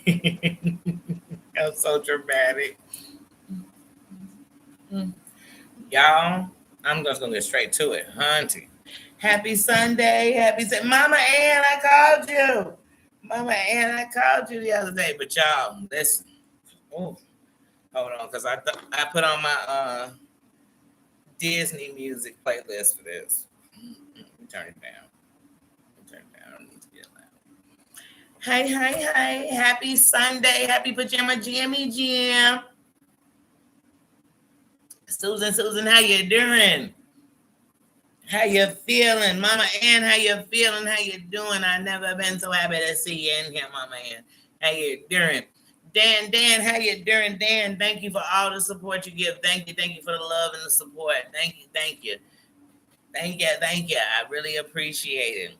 I'm so dramatic. Y'all, I'm just gonna get straight to it. Hunty. Happy Sunday. Mama Ann, I called you. Mama Ann, I called you the other day, but y'all, listen. Oh, hold on, because I put on my Disney music playlist for this. Let me turn it down. Turn it down. I don't need to get loud. Hey, hey, hey. Happy Sunday. Happy Pajama Jammy Jam. Susan, how you doing? How you feeling? Mama Ann, how you feeling? How you doing? I never been so happy to see you in here, Mama Ann. How you doing? Dan, how you doing? Dan, thank you for all the support you give. Thank you for the love and the support. Thank you. I really appreciate it.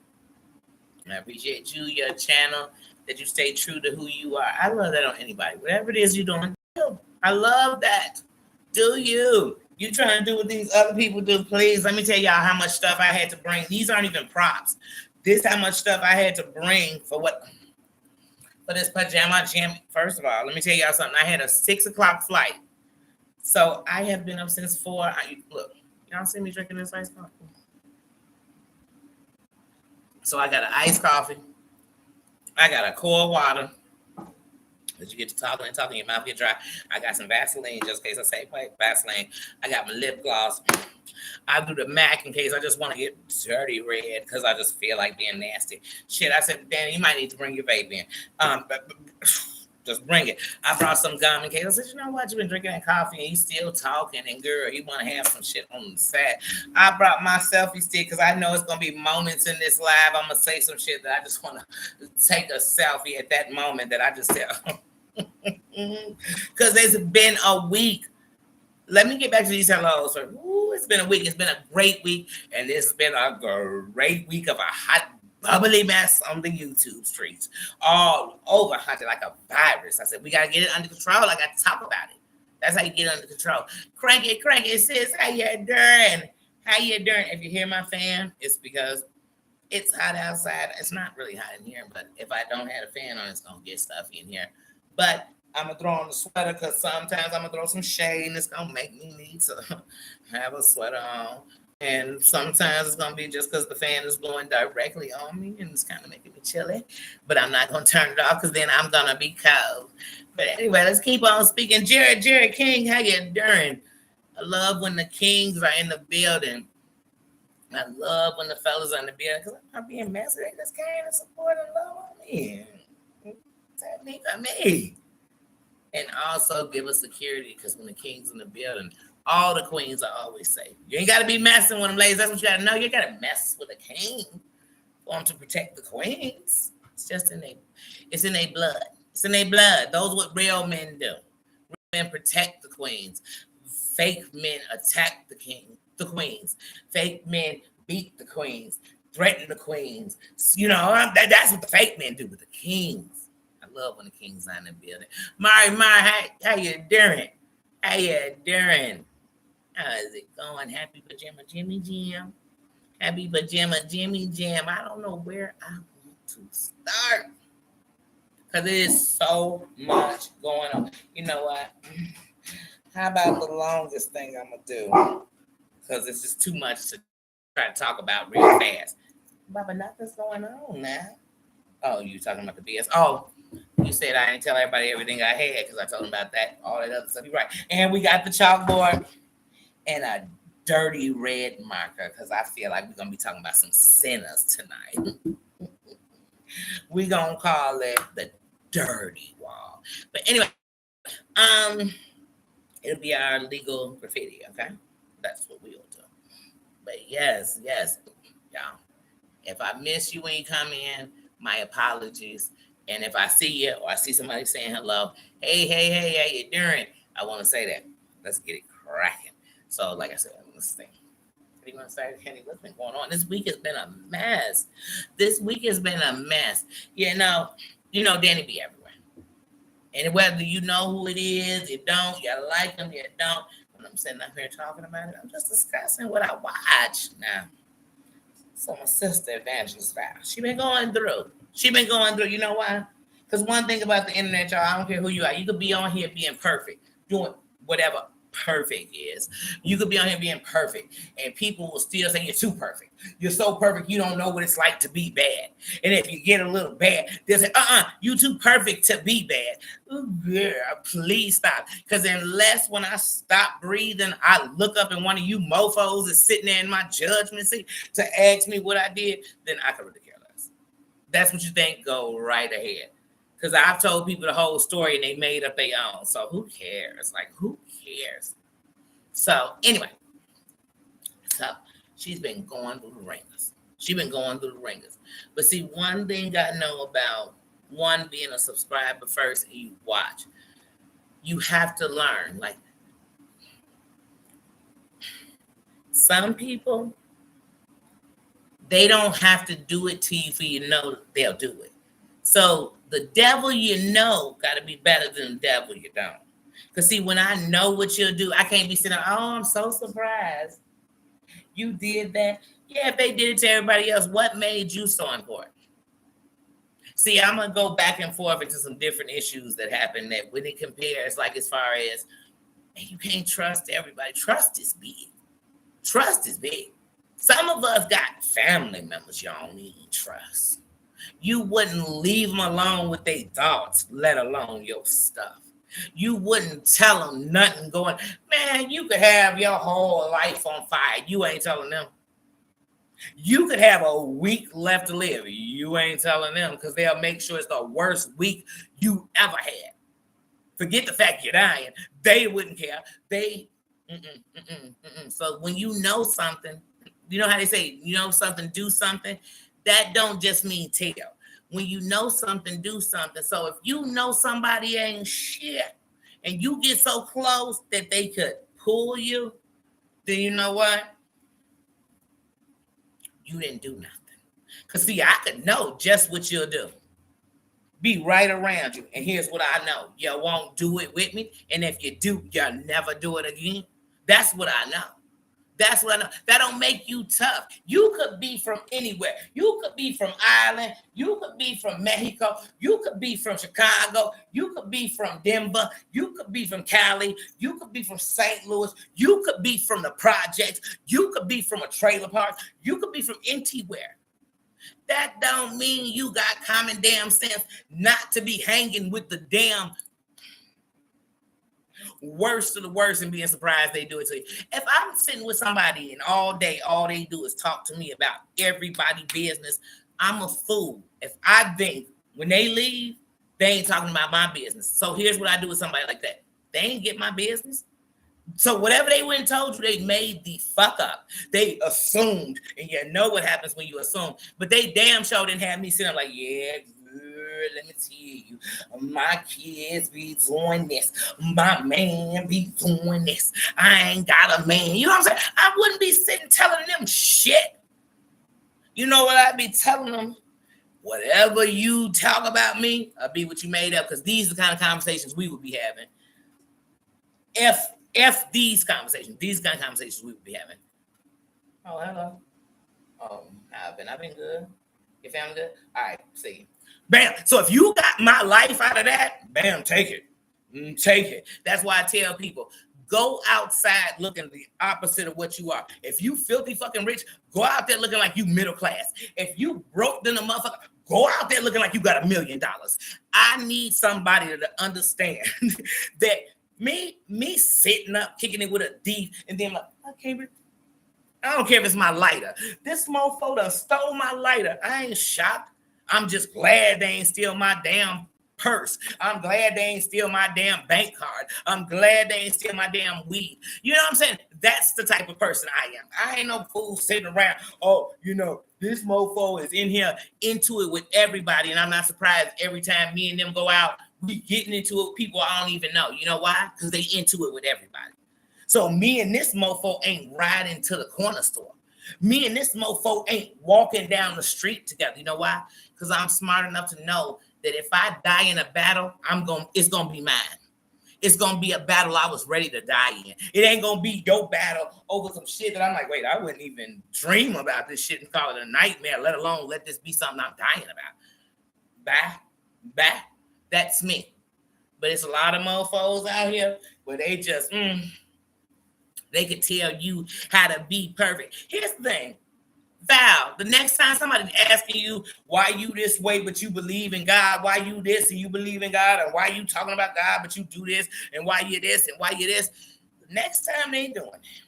I appreciate you, your channel, that you stay true to who you are. I love that on anybody. Whatever it is you're doing, do. I love that. Do you? You trying to do what these other people do, please. Let me tell y'all how much stuff I had to bring. These aren't even props. This how much stuff I had to bring for this pajama jam. First of all, let me tell y'all something. I had a 6:00 flight. So I have been up since 4. Look, y'all see me drinking this iced coffee? So I got an iced coffee. I got a cold water. As you get to talking, your mouth get dry. I got some Vaseline just in case I say Vaseline. I got my lip gloss. I do the MAC in case I just want to get dirty red because I just feel like being nasty. Shit, I said, Danny, you might need to bring your vape in. Just bring it. I brought some gum in case. I said, you know what? You've been drinking that coffee and you still talking, and girl, you want to have some shit on the side. I brought my selfie stick because I know it's going to be moments in this live. I'm going to say some shit that I just want to take a selfie at that moment that I just said. Because it's been a week. Let me get back to these hellos. Ooh, it's been a week. It's been a great week. And it's been a great week of a hot, bubbly mess on the YouTube streets. All over, hunted like a virus. I said, we got to get it under control. I got to talk about it. That's how you get it under control. Crank it, sis. How you doing? If you hear my fan, it's because it's hot outside. It's not really hot in here, but if I don't have a fan on, it's going to get stuffy in here. But I'm going to throw on the sweater because sometimes I'm going to throw some shade and it's going to make me need to have a sweater on. And sometimes it's going to be just because the fan is blowing directly on me and it's kind of making me chilly. But I'm not going to turn it off because then I'm going to be cold. But anyway, let's keep on speaking. Jared King, how you doing? I love when the kings are in the building. I love when the fellas are in the building because I'm not being messy. They just came and support and love on me. Technique for me. And also give us security because when the king's in the building, all the queens are always safe. You ain't got to be messing with them, ladies. That's what you got to know. You got to mess with a king for them to protect the queens. It's just in their blood. It's in their blood. Those what real men do. Real men protect the queens. Fake men attack the queens. Fake men beat the queens, threaten the queens. You know, that's what the fake men do with the kings. I love when the kings are in the building. Mari, how you doing? How is it going? Happy Pajama Jimmy Jam. Happy Pajama Jimmy Jam. I don't know where I want to start because there is so much going on. You know what? How about the longest thing I'm going to do? Because it's just too much to try to talk about real fast. But nothing's going on now. Oh, you talking about the BS? Oh, you said I didn't tell everybody everything I had because I told them about that, all that other stuff. You're right. And we got the chalkboard and a dirty red marker because I feel like we're going to be talking about some sinners tonight. We're going to call it the dirty wall. But anyway, it'll be our legal graffiti, okay? That's what we'll do. But yes, y'all. If I miss you when you come in, my apologies. And if I see you or I see somebody saying hello, hey, how you doing? I want to say that. Let's get it cracking. So, like I said, let's think. What do you want to say, Kenny? What's been going on? This week has been a mess. You know, Danny be everywhere. And whether you know who it is, you don't, you like them, you don't. When I'm sitting up here talking about it, I'm just discussing what I watch now. So my sister, Evangelist Val, she been going through. You know why? Because one thing about the internet, y'all, I don't care who you are. You could be on here being perfect, doing whatever perfect is. You could be on here being perfect, and people will still say you're too perfect. You're so perfect, you don't know what it's like to be bad. And if you get a little bad, they'll say, you too perfect to be bad. Ooh, girl, please stop. Because unless when I stop breathing, I look up and one of you mofos is sitting there in my judgment seat to ask me what I did, then I could really care less. That's what you think, go right ahead. Because I've told people the whole story and they made up their own. So who cares? Like, who cares? So anyway, so she's been going through the ringers. She's been going through the ringers. But see, one thing I know about one being a subscriber first and you watch, you have to learn. Like, some people, they don't have to do it to you for you know they'll do it. So the devil you know got to be better than the devil you don't. Because see, when I know what you'll do, I can't be sitting, I'm so surprised you did that. Yeah, if they did it to everybody else, what made you so important? See, I'm going to go back and forth into some different issues that happen that when it compares, like as far as, you can't trust everybody. Trust is big. Trust is big. Some of us got family members you don't even trust. You wouldn't leave them alone with their thoughts, let alone your stuff. You wouldn't tell them nothing going, man, you could have your whole life on fire. You ain't telling them. You could have a week left to live. You ain't telling them because they'll make sure it's the worst week you ever had. Forget the fact you're dying. They wouldn't care. So when you know something, you know how they say, you know something, do something. That don't just mean tell. When you know something, do something. So if you know somebody ain't shit and you get so close that they could pull you, then you know what? You didn't do nothing. Because see, I could know just what you'll do. Be right around you. And here's what I know. You won't do it with me. And if you do, you'll never do it again. That's what I know. That's what I know. That don't make you tough. You could be from anywhere. You could be from Ireland. You could be from Mexico. You could be from Chicago. You could be from Denver. You could be from Cali. You could be from St. Louis. You could be from the projects. You could be from a trailer park. You could be from anywhere. That don't mean you got common damn sense not to be hanging with the damn worst of the worst and being surprised they do it to you. If I'm sitting with somebody and all day, all they do is talk to me about everybody's business, I'm a fool. If I think when they leave, they ain't talking about my business. So here's what I do with somebody like that. They ain't get my business. So whatever they went and told you, they made the fuck up. They assumed, and you know what happens when you assume. But they damn sure didn't have me sitting like, yeah, good, let me tell you, my kids be doing this. My man be doing this. I ain't got a man. You know what I'm saying? I wouldn't be sitting telling them shit. You know what I'd be telling them? Whatever you talk about me, I'll be what you made up, because these are the kind of conversations we would be having. F these kind of conversations we would be having. Oh, hello. I've been good. Your family good? All right, see you. Bam. So if you got my life out of that, bam, take it. Take it. That's why I tell people, go outside looking the opposite of what you are. If you filthy fucking rich, go out there looking like you middle class. If you broke then a motherfucker, go out there looking like you got $1 million. I need somebody to understand that me sitting up, kicking it with a D, and then like, I don't care if it's my lighter. This mofo done stole my lighter. I ain't shocked. I'm just glad they ain't steal my damn purse. I'm glad they ain't steal my damn bank card. I'm glad they ain't steal my damn weed. You know what I'm saying? That's the type of person I am. I ain't no fool sitting around, this mofo is in here into it with everybody, and I'm not surprised every time me and them go out, we getting into it with people I don't even know. You know why? Because they into it with everybody. So me and this mofo ain't riding to the corner store. Me and this mofo ain't walking down the street together. You know why? Because I'm smart enough to know that if I die in a battle, it's gonna be mine. It's gonna be a battle I was ready to die in. It ain't gonna be your battle over some shit that I'm like, wait, I wouldn't even dream about this shit and call it a nightmare, let alone let this be something I'm dying about. Bye. That's me. But it's a lot of mofos out here where they just, they can tell you how to be perfect. Here's the thing. Val, the next time somebody's asking you why you this way, but you believe in God, why you this and you believe in God, and why you talking about God, but you do this, and why you this and why you this, the next time they doing that,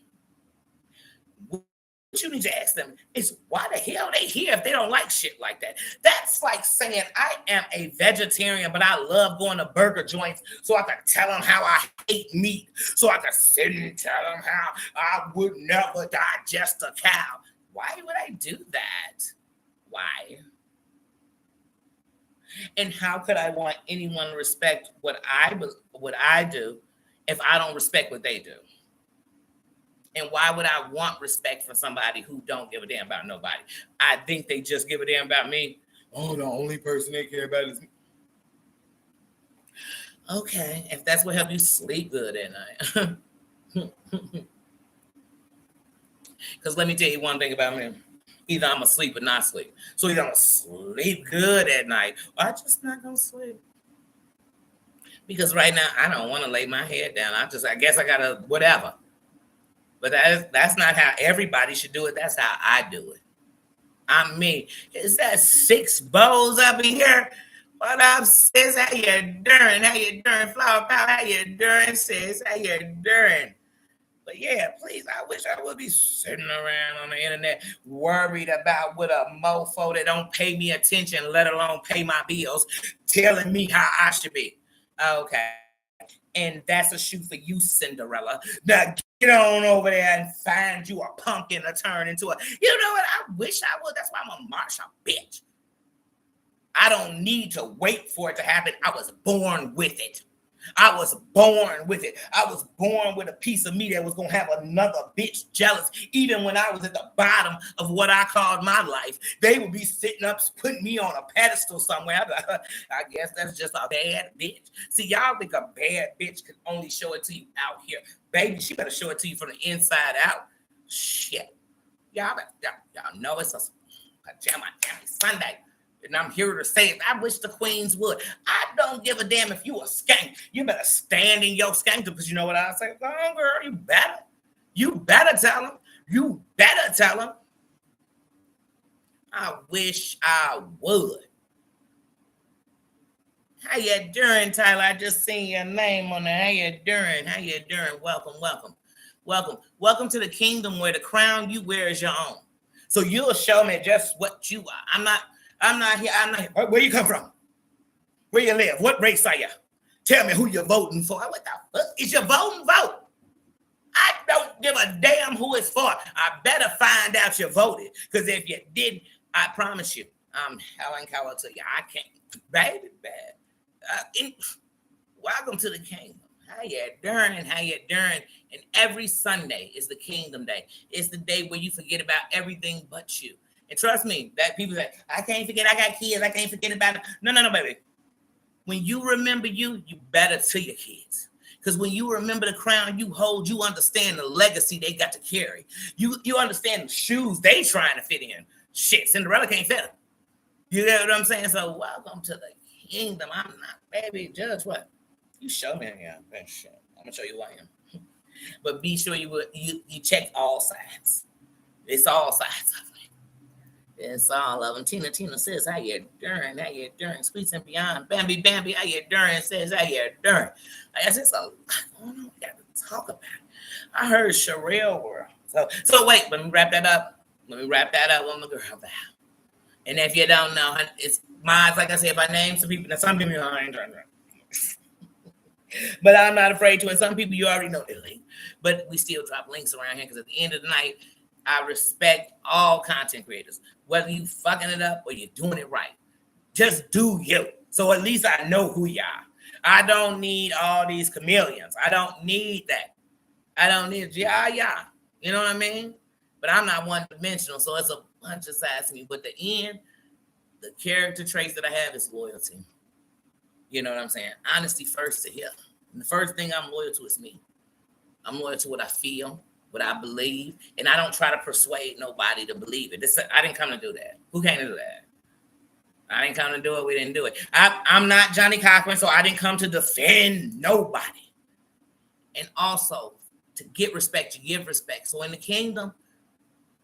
what you need to ask them is why the hell they here if they don't like shit like that. That's like saying I am a vegetarian, but I love going to burger joints so I can tell them how I hate meat, so I can sit and tell them how I would never digest a cow. Why would I do that? Why? And how could I want anyone to respect what I do if I don't respect what they do? And why would I want respect for somebody who don't give a damn about nobody? I think they just give a damn about me. Oh, the only person they care about is me. Okay, if that's what helps you sleep good at night. Because let me tell you one thing about me. Either I'm asleep or not sleep. So either I'm sleep good at night or I'm just not going to sleep. Because right now, I don't want to lay my head down. I guess I got to whatever. But that's not how everybody should do it. That's how I do it. I mean, is that 6 bows up in here? What up, sis? How you doing? How you doing? Flower Power, how you doing, sis? How you doing? But yeah, please, I wish I would be sitting around on the internet worried about what a mofo that don't pay me attention, let alone pay my bills, telling me how I should be. Okay. And that's a shoe for you, Cinderella. Now get on over there and find you a pumpkin to turn into a. You know what? I wish I would. That's why I'm a Marsha bitch. I don't need to wait for it to happen. I was born with it. I was born with it. I was born with a piece of me that was going to have another bitch jealous. Even when I was at the bottom of what I called my life, they would be sitting up, putting me on a pedestal somewhere. I guess that's just a bad bitch. See, y'all think a bad bitch can only show it to you out here. Baby, she better show it to you from the inside out. Shit. Y'all know it's a PJJ Sunday. And I'm here to say it. I wish the queens would. I don't give a damn if you a skank. You better stand in your skank because you know what I say? Go on, girl, you better. You better tell them. You better tell them. I wish I would. How you doing, Tyler? I just seen your name on there. How you doing? How you doing? Welcome, welcome, welcome. Welcome to the kingdom where the crown you wear is your own. So you'll show me just what you are. I'm not here. Where you come from? Where you live? What race are you? Tell me who you're voting for. What the fuck is your voting vote? I don't give a damn who it's for. I better find out you voted. Because if you did, I promise you, I'm Helen Keller to you. I can't. Baby, bad. Welcome to the kingdom. How you doing? How you doing? And every Sunday is the kingdom day. It's the day where you forget about everything but you. And trust me, that people say, I can't forget I got kids. I can't forget about it. No, baby. When you remember you better to your kids. Because when you remember the crown you hold, you understand the legacy they got to carry. You understand the shoes they trying to fit in. Shit, Cinderella can't fit them. You get what I'm saying? So welcome to the kingdom. I'm not, baby, judge what? You show me again. Shit. I'm going to show you who I am. But be sure you check all sides. It's all sides of it. It's all of them. Tina says, how you doing? How you doing? Sweets and beyond. Bambi, how you doing? Says, how you doing? I guess it's a lot going on. We got to talk about it. I heard Sherelle world. So wait, let me wrap that up. Let me wrap that up with my girl Val. And if you don't know, it's mine. Like I said, if I name some people, now some people I ain't trying to. But I'm not afraid to. And some people you already know their link. But we still drop links around here because at the end of the night, I respect all content creators, whether you fucking it up or you're doing it right. Just do you. So at least I know who you are. I don't need all these chameleons. I don't need that. I don't need yeah. You know what I mean? But I'm not one-dimensional, so it's a bunch of sides to me. But the end, the character traits that I have is loyalty. You know what I'm saying? Honesty first to here. And the first thing I'm loyal to is me. I'm loyal to what I feel, what I believe, and I don't try to persuade nobody to believe it. I didn't come to do that. Who came to do that? I didn't come to do it. We didn't do it. I'm not Johnny Cochran, so I didn't come to defend nobody. And also, to get respect, you give respect. So in the kingdom,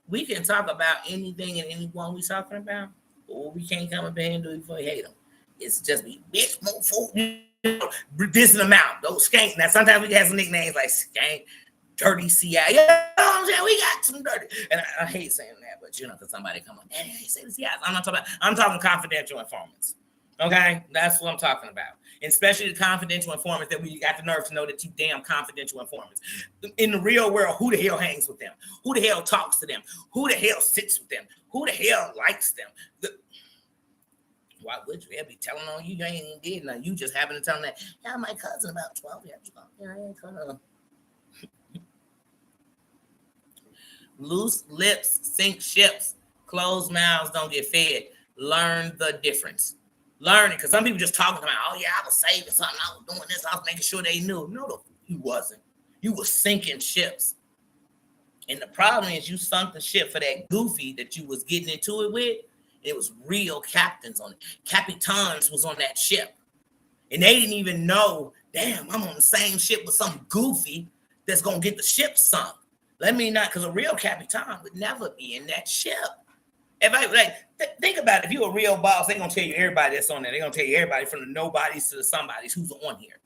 we can talk about anything and anyone we talking about, or we can't come up here and do it before we hate them. It's just be bitch, mofo, this amount, those skank. Now sometimes we have some nicknames like skank, dirty CI. You know what I'm saying? We got some dirty, and I hate saying that, but because somebody come on, Daddy, I ain't say the CIs. I'm not talking about. I'm talking confidential informants. Okay, that's what I'm talking about. And especially the confidential informants that we got the nerve to know that you damn confidential informants. In the real world, who the hell hangs with them? Who the hell talks to them? Who the hell sits with them? Who the hell likes them? Why would you ever be telling on you? You ain't even did nothing. You just happen to tell them that, yeah, my cousin about 12 years ago. Yeah, I ain't gonna. Loose lips sink ships. Closed mouths don't get fed. Learn the difference. Learn it, because some people just talking about, oh yeah, I was saving something, I was doing this, I was making sure they knew. No, you wasn't. You were sinking ships. And the problem is you sunk the ship for that goofy that you was getting into it with. It was real captains on it. Capitans was on that ship. And they didn't even know, damn, I'm on the same ship with some goofy that's going to get the ship sunk. Let me not, because a real capitan would never be in that ship. If I think about it, if you're a real boss, they're gonna tell you everybody that's on there. They're gonna tell you everybody from the nobodies to the somebodies who's on here.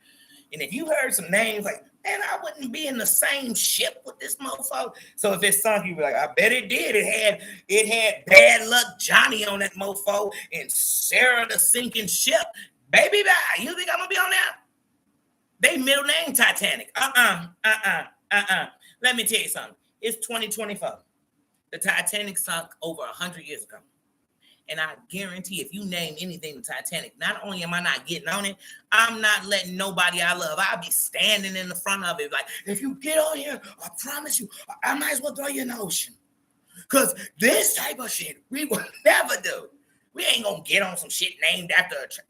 And if you heard some names like, man, I wouldn't be in the same ship with this mofo. So if it sunk, you be like, I bet it did. It had bad luck Johnny on that mofo and Sarah the sinking ship. Baby, bye. You think I'm gonna be on that? They middle name Titanic. Let me tell you something. It's 2024. The Titanic sunk over 100 years ago. And I guarantee if you name anything the Titanic, not only am I not getting on it, I'm not letting nobody I love. I'll be standing in the front of it like, if you get on here, I promise you, I might as well throw you in the ocean. Because this type of shit we will never do. We ain't going to get on some shit named after a train.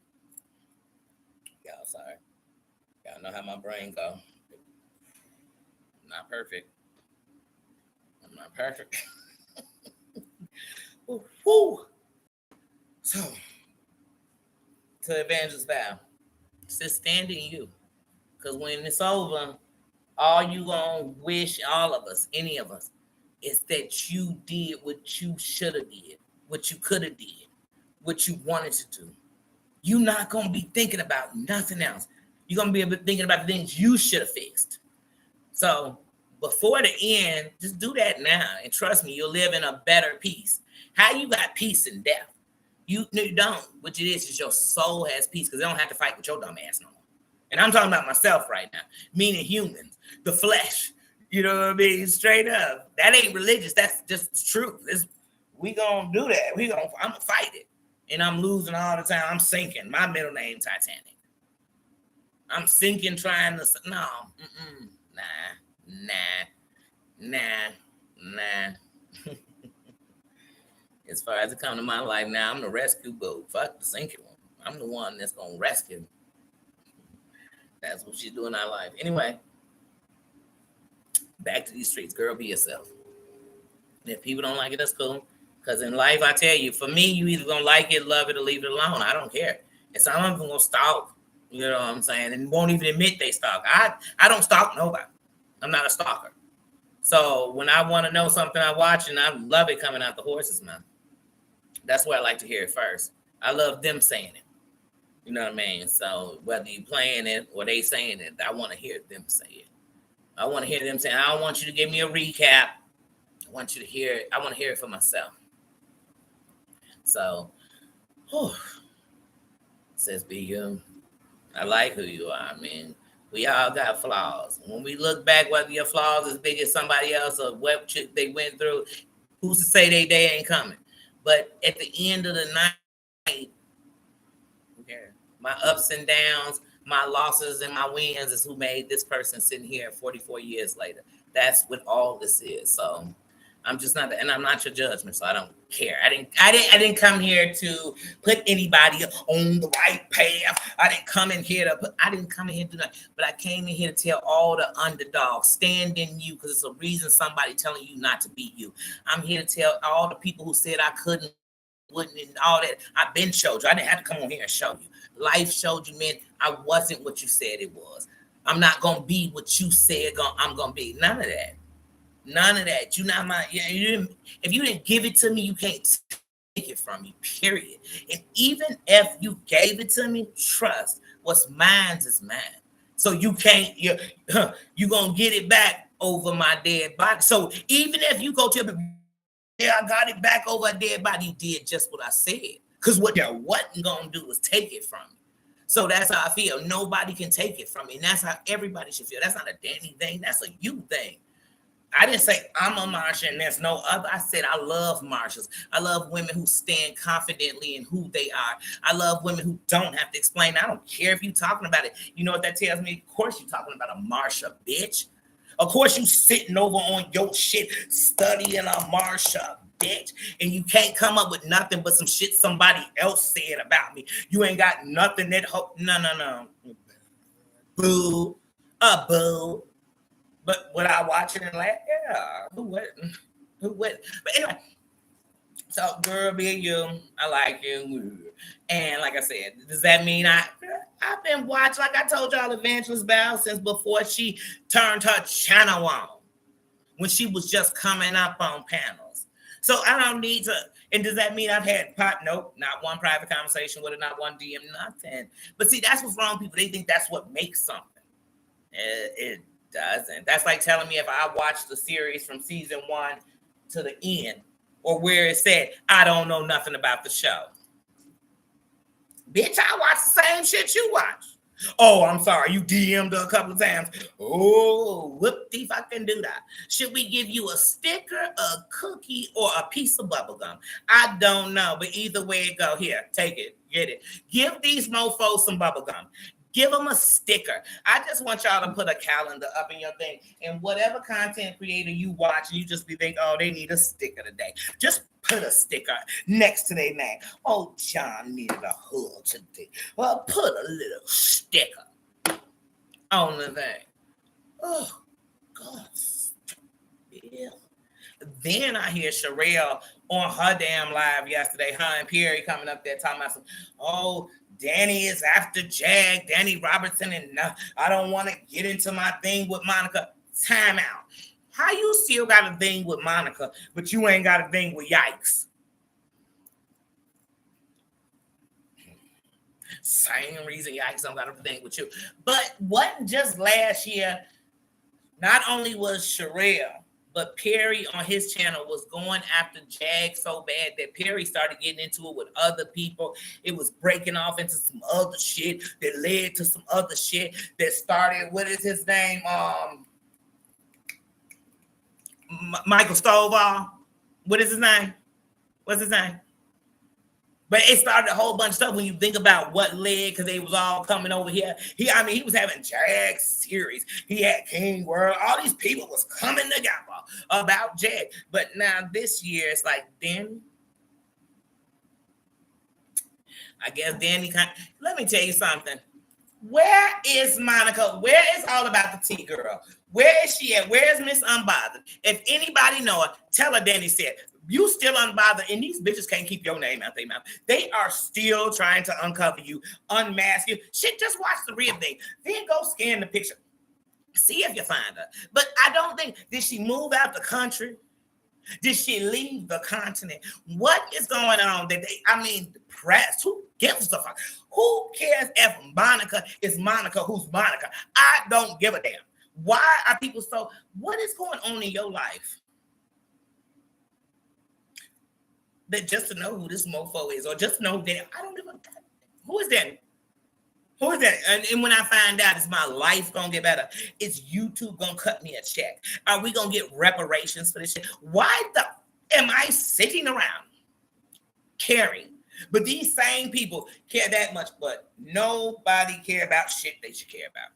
Y'all sorry. Y'all know how my brain go. I'm not perfect. Woo. So, to Evangelist Val, just stand in you. Because when it's over, all you gonna wish, all of us, any of us, is that you did what you should have did, what you could have did, what you wanted to do. You're not gonna be thinking about nothing else. You're gonna be thinking about the things you should have fixed. So before the end, just do that now. And trust me, you'll live in a better peace. How you got peace in death? You don't. What it is your soul has peace because they don't have to fight with your dumb ass no more. And I'm talking about myself right now, meaning humans, the flesh. You know what I mean? Straight up. That ain't religious. That's just the truth. We gonna do that. I'm gonna fight it. And I'm losing all the time. I'm sinking. My middle name Titanic. I'm sinking trying to Nah. As far as it comes to my life now, I'm the rescue boat. Fuck the sinking one. I'm the one that's gonna rescue. That's what she's doing in our life. Anyway, back to these streets. Girl, be yourself. And if people don't like it, that's cool. Because in life, I tell you, for me, you either gonna like it, love it, or leave it alone. I don't care. And some of them gonna stalk. You know what I'm saying? And won't even admit they stalk. I don't stalk nobody. I'm not a stalker. So when I want to know something I watch, and I love it coming out the horse's mouth. That's where I like to hear it first. I love them saying it. You know what I mean? So whether you playing it or they saying it, I want to hear them say it. I want to hear them saying, I don't want you to give me a recap. I want you to hear it. I want to hear it for myself. So, says be you. I like who you are, man. We all got flaws. When we look back, whether your flaws as big as somebody else or what they went through, who's to say they day ain't coming? But at the end of the night, my ups and downs, my losses and my wins is who made this person sitting here 44 years later. That's what all this is. So I'm just not, and I'm not your judgment, so I don't care. I didn't come here to put anybody on the right path. I didn't come in here to do that. But I came in here to tell all the underdogs, stand in you, because it's a reason somebody telling you not to be you. I'm here to tell all the people who said I couldn't wouldn't and all that. I've been showed you. I didn't have to come on here and show you. Life showed you, man. I wasn't what you said it was. I'm not gonna be what you said I'm gonna be. None of that. None of that. You not my. If you didn't give it to me, you can't take it from me. Period. And even if you gave it to me, trust what's mine is mine. So you can't. You gonna get it back over my dead body. So even if you go to the, yeah, I got it back over a dead body. You did just what I said. Because what you wasn't gonna do was take it from me. So that's how I feel. Nobody can take it from me. And that's how everybody should feel. That's not a Danny thing. That's a you thing. I didn't say I'm a Marsha and there's no other. I said I love Marshas. I love women who stand confidently in who they are. I love women who don't have to explain. I don't care if you're talking about it. You know what that tells me? Of course you're talking about a Marsha, bitch. Of course you sitting over on your shit studying a Marsha, bitch. And you can't come up with nothing but some shit somebody else said about me. You ain't got nothing that no. Boo. Boo. But would I watch it and laugh? Yeah. Who wouldn't? Who wouldn't? But anyway, so girl, be you. I like you. And like I said, does that mean I've been watching, like I told y'all, Evangelist Val since before she turned her channel on, when she was just coming up on panels. So I don't need to. And does that mean I've had nope, not one private conversation with her, not one DM, nothing. But see, that's what's wrong. People, they think that's what makes something. It doesn't. That's like telling me if I watched the series from season 1 to the end, or where it said I don't know nothing about the show. Bitch, I watch the same shit you watch. Oh, I'm sorry, you DM'd her a couple of times. Oh, whoop-de fucking do that. Should we give you a sticker, a cookie, or a piece of bubble gum? I don't know, but either way it go, here, take it, get it. Give these mofos some bubble gum. Give them a sticker. I just want y'all to put a calendar up in your thing. And whatever content creator you watch, you just be thinking, oh, they need a sticker today. Just put a sticker next to their name. Oh, John needed a hug today. Well, put a little sticker on the thing. Oh, God. Yeah. Then I hear Sherelle on her damn live yesterday, her and Perry coming up there talking about some, oh, Danny is after Jag, Danny Robertson, and I don't want to get into my thing with Monica. Time out. How you still got a thing with Monica, but you ain't got a thing with Yikes? Same reason Yikes don't got a thing with you. But wasn't just last year, not only was Sherelle, but Perry on his channel was going after Jag so bad that Perry started getting into it with other people. It was breaking off into some other shit that led to some other shit that started, what is his name? Michael Stovall. What is his name? What's his name? But it started a whole bunch of stuff when you think about what led, because they was all coming over here. He was having Jag series. He had King World. All these people was coming together about Jag. But now this year, it's like, Danny. I guess Danny let me tell you something. Where is Monica? Where is All About the Tea Girl? Where is she at? Where is Miss Unbothered? If anybody know her, tell her Danny said, you still unbothered, and these bitches can't keep your name out their mouth. They are still trying to uncover you, unmask you. Shit, just watch the real thing. Then go scan the picture. See if you find her. But I don't think, did she move out the country? Did she leave the continent? What is going on? The press, who gives a fuck? Who cares if Monica is Monica? Who's Monica? I don't give a damn. Why are people so, what is going on in your life? That just to know who this mofo is, or just know that I don't give a damn. Who is that? Who is that? And when I find out, is my life gonna get better? Is YouTube gonna cut me a check? Are we gonna get reparations for this shit? Why am I sitting around caring? But these same people care that much, but nobody care about shit they should care about.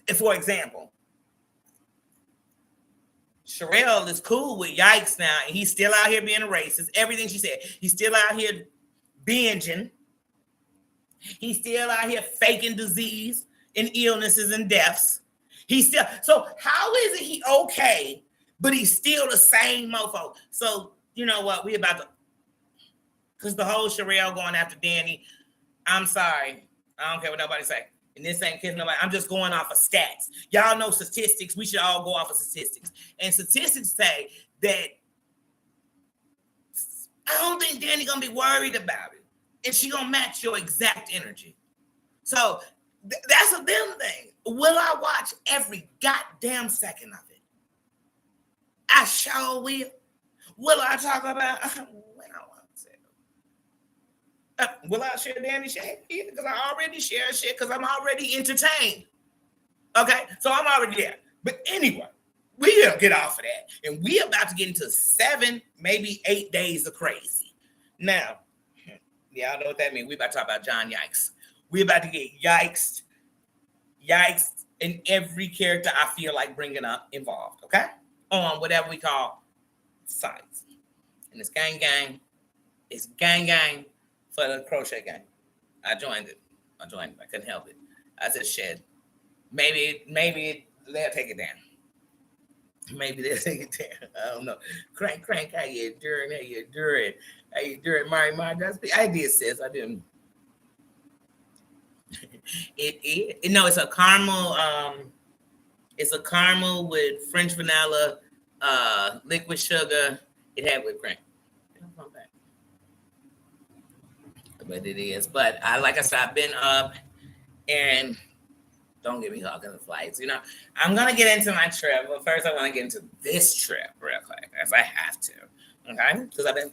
And for example, Sherelle is cool with Yikes now, and he's still out here being a racist. Everything she said. He's still out here binging. He's still out here faking disease and illnesses and deaths. So how is it he okay, but he's still the same mofo? So you know what? We about to Because the whole Sherelle going after Danny, I'm sorry. I don't care what nobody say. And this ain't kissing nobody. I'm just going off of stats. Y'all know statistics. We should all go off of statistics. And statistics say that I don't think Danny gonna be worried about it. And she gonna match your exact energy. So that's a them thing. Will I watch every goddamn second of it? I sure will. Will I talk about when I want to? Will I share Danny shit? Because I already share shit because I'm already entertained. Okay, so I'm already there. But anyway, we gonna get off of that. And we about to get into 7, maybe 8 days of crazy. Now, y'all know what that means. We about to talk about John Yikes. We about to get yikes in every character I feel like bringing up involved, okay? On whatever we call sites. And it's gang. It's gang for the crochet gang. I joined it. I couldn't help it. I just shed. Maybe they'll take it down. Maybe they'll take it down. I don't know. Crank, how you doing? Mari, that's the idea says I didn't. It's a caramel. It's a caramel with French vanilla, liquid sugar. It had whipped cream. But it is. But like I said, I've been up, and don't get me talking the flights. I'm gonna get into my trip, but first I want to get into this trip real quick, as I have to. Okay, because I've been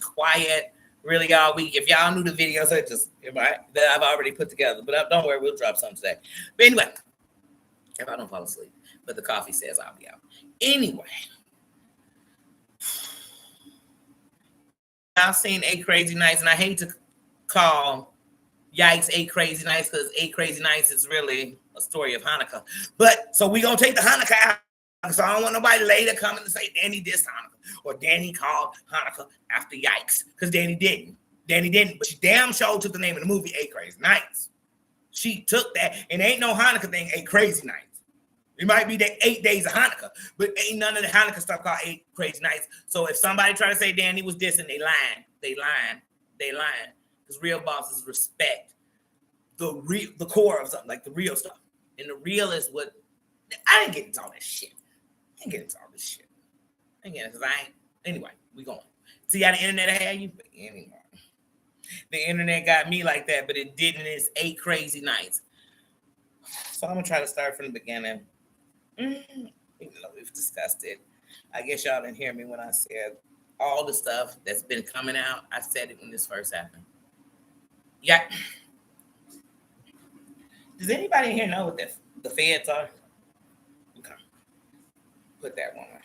quiet really all week. If y'all knew the videos that I've already put together, but don't worry, we'll drop some today. But anyway, if I don't fall asleep, but the coffee says I'll be out. Anyway, I've seen 8 Crazy Nights, and I hate to call Yikes 8 Crazy Nights because 8 Crazy Nights is really a story of Hanukkah. But so we're gonna take the Hanukkah out. So I don't want nobody later coming to say Danny dissed Hanukkah or Danny called Hanukkah after Yikes, because Danny didn't. But she damn sure took the name of the movie 8 Crazy Nights. She took that, and ain't no Hanukkah thing 8 Crazy Nights. It might be the 8 days of Hanukkah, but ain't none of the Hanukkah stuff called 8 Crazy Nights. So if somebody try to say Danny was dissing, they lying. Because real bosses respect the core of something, like the real stuff. And the real is what I didn't get into all that shit. Anyway, we going. See how the internet had you? But anyway, the internet got me like that, but it didn't. It's 8 Crazy Nights. So I'm gonna try to start from the beginning. Even though we've discussed it, I guess y'all didn't hear me when I said all the stuff that's been coming out. I said it when this first happened. Yeah. Does anybody here know what the feds are? Okay. Put that one on.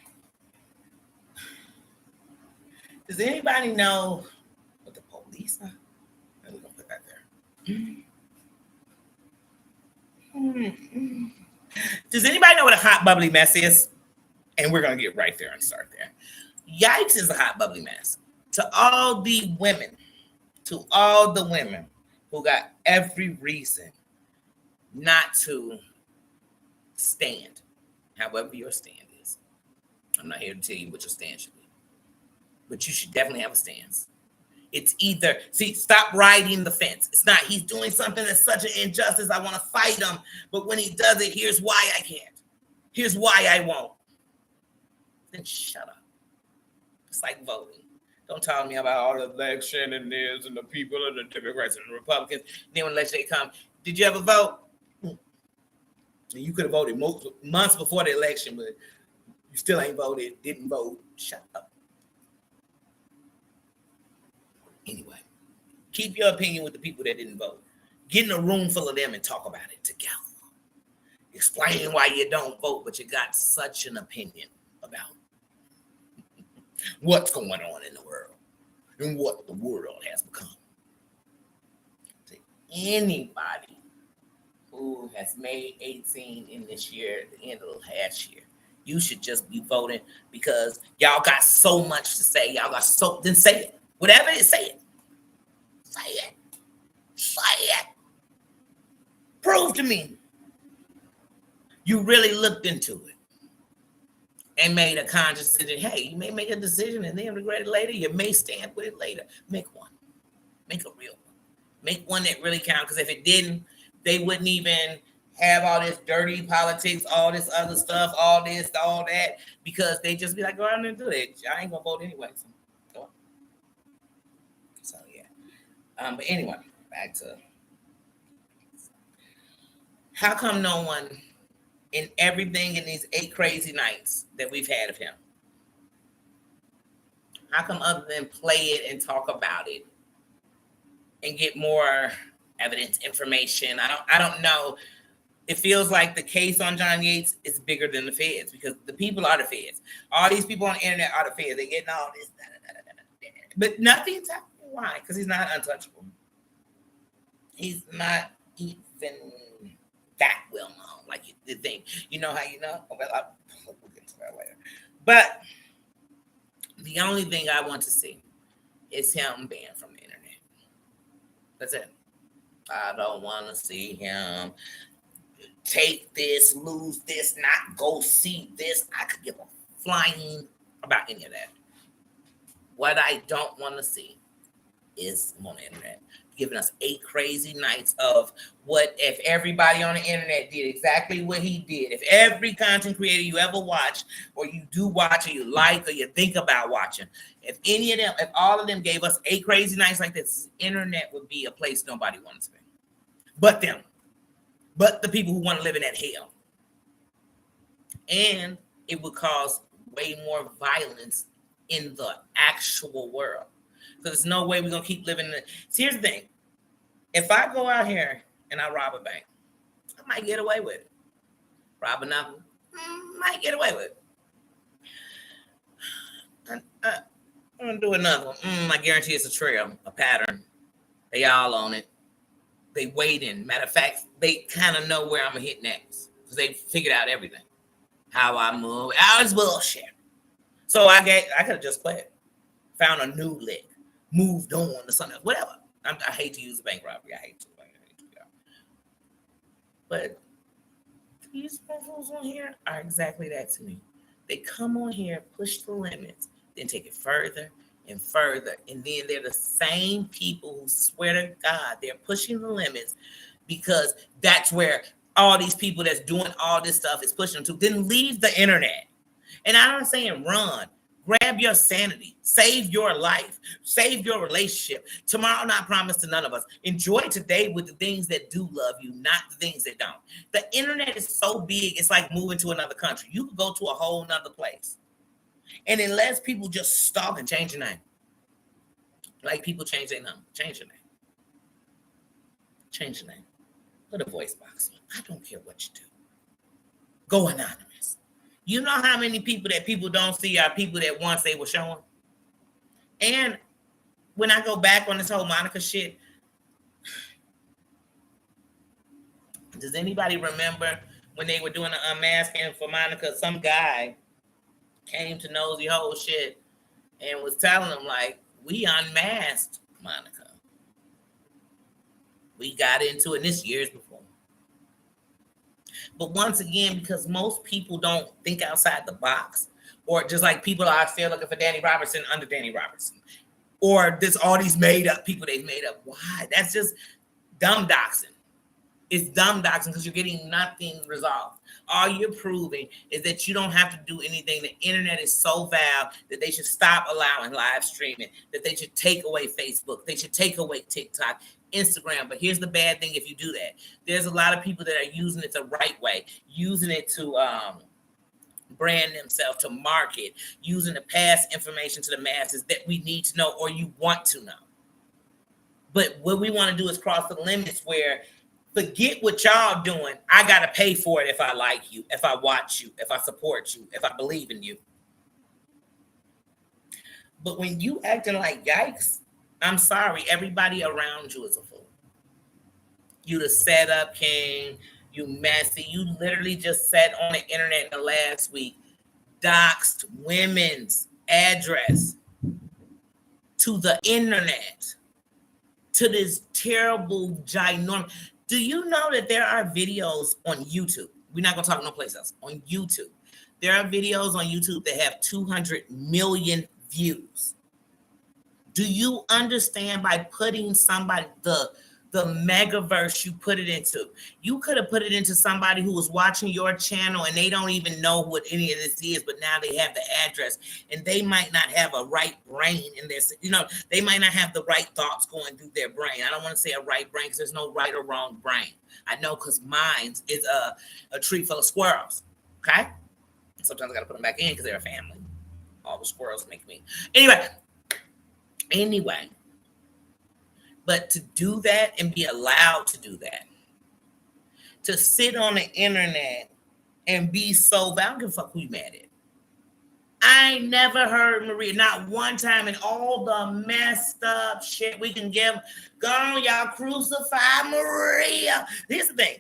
Does anybody know what the police are? And we're going to put that there. Does anybody know what a hot bubbly mess is? And we're going to get right there and start there. Yikes is a hot bubbly mess. To all the women who got every reason not to stand, however your stand is. I'm not here to tell you what your stand should be, but you should definitely have a stance. It's either, stop riding the fence. It's not, he's doing something that's such an injustice, I want to fight him, but when he does it, here's why I can't. Here's why I won't. Then shut up. It's like voting. Don't tell me about all the election and this and the people and the Democrats and the Republicans. Then when election day come, did you ever vote? You could have voted months before the election, but you still ain't voted, didn't vote. Shut up. Anyway, keep your opinion with the people that didn't vote. Get in a room full of them and talk about it together. Explain why you don't vote, but you got such an opinion about what's going on in the world and what the world has become. To anybody who has made 18 in this year, at the end of last year, you should just be voting because y'all got so much to say. Then say it. Whatever it is, say it. Say it. Prove to me you really looked into it. and made a conscious decision. Hey, you may make a decision and then regret it later. You may stand with it later. Make one. Make a real one. Make one that really counts. Because if it didn't, they wouldn't even have all this dirty politics, all this other stuff, all this, all that, because they just be like, go out and do it. I ain't gonna vote anyway. So, go on. So yeah. But anyway, back to how come no one in everything in these 8 crazy nights that we've had of him, how come other than play it and talk about it and get more evidence, information? I don't know. It feels like the case on John Yates is bigger than the feds because the people are the feds. All these people on the internet are the feds. They're getting all this, but nothing's happening. Why? Because he's not untouchable. He's not even that well known. Like the thing, you know how you know? Well, we'll get to that later. But the only thing I want to see is him banned from the internet. That's it. I don't want to see him take this, lose this, not go see this. I could give a flying about any of that. What I don't want to see is him on the internet giving us 8 crazy nights of what if everybody on the internet did exactly what he did. If every content creator you ever watch or you do watch or you like or you think about watching, if any of them, if all of them gave us 8 crazy nights like this, internet would be a place nobody wants to be. But them. But the people who want to live in that hell. And it would cause way more violence in the actual world. Because there's no way we're going to keep living in it. See, here's the thing. If I go out here and I rob a bank, I might get away with it. Rob another, might get away with it. I'm going to do another one. I guarantee it's a trail, a pattern. They all own it. They waiting. Matter of fact, they kind of know where I'm going to hit next. Because they figured out everything. How I move. All this bullshit. So I could have just played. Found a new lick. Moved on to something else, whatever. I hate to use bank robbery. I hate to. But these fools on here are exactly that to me. They come on here, push the limits, then take it further and further. And then they're the same people who swear to God they're pushing the limits because that's where all these people that's doing all this stuff is pushing them to. Then leave the internet. And I'm not saying run. Grab your sanity. Save your life. Save your relationship. Tomorrow not promised to none of us. Enjoy today with the things that do love you, not the things that don't. The internet is so big, it's like moving to another country. You could go to a whole nother place. And unless people just stalk and change their name. Like people change their number. Change your name. Change your name. Put a voice box on. I don't care what you do. Go anonymous. You know how many people that people don't see are people that once they were showing? And when I go back on this whole Monica shit, does anybody remember when they were doing the unmasking for Monica? Some guy came to Nosy Hole shit and was telling them, like, we unmasked Monica. We got into it this years before. But once again, because most people don't think outside the box, or just like people are still looking for Danny Robertson under Danny Robertson, or there's all these made up people they've made up. Why? That's just dumb doxing. It's dumb doxing because you're getting nothing resolved. All you're proving is that you don't have to do anything. The internet is so vile that they should stop allowing live streaming, that they should take away Facebook, they should take away TikTok, Instagram. But here's the bad thing if you do that. There's a lot of people that are using it the right way, using it to brand themselves, to market, using to pass information to the masses that we need to know or you want to know. But what we want to do is cross the limits where forget what y'all doing. I got to pay for it if I like you, if I watch you, if I support you, if I believe in you. But when you acting like yikes, I'm sorry, everybody around you is a fool. You the setup king, you messy. You literally just said on the internet in the last week, doxed women's address to the internet, to this terrible ginormous. Do you know that there are videos on YouTube? We're not going to talk no place else. On YouTube, There are videos on YouTube that have 200 million views. Do you understand by putting somebody, the megaverse you put it into? You could have put it into somebody who was watching your channel and they don't even know what any of this is, but now they have the address and they might not have a right brain in this. They might not have the right thoughts going through their brain. I don't want to say a right brain because there's no right or wrong brain. I know because mine is a tree full of squirrels. Okay? Sometimes I got to put them back in because they're a family. All the squirrels make me. Anyway. But to do that and be allowed to do that, to sit on the internet and be so, I don't give a fuck who you mad at. I ain't never heard Maria, not one time, in all the messed up shit we can give. Go on, y'all, crucify Maria. Here's the thing.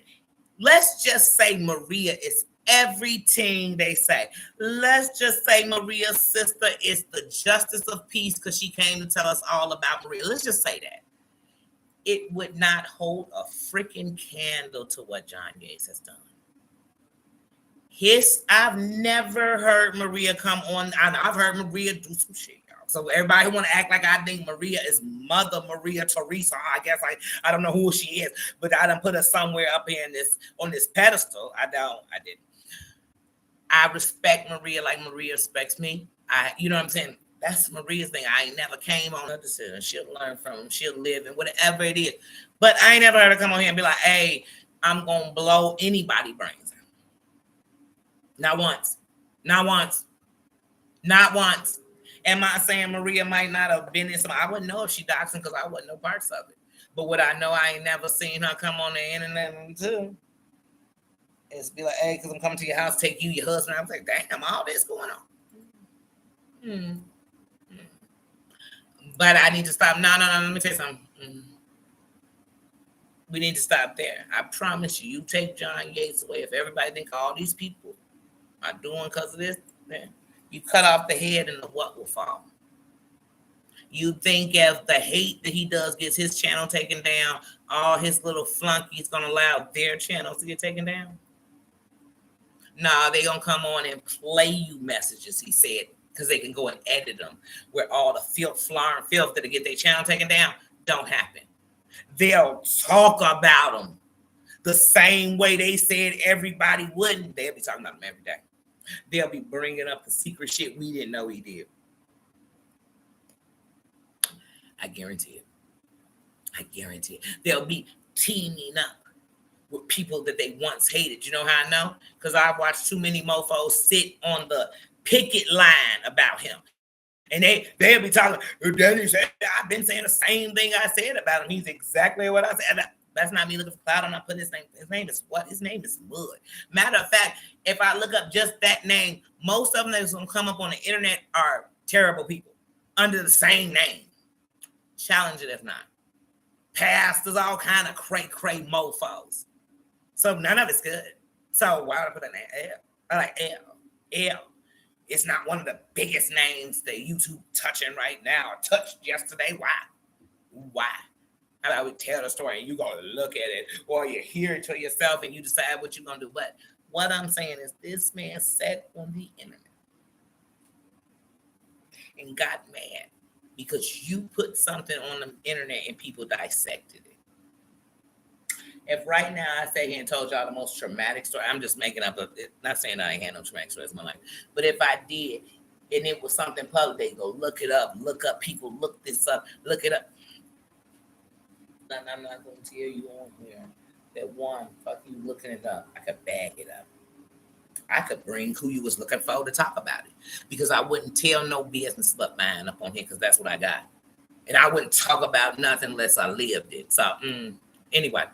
Let's just say Maria is everything they say. Let's just say Maria's sister is the justice of peace because she came to tell us all about Maria. Let's just say that. It would not hold a freaking candle to what John Gates has done. I've never heard Maria come on. I've heard Maria do some shit, y'all. So everybody who want to act like I think Maria is Mother Maria Teresa, I guess I don't know who she is, but I done put her somewhere up here on this pedestal. I didn't. I respect Maria like Maria respects me. You know what I'm saying? That's Maria's thing. I ain't never came on her decision. She'll learn from him. She'll live in whatever it is. But I ain't never heard her come on here and be like, hey, I'm going to blow anybody's brains out. Not once. Not once. Not once. Am I saying Maria might not have been in some? I wouldn't know if she doxed him because I wouldn't know parts of it. But what I know, I ain't never seen her come on the internet too. It's be like, hey, because I'm coming to your house, take you, your husband. I was like, damn, all this going on. But I need to stop. No, let me tell you something. We need to stop there. I promise you, you take John Yates away. If everybody think all these people are doing because of this, man, you cut off the head and the what will fall. You think if the hate that he does gets his channel taken down, all his little flunkies going to allow their channels to get taken down? Nah, they going to come on and play you messages, he said, because they can go and edit them, where all the filth that'll get their channel taken down don't happen. They'll talk about them the same way they said everybody wouldn't. They'll be talking about them every day. They'll be bringing up the secret shit we didn't know he did. I guarantee it. They'll be teaming up with people that they once hated. You know how I know? Because I've watched too many mofos sit on the picket line about him. And they'll be talking, Daddy said, I've been saying the same thing I said about him. He's exactly what I said. That's not me looking for cloud. I'm not putting his name. His name is what? His name is Mud. Matter of fact, if I look up just that name, most of them that's going to come up on the internet are terrible people under the same name. Challenge it if not. Pastors, all kind of cray mofos. So none of it's good. So why would I put that name? L. I like L. It's not one of the biggest names that YouTube touching right now or touched yesterday. Why? I would tell the story and you go look at it or you hear it to yourself and you decide what you're going to do. But what I'm saying is this man sat on the internet and got mad because you put something on the internet and people dissected it. If right now I sat here and told y'all the most traumatic story, I'm just making up, not saying I ain't had no traumatic stories in my life, but if I did, and it was something public, they go look it up, people look this up, look it up. And I'm not going to tell you on here that one, fuck you looking it up. I could bag it up. I could bring who you was looking for to talk about it because I wouldn't tell no business but mine up on here because that's what I got. And I wouldn't talk about nothing unless I lived it. So anyway,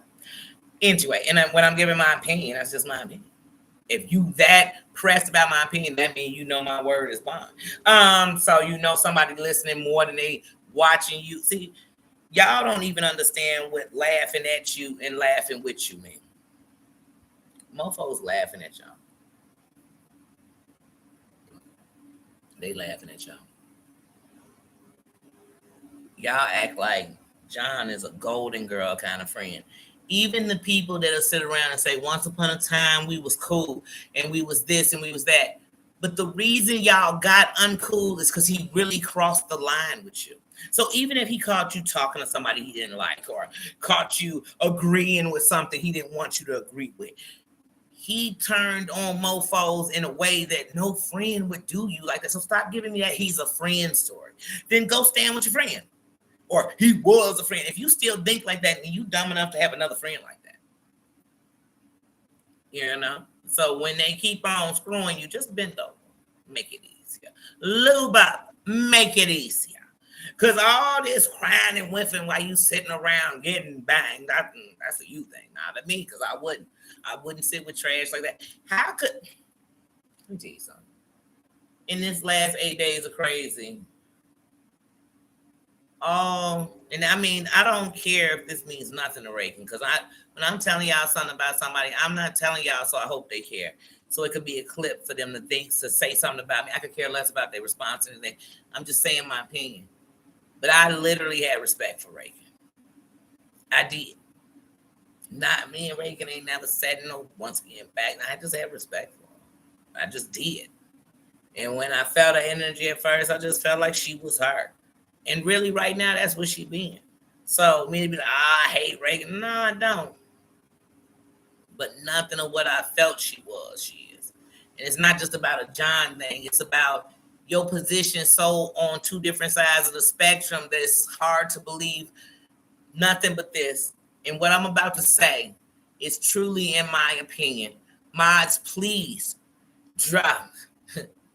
and when I'm giving my opinion, that's just my opinion. If you that pressed about my opinion, that means you know my word is bond. So you know somebody listening more than they watching you. See, y'all don't even understand what laughing at you and laughing with you mean. Mofos laughing at y'all. They laughing at y'all. Y'all act like John is a golden girl kind of friend. Even the people that'll sit around and say, once upon a time we was cool and we was this and we was that. But the reason y'all got uncool is because he really crossed the line with you. So even if he caught you talking to somebody he didn't like, or caught you agreeing with something he didn't want you to agree with, he turned on mofos in a way that no friend would do you like that. So stop giving me that he's a friend story. Then go stand with your friend. Or he was a friend. If you still think like that, then you dumb enough to have another friend like that. You know? So when they keep on screwing you, just bend over. Make it easier. Lube up. Make it easier. Because all this crying and whiffing while you sitting around getting banged, that's a you thing. Not a me, because I wouldn't sit with trash like that. How could, let me tell you something. In this last 8 days of crazy, and I mean, I don't care if this means nothing to Reagan, because when I'm telling y'all something about somebody, I'm not telling y'all so I hope they care. So it could be a clip for them to say something about me. I could care less about their response or anything. I'm just saying my opinion. But I literally had respect for Reagan. I did. Not me and Reagan ain't never said no once again back. I just had respect for him. I just did. And when I felt her energy at first, I just felt like she was hurt. And really right now, that's what she being. So me to be like, I hate Reagan. No, I don't. But nothing of what I felt she is. And it's not just about a John thing. It's about your position so on two different sides of the spectrum that it's hard to believe nothing but this. And what I'm about to say is truly, in my opinion, mods, please drop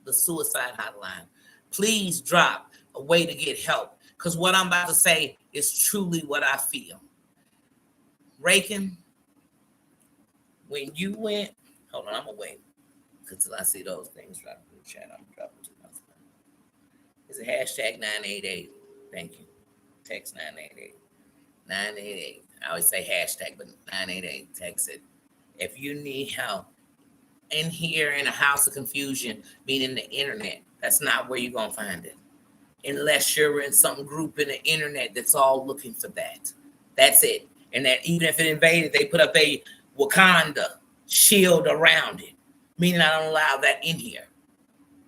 the suicide hotline. Please drop a way to get help. Because what I'm about to say is truly what I feel. Reagan, when you went, hold on, I'm going to wait. Until I see those things drop in the chat, I'm dropping to myself. It's a hashtag 988. Thank you. Text 988. 988. I always say hashtag, but 988. Text it. If you need help in here in a house of confusion, meaning the internet, that's not where you're going to find it. Unless you're in some group in the internet that's all looking for that. That's it. And that even if it invaded, they put up a Wakanda shield around it, meaning I don't allow that in here.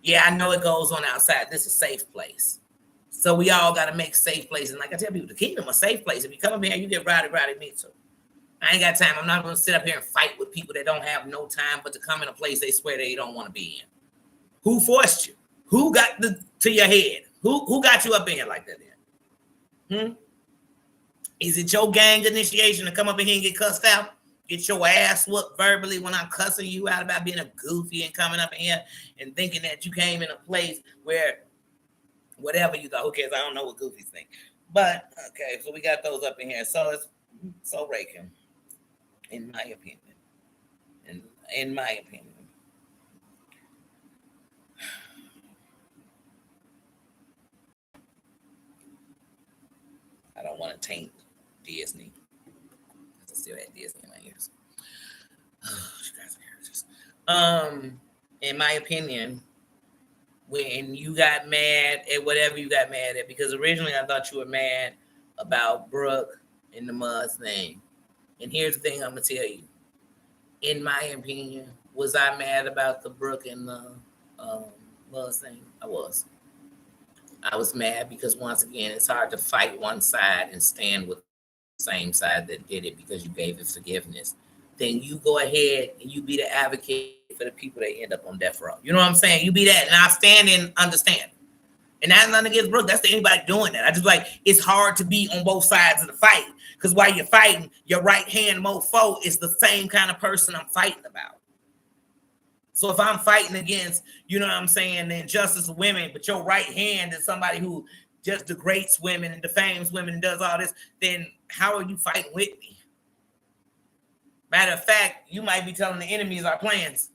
Yeah, I know it goes on outside. This is a safe place. So we all got to make safe places. And like I tell people, the kingdom a safe place. If you come up here, you get rowdy, me too. I ain't got time. I'm not going to sit up here and fight with people that don't have no time but to come in a place they swear they don't want to be in. Who forced you? Who got to your head? Who got you up in here like that then? Is it your gang initiation to come up in here and get cussed out? Get your ass whooped verbally when I'm cussing you out about being a goofy and coming up in here and thinking that you came in a place where whatever you thought, who cares? I don't know what goofies think. But, okay, so we got those up in here. So it's so Reagan, in my opinion. In my opinion. I don't want to taint Disney. I still had Disney in my ears. In my opinion, when you got mad at whatever you got mad at, because originally I thought you were mad about Brooke and the Mud thing. And here's the thing I'm going to tell you. In my opinion, was I mad about the Brooke and the Mud thing? I was. I was mad because, once again, it's hard to fight one side and stand with the same side that did it because you gave it forgiveness. Then you go ahead and you be the advocate for the people that end up on death row. You know what I'm saying? You be that, and I stand and understand. And that's nothing against Brooke. That's to anybody doing that. I just like, it's hard to be on both sides of the fight because while you're fighting, your right hand mofo is the same kind of person I'm fighting about. So if I'm fighting against, you know what I'm saying, the injustice of women, but your right hand is somebody who just degrades women and defames women and does all this, then how are you fighting with me? Matter of fact, you might be telling the enemies our plans.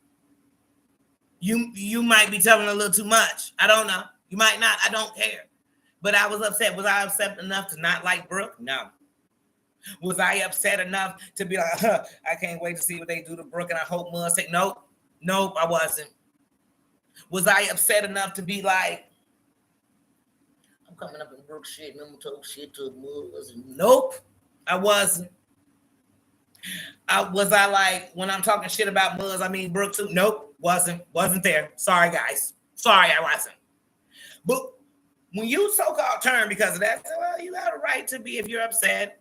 You might be telling a little too much. I don't know. You might not. I don't care. But I was upset. Was I upset enough to not like Brooke? No. Was I upset enough to be like, I can't wait to see what they do to Brooke and I hope Mud say, nope. Nope, I wasn't. Was I upset enough to be like, I'm coming up in Brooke shit and I'm gonna talk shit to Mud? Nope, I wasn't. Was I like, when I'm talking shit about Mud, I mean Brooke too? Nope. Wasn't there. Sorry, guys. Sorry, I wasn't. But when you so-called turn because of that, well, you have a right to be, if you're upset,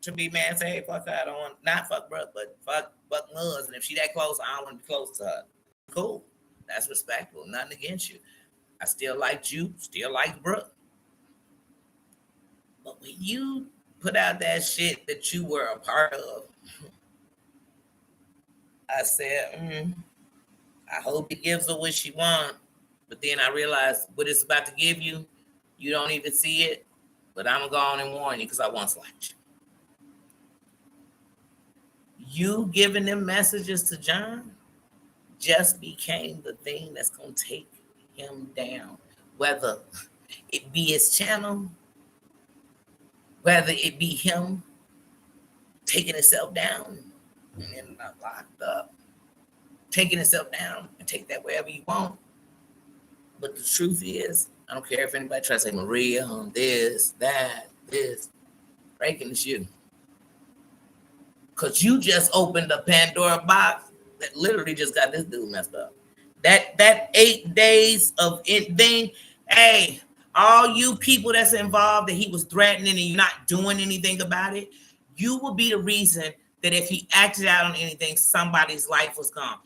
to be man, say, hey, fuck her. I don't want, not fuck Brooke, but fuck Muzz. And if she that close, I don't want to be close to her. Cool. That's respectful. Nothing against you. I still liked you, still like Brooke. But when you put out that shit that you were a part of, I said, I hope it gives her what she wants. But then I realized what it's about to give you, you don't even see it. But I'm going to go on and warn you because I once liked you. You giving them messages to John just became the thing that's going to take him down. Whether it be his channel, whether it be him taking himself down and then not locked up, taking himself down and take that wherever you want. But the truth is, I don't care if anybody tries to say Maria, this, that, this, breaking is you. Because you just opened a Pandora box that literally just got this dude messed up. That 8 days of thing, hey, all you people that's involved that he was threatening and you're not doing anything about it, you will be the reason that if he acted out on anything, somebody's life was gone.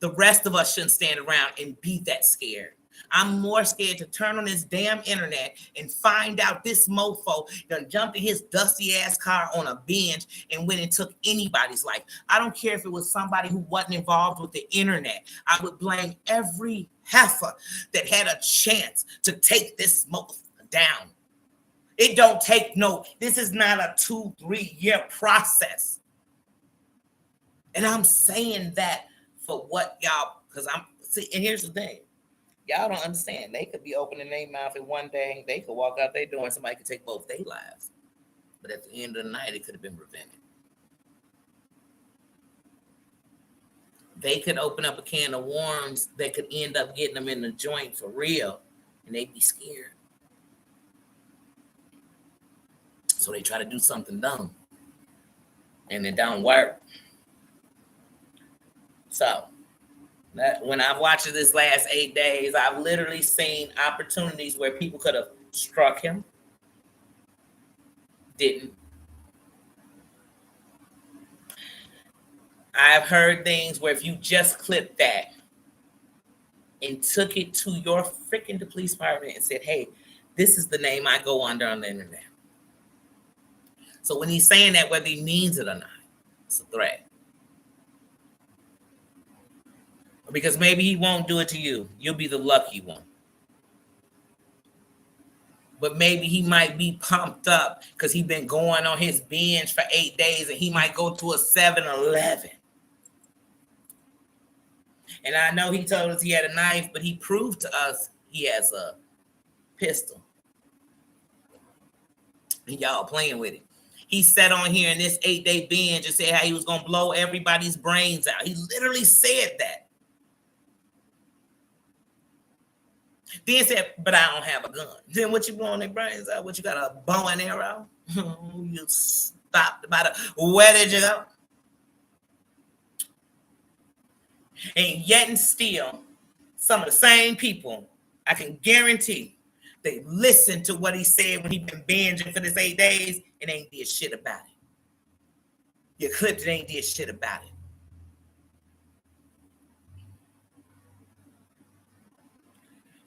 The rest of us shouldn't stand around and be that scared. I'm more scared to turn on this damn internet and find out this mofo done jumped in his dusty ass car on a binge and went and took anybody's life. I don't care if it was somebody who wasn't involved with the internet. I would blame every heifer that had a chance to take this mofo down. It don't take this is not a 2-3 year process. And I'm saying that for what y'all, because and here's the thing. Y'all don't understand. They could be opening their mouth in one day. They could walk out their door and somebody could take both their lives. But at the end of the night, it could have been prevented. They could open up a can of worms that could end up getting them in the joint for real. And they'd be scared. So they try to do something dumb. And it don't work. So when I've watched this last 8 days, I've literally seen opportunities where people could have struck him. Didn't. I've heard things where if you just clipped that and took it to your freaking police department and said, hey, this is the name I go under on the internet. So when he's saying that, whether he means it or not, it's a threat. Because maybe he won't do it to you. You'll be the lucky one. But maybe he might be pumped up because he's been going on his binge for 8 days and he might go to a 7-Eleven. And I know he told us he had a knife, but he proved to us he has a pistol. And y'all playing with it. He sat on here in this 8-day binge and said how he was going to blow everybody's brains out. He literally said that. Then said, but I don't have a gun. Then what you blowing their brains out? What, you got a bow and arrow? You stopped about it. Where did you go? And yet and still, some of the same people, I can guarantee, they listened to what he said when he been binging for this 8 days and ain't did shit about it. You clipped it, ain't did shit about it.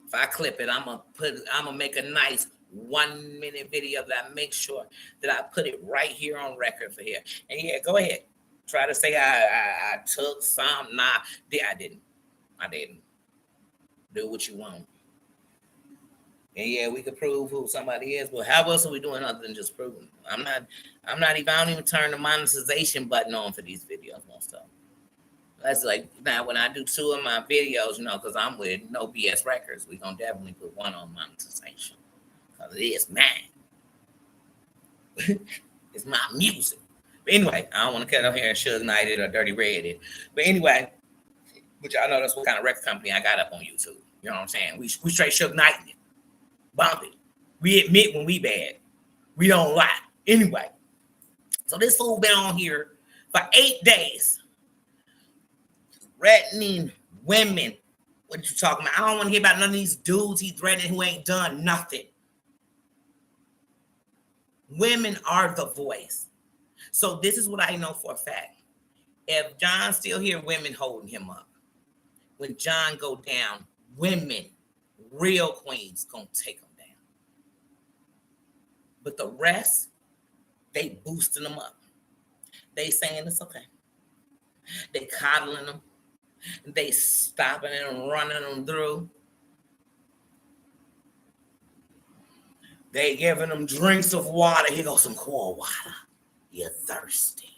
If I clip it, I'm gonna make a nice 1 minute video that I make sure that I put it right here on record for here. And yeah, go ahead. Try to say I took some. Nah, I didn't. Do what you want. And yeah, we could prove who somebody is, but how else are we doing other than just proving? I don't even turn the monetization button on for these videos most of them. That's like, now when I do 2 of my videos, because I'm with No BS Records, we're going to definitely put one on monetization. Because it is mine. It's my music. But anyway, I don't want to cut up here and Suge Knight it or Dirty Red it. But anyway, but y'all know that's what kind of record company I got up on YouTube. You know what I'm saying? We straight Suge Knight it. Bump it. We admit when we bad. We don't lie. Anyway, so this fool been on here for 8 days. Threatening Women, what you talking about? I don't want to hear about none of these dudes he threatening who ain't done nothing. Women are the voice. So this is what I know for a fact. If John's still here, women holding him up. When John go down, women, real queens, gonna take him down. But the rest, they boosting them up. They saying it's okay. They coddling them. They stopping and running them through. They giving them drinks of water. Here goes some cold water. You're thirsty.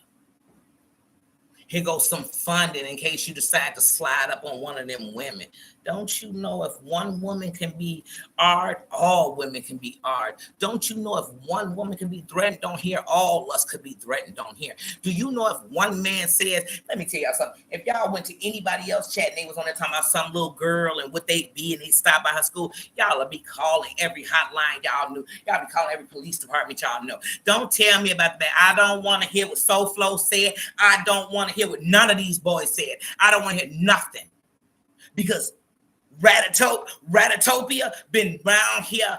Here goes some funding in case you decide to slide up on one of them women. Don't you know if one woman can be art, all women can be art? Don't you know if one woman can be threatened on here, all of us could be threatened on here? Do you know if one man says, let me tell y'all something. If y'all went to anybody else chat and they was on there talking about some little girl and what they be and they stopped by her school, y'all will be calling every hotline y'all knew. Y'all be calling every police department y'all know. Don't tell me about that. I don't want to hear what SoFlo said. I don't want to hear what none of these boys said. I don't want to hear nothing. Because Ratatopia been around here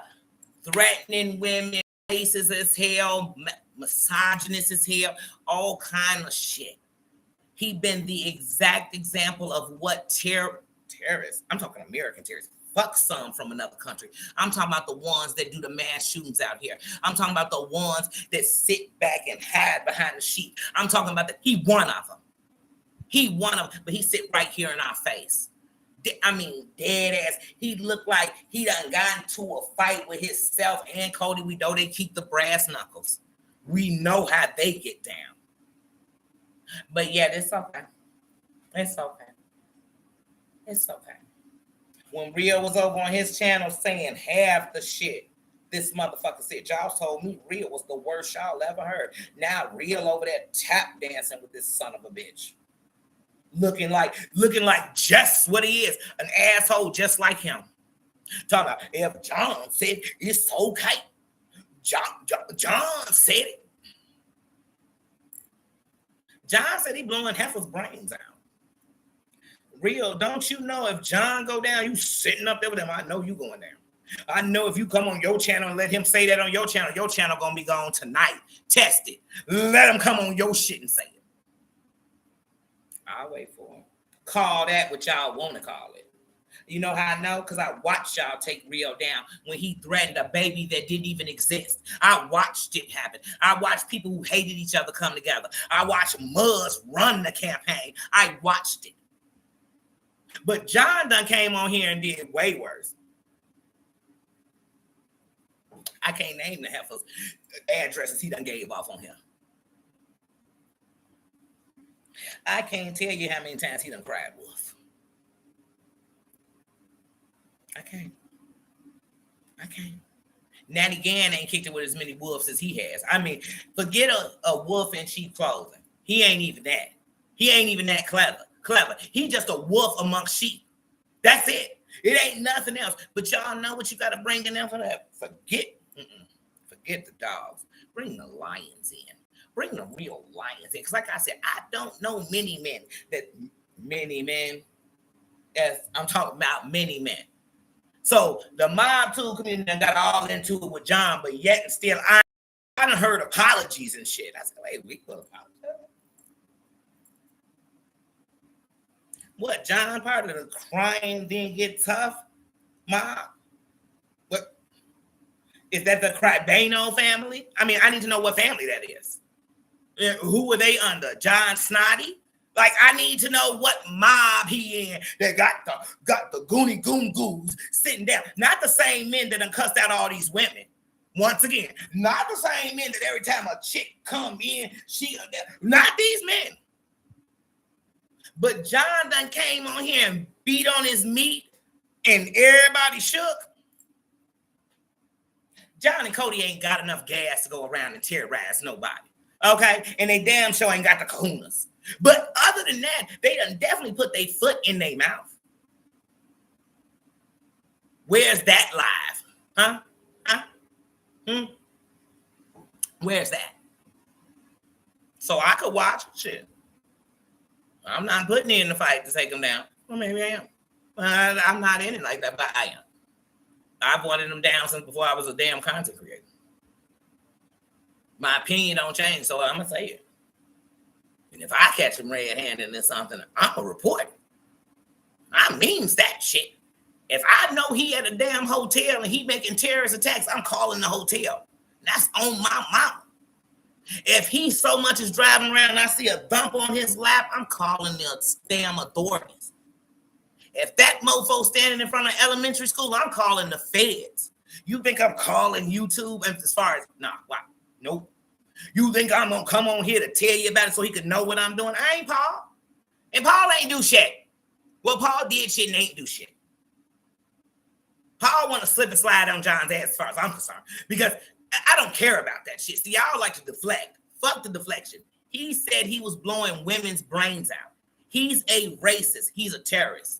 threatening women, racist as hell, misogynist as hell, all kind of shit. He been the exact example of what terrorists, I'm talking American terrorists, fuck some from another country. I'm talking about the ones that do the mass shootings out here. I'm talking about the ones that sit back and hide behind the sheet. I'm talking about he one of them. He one of them, but he sit right here in our face. I mean, dead ass. He looked like he done got into a fight with himself and Cody. We know they keep the brass knuckles. We know how they get down. But yeah, it's okay. It's okay. It's okay. When Rio was over on his channel saying half the shit this motherfucker said, y'all told me Rio was the worst y'all ever heard. Now Rio over there tap dancing with this son of a bitch. Looking like just what he is, an asshole just like him. Talking about if John said it's okay. John said it. John said he blowing Heifer's brains out. Rio, don't you know if John go down, you sitting up there with him, I know you going down. I know if you come on your channel and let him say that on your channel gonna be gone tonight. Test it. Let him come on your shit and say it. I'll wait for him. Call that what y'all want to call it. You know how I know? Because I watched y'all take Rio down when he threatened a baby that didn't even exist. I watched it happen. I watched people who hated each other come together. I watched Muzz run the campaign. I watched it. But John done came on here and did way worse. I can't name the heifers addresses he done gave off on him. I can't tell you how many times he done cried wolf. I can't. Natty Gann ain't kicked it with as many wolves as he has. I mean, forget a wolf in sheep clothing. He ain't even that. He ain't even that clever. He just a wolf amongst sheep. That's it. It ain't nothing else. But y'all know what you got to bring in there for that. Forget the dogs. Bring the lions in. Bring the real lions in. Because like I said, I don't know many men. Yes, I'm talking about many men. So the mob too community got all into it with John, but yet and still I done heard apologies and shit. I said, wait, we will apologize. What, John part of the crying didn't get tough? Mob? What? Is that the Cribano family? I mean, I need to know what family that is. Who were they under? John Snotty? Like, I need to know what mob he in that got the goony goon goos sitting down. Not the same men that done cussed out all these women. Once again, not the same men that every time a chick come in, not these men. But John done came on here and beat on his meat and everybody shook. John and Cody ain't got enough gas to go around and terrorize nobody. Okay? And they damn sure ain't got the kahunas. But other than that, they done definitely put their foot in their mouth. Where's that live? Huh? Where's that? So I could watch shit. I'm not putting in the fight to take them down. Well, maybe I am. I'm not in it like that, but I am. I've wanted them down since before I was a damn content creator. My opinion don't change, so I'm gonna say it. And if I catch him red-handed in something, I'm gonna report it. I means that shit. If I know he at a damn hotel and he making terrorist attacks, I'm calling the hotel. That's on my mama. If he so much is driving around and I see a dump on his lap, I'm calling the damn authorities. If that mofo standing in front of elementary school, I'm calling the feds. You think I'm calling YouTube as far as, nah, why? Nope. You think I'm going to come on here to tell you about it so he could know what I'm doing? I ain't Paul. And Paul ain't do shit. Well, Paul did shit and ain't do shit. Paul want to slip and slide on John's ass as far as I'm concerned. Because I don't care about that shit. See, y'all like to deflect. Fuck the deflection. He said he was blowing women's brains out. He's a racist. He's a terrorist.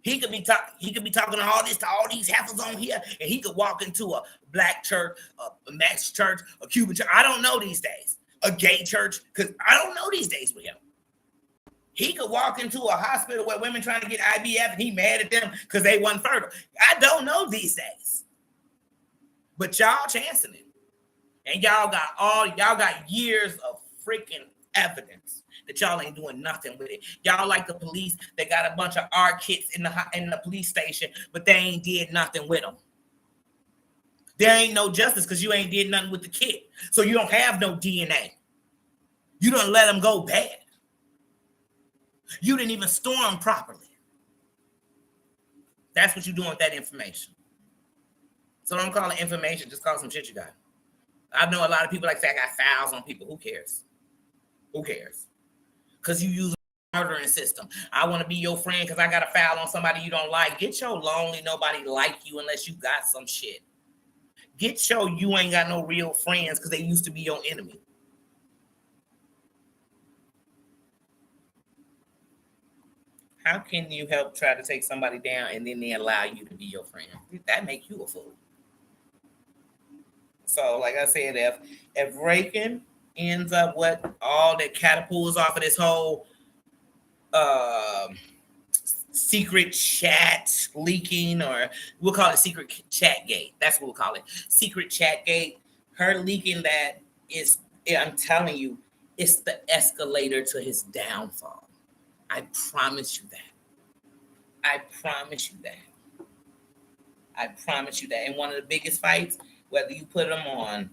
He could be talking to all these heifers on here, and he could walk into a black church, a Mexican church, a Cuban church. I don't know these days. A gay church, because I don't know these days with him. He could walk into a hospital where women trying to get IVF, and he mad at them because they wasn't fertile. I don't know these days. But y'all chancing it. And y'all got years of freaking evidence that y'all ain't doing nothing with it. Y'all like the police that got a bunch of art kits in the police station, but they ain't did nothing with them. There ain't no justice because you ain't did nothing with the kit. So you don't have no DNA. You don't let them go bad. You didn't even store them properly. That's what you're doing with that information. So don't call it information. Just call it some shit you got. I know a lot of people like say I got files on people. Who cares? Who cares? Because you use a murdering system. I want to be your friend because I got a foul on somebody you don't like. Get your lonely, nobody like you unless you got some shit. Get your you ain't got no real friends because they used to be your enemy. How can you help try to take somebody down and then they allow you to be your friend? That make you a fool. So, like I said, if Rakin ends up what all that catapults off of this whole secret chat leaking, or we'll call it secret chat gate. That's what we'll call it. Secret chat gate. Her leaking that is, I'm telling you, it's the escalator to his downfall. I promise you that. I promise you that. I promise you that. And one of the biggest fights, whether you put them on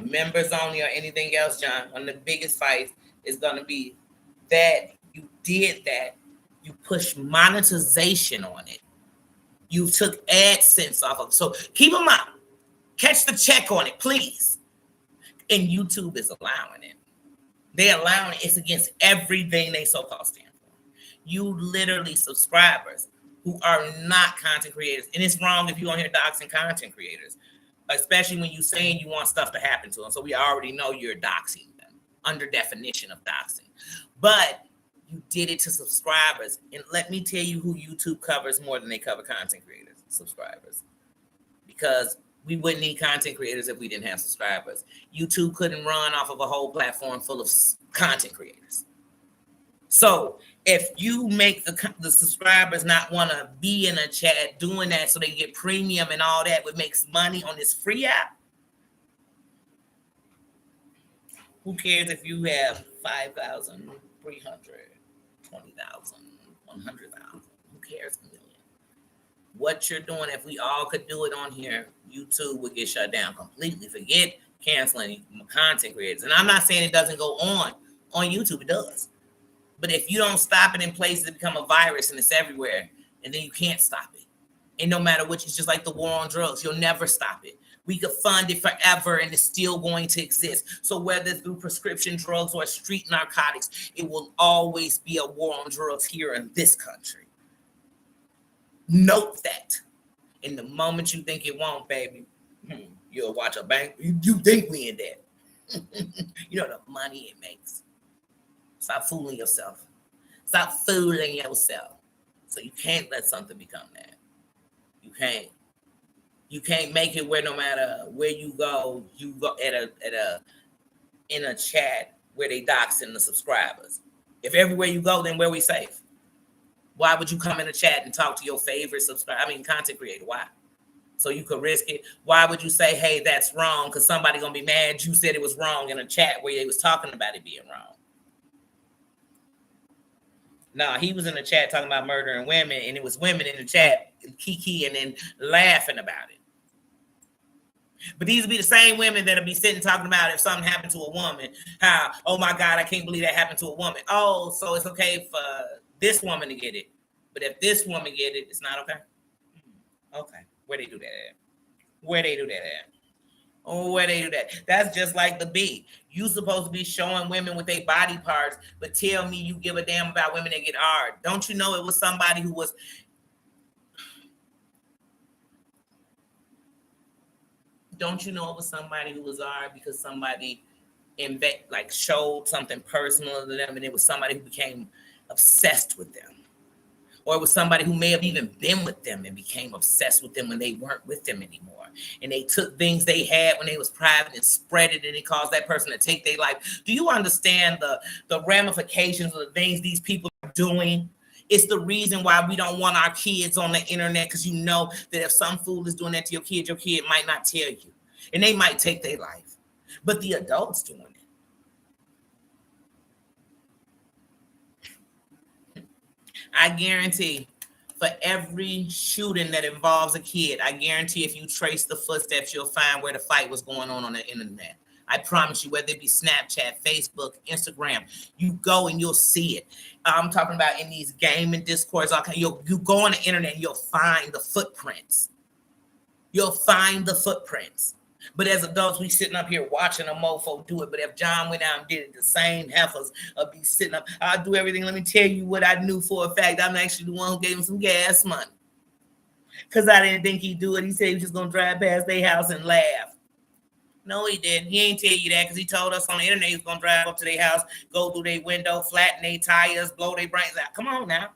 members only or anything else, John, one of the biggest fights is going to be that you did that. You push monetization on it. You took AdSense off of it. So keep them up. Catch the check on it, please. And YouTube is allowing it. They're allowing it. It's against everything they so-called stand for. You literally subscribers who are not content creators. And it's wrong if you don't hear doxing content creators, especially when you're saying you want stuff to happen to them. So we already know you're doxing them under definition of doxing. But you did it to subscribers. And let me tell you who YouTube covers more than they cover content creators, subscribers. Because we wouldn't need content creators if we didn't have subscribers. YouTube couldn't run off of a whole platform full of content creators. So if you make the subscribers not want to be in a chat doing that so they get premium and all that, which makes money on this free app, who cares if you have 5,000, 300, 20,000, 100,000? Who cares? What you're doing, if we all could do it on here, YouTube would get shut down completely. Forget canceling content creators. And I'm not saying it doesn't go on YouTube, it does. But if you don't stop it in places, it become a virus and it's everywhere. And then you can't stop it. And no matter which, it's just like the war on drugs. You'll never stop it. We could fund it forever and it's still going to exist. So whether through prescription drugs or street narcotics, it will always be a war on drugs here in this country. Note that. And the moment you think it won't, baby, you'll watch a bank. You think we in debt. You know the money it makes. Stop fooling yourself. Stop fooling yourself. So you can't let something become that. You can't. You can't make it where no matter where you go in a chat where they doxing the subscribers. If everywhere you go, then where we safe? Why would you come in the chat and talk to your favorite content creator? Why? So you could risk it. Why would you say, hey, that's wrong? Because somebody gonna be mad you said it was wrong in a chat where they was talking about it being wrong. No, he was in the chat talking about murdering women, and it was women in the chat kiki and then laughing about it. But these would be the same women that'll be sitting talking about if something happened to a woman, how, oh my God, I can't believe that happened to a woman. Oh, so it's okay for this woman to get it. But if this woman get it, it's not okay. Okay. Where they do that at? Where they do that at? Oh, where they do that? That's just like the B. You supposed to be showing women with their body parts, but tell me you give a damn about women that get hard. Don't you know it was somebody who was... Don't you know it was somebody who was hard because somebody showed something personal to them, and it was somebody who became obsessed with them? Or it was somebody who may have even been with them and became obsessed with them when they weren't with them anymore. And they took things they had when they was private and spread it, and it caused that person to take their life. Do you understand the ramifications of the things these people are doing? It's the reason why we don't want our kids on the internet, because you know that if some fool is doing that to your kid might not tell you. And they might take their life. But the adults doing it. I guarantee for every shooting that involves a kid, I guarantee if you trace the footsteps, you'll find where the fight was going on the internet. I promise you, whether it be Snapchat, Facebook, Instagram, you go and you'll see it. I'm talking about in these gaming discourse. You go on the internet and you'll find the footprints. You'll find the footprints. But as adults, we sitting up here watching a mofo do it. But if John went out and did it, the same heifers would be sitting up. I'll do everything. Let me tell you what I knew for a fact. I'm actually the one who gave him some gas money. Because I didn't think he'd do it. He said he was just going to drive past their house and laugh. No, he didn't. He ain't tell you that because he told us on the internet he was going to drive up to their house, go through their window, flatten their tires, blow their brains out. Come on now.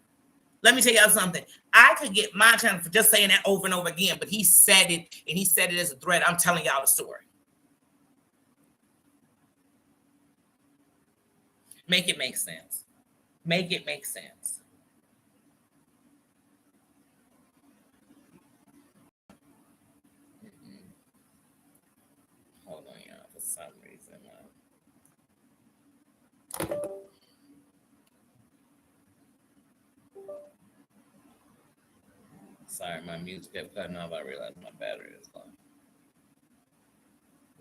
Let me tell y'all something. I could get my channel for just saying that over and over again, but he said it, and he said it as a threat. I'm telling y'all the story. Make it make sense. Make it make sense. Hold on, y'all, for some reason. Sorry, my music kept cutting off. I realized my battery is low.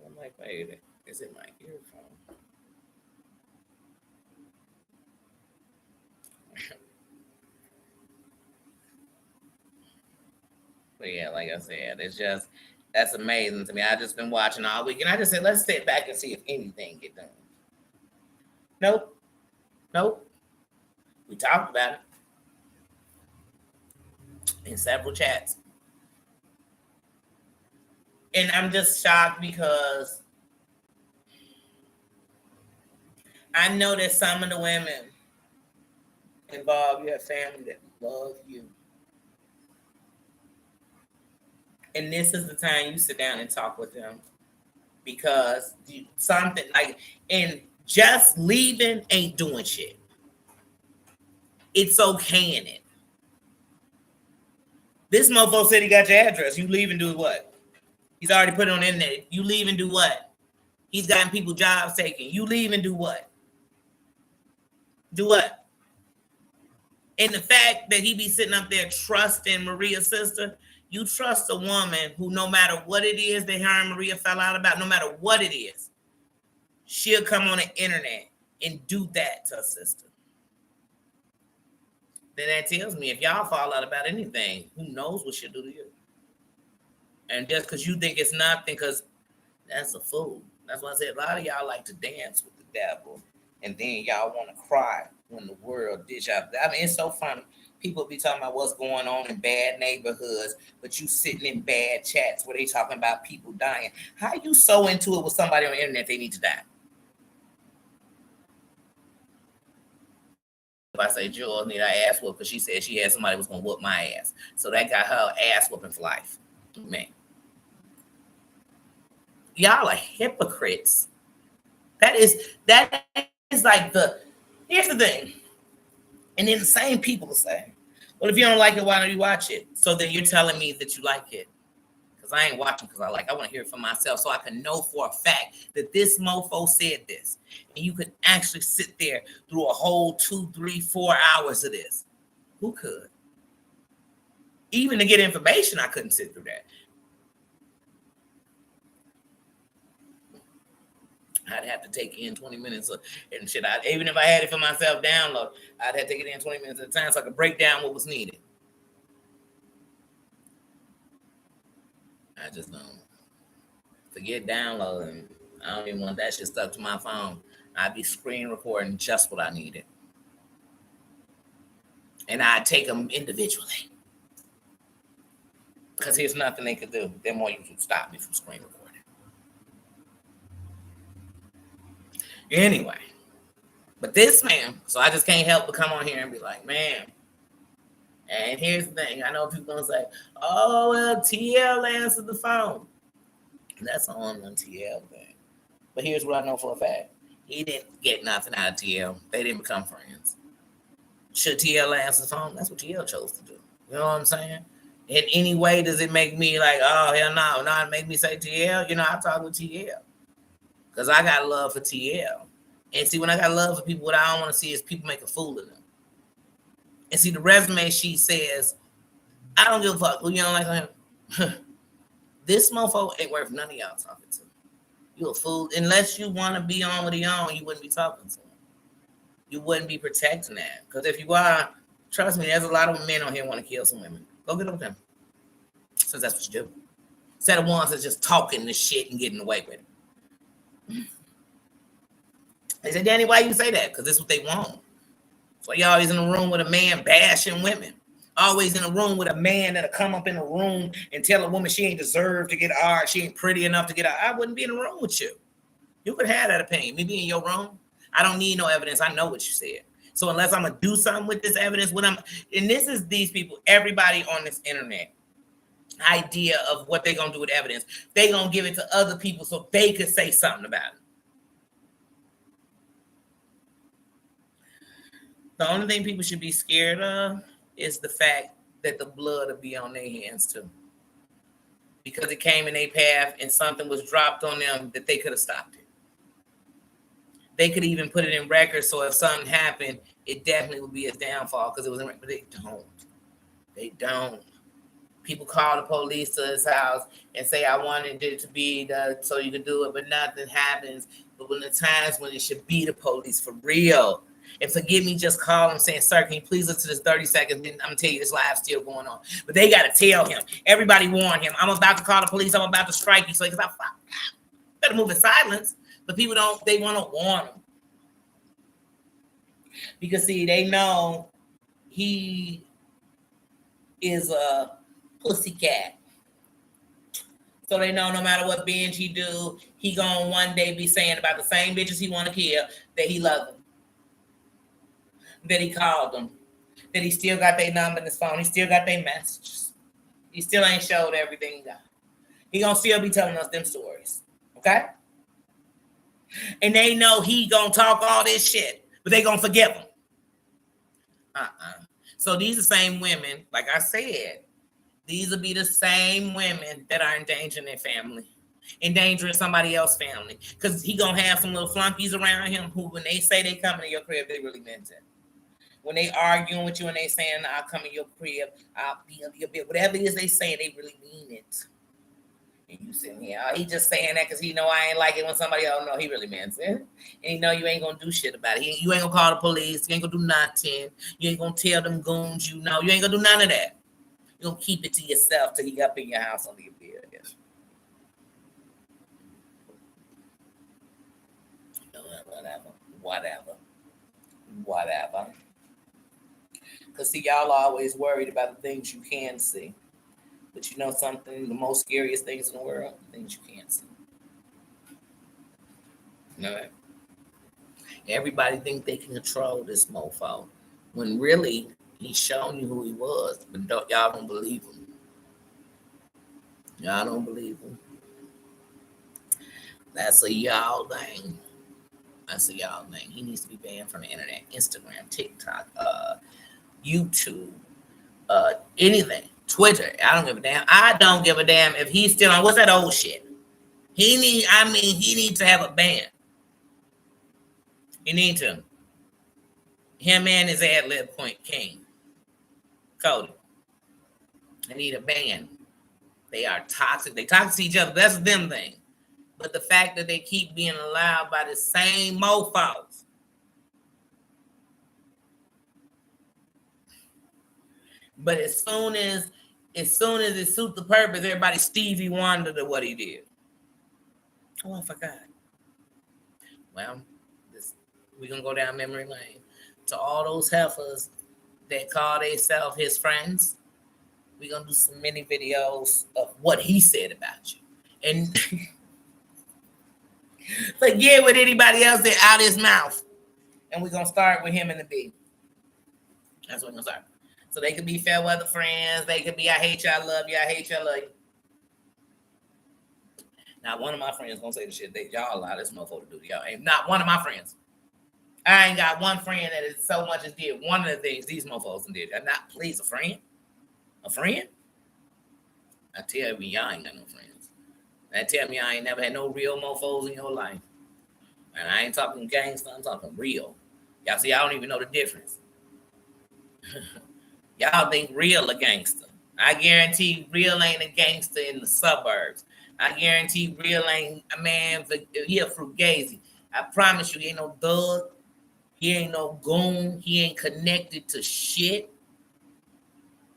I'm like, wait, is it my earphone? But yeah, like I said, that's amazing to me. I just been watching all week, and I just said, let's sit back and see if anything get done. Nope. We talked about it in several chats. And I'm just shocked because I know that some of the women involved, you have family that love you. And this is the time you sit down and talk with them, because something like, and just leaving ain't doing shit. It's okay in it. This mofo said he got your address. You leave and do what? He's already put it on the internet. You leave and do what? He's gotten people jobs taken. You leave and do what? Do what? And the fact that he be sitting up there trusting Maria's sister, you trust a woman who, no matter what it is that her and Maria fell out about, no matter what it is, she'll come on the internet and do that to her sister. Then that tells me if y'all fall out about anything, who knows what she'll do to you. And just because you think it's nothing, because that's a fool. That's why I said a lot of y'all like to dance with the devil, and then y'all want to cry when the world ditch out. I mean, it's so funny. People be talking about what's going on in bad neighborhoods, but you sitting in bad chats where they talking about people dying. How you so into it with somebody on the internet they need to die? If I say Jules need her ass whooped because she said she had somebody was gonna whoop my ass, so that got her ass whooping for life. Man, y'all are hypocrites. That is like here's the thing, and then the same people will say, Well, if you don't like it, why don't you watch it? So then you're telling me that you like it. Because I ain't watching because I want to hear it for myself so I can know for a fact that this mofo said this. And you could actually sit there through a whole 2, 3, 4 hours of this. Who could? Even to get information, I couldn't sit through that. I'd have to take in 20 minutes and shit. Even if I had it for myself download, I'd have to take it in 20 minutes at a time so I could break down what was needed. I just don't. Forget downloading. I don't even want that shit stuck to my phone. I'd be screen recording just what I needed. And I'd take them individually. Because here's nothing they could do. Then more you can stop me from screen recording. Anyway. But this man, so I just can't help but come on here and be like, man. And here's the thing. I know people gonna say, oh, well, TL answered the phone. That's on TL thing. But here's what I know for a fact. He didn't get nothing out of TL. They didn't become friends. Should TL answer the phone? That's what TL chose to do. You know what I'm saying? In any way, does it make me like, oh, hell no, not make me say TL? You know, I talk with TL. Because I got love for TL. And see, when I got love for people, what I don't want to see is people make a fool of them. And see, the resume sheet says, I don't give a fuck. Who you don't like him? This mofo ain't worth none of y'all talking to. You a fool. Unless you want to be on what he on, you wouldn't be talking to him. You wouldn't be protecting that. Because if you are, trust me, there's a lot of men on here want to kill some women. Go get them with them. Since that's what you do. Instead of ones that's just talking this shit and getting away with it. They say, Danny, why you say that? Because this is what they want. So you always in a room with a man bashing women. Always in a room with a man that'll come up in a room and tell a woman she ain't deserved to get art. She ain't pretty enough to get art. I wouldn't be in a room with you. You could have that opinion. Me being in your room, I don't need no evidence. I know what you said. So unless I'm going to do something with this evidence, and this is these people, everybody on this internet, idea of what they're going to do with evidence. They're going to give it to other people so they could say something about it. The only thing people should be scared of is the fact that the blood will be on their hands too. Because it came in their path and something was dropped on them that they could have stopped it. They could even put it in record so if something happened, it definitely would be a downfall because it was in record. But they don't. They don't. People call the police to his house and say, I wanted it to be so you could do it, but nothing happens. But when the times when it should be the police for real, and forgive me, just call him saying, sir, can you please listen to this 30 seconds? I'm going to tell you this live still going on. But they got to tell him. Everybody warn him. I'm about to call the police. I'm about to strike you. So he goes, better move in silence. But people don't, they want to warn him. Because, see, they know he is a pussycat. So they know no matter what binge he do, he going to one day be saying about the same bitches he want to kill that he love them. That he called them, that he still got their number in his phone, he still got their messages. He still ain't showed everything he got. He gonna still be telling us them stories, okay? And they know he gonna talk all this shit, but they gonna forgive him. So these are the same women, like I said, these will be the same women that are endangering their family, endangering somebody else's family, because he gonna have some little flunkies around him who, when they say they coming to your crib, they really meant it. When they arguing with you and they saying, I'll come in your crib, I'll be under your bed, whatever it is they saying, they really mean it. And you sitting here, he just saying that because he know I ain't like it when somebody else know he really means it. And he know you ain't going to do shit about it. You ain't going to call the police. You ain't going to do nothing. You ain't going to tell them goons you know. You ain't going to do none of that. You're going to keep it to yourself till he up in your house under your bed, I guess. Whatever. Because, see, y'all are always worried about the things you can see. But you know something? The most scariest things in the world, things you can't see. You know that? Everybody think they can control this mofo. When really, he's showing you who he was. But y'all don't believe him. Y'all don't believe him. That's a y'all thing. He needs to be banned from the internet. Instagram, TikTok, YouTube, anything. Twitter, I don't give a damn. I don't give a damn if he's still on. What's that old shit? He needs to have a ban. He needs to. Him and his ad lib point king, Cody. They need a ban. They are toxic. They toxic to each other. That's them thing. But the fact that they keep being allowed by the same mofos. But as soon as it suits the purpose, everybody Stevie Wonder to what he did. Oh, I forgot. Well, we're going to go down memory lane. To all those heifers that call themselves his friends, we're going to do some mini videos of what he said about you. And forget what anybody else said out his mouth. And we're going to start with him and the B. That's what we're going to start. So they could be fair weather friends. They could be, I hate you, I love you, I hate you, I love you. Now, one of my friends going to say the shit that y'all allow this motherfucker to do to y'all. Ain't not one of my friends. I ain't got one friend that is so much as did one of the things these motherfuckers did. I'm not, please, a friend? A friend? I tell you, y'all ain't got no friends. That tell me I ain't never had no real mofos in your life. And I ain't talking gangster, I'm talking real. Y'all see, I don't even know the difference. Y'all think real a gangster. I guarantee real ain't a gangster in the suburbs. I guarantee real ain't a man, he a frugazi. I promise you, he ain't no thug. He ain't no goon. He ain't connected to shit.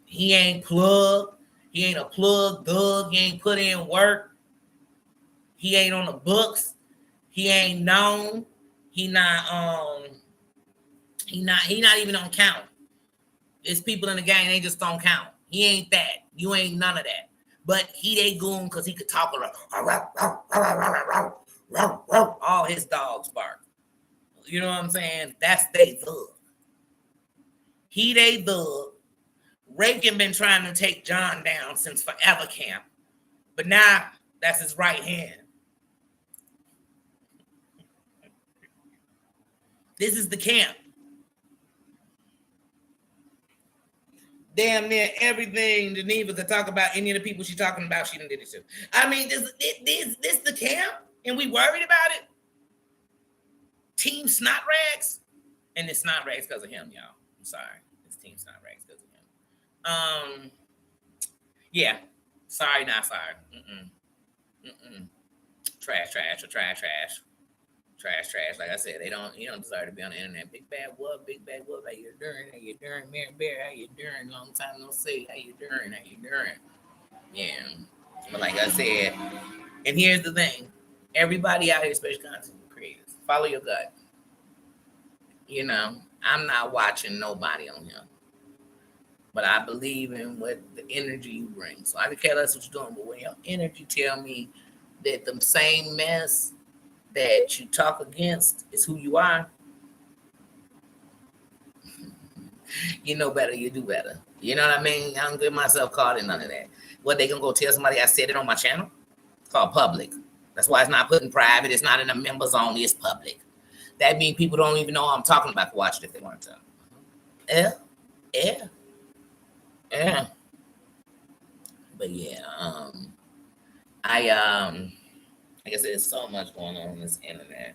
He ain't plugged. He ain't a plug thug. He ain't put in work. He ain't on the books. He ain't known. He not even on count. There's people in the gang, they just don't count. He ain't that. You ain't none of that. But they goon because he could talk around. All his dogs bark. You know what I'm saying? That's they thug. They thug. Reagan been trying to take John down since forever camp. But now that's his right hand. This is the camp. Damn near everything Geneva could talk about, any of the people she's talking about, she done did it too. I mean, this the camp, and we worried about it. Team Snot Rags, and it's Snot Rags because of him, y'all. I'm sorry, it's Team Snot Rags because of him. Yeah, sorry, not sorry. Trash. Like I said, you don't deserve to be on the internet. Big bad whoop. How you doing? Mary Bear, how you doing? Long time no see. How you doing? Yeah. But like I said, and here's the thing. Everybody out here, especially content creators, follow your gut. You know, I'm not watching nobody on here. But I believe in what the energy you bring. So I can care less what you're doing. But when your energy tell me that the same mess that you talk against is who you are, you know better, you do better. You know what I mean? I don't get myself caught in none of that. What, they gonna go tell somebody I said it on my channel? It's called public. That's why it's not put in private. It's not in the members only. It's public. That means people don't even know I'm talking about to watch it if they want to. Yeah. But yeah, like I said, there's so much going on this internet.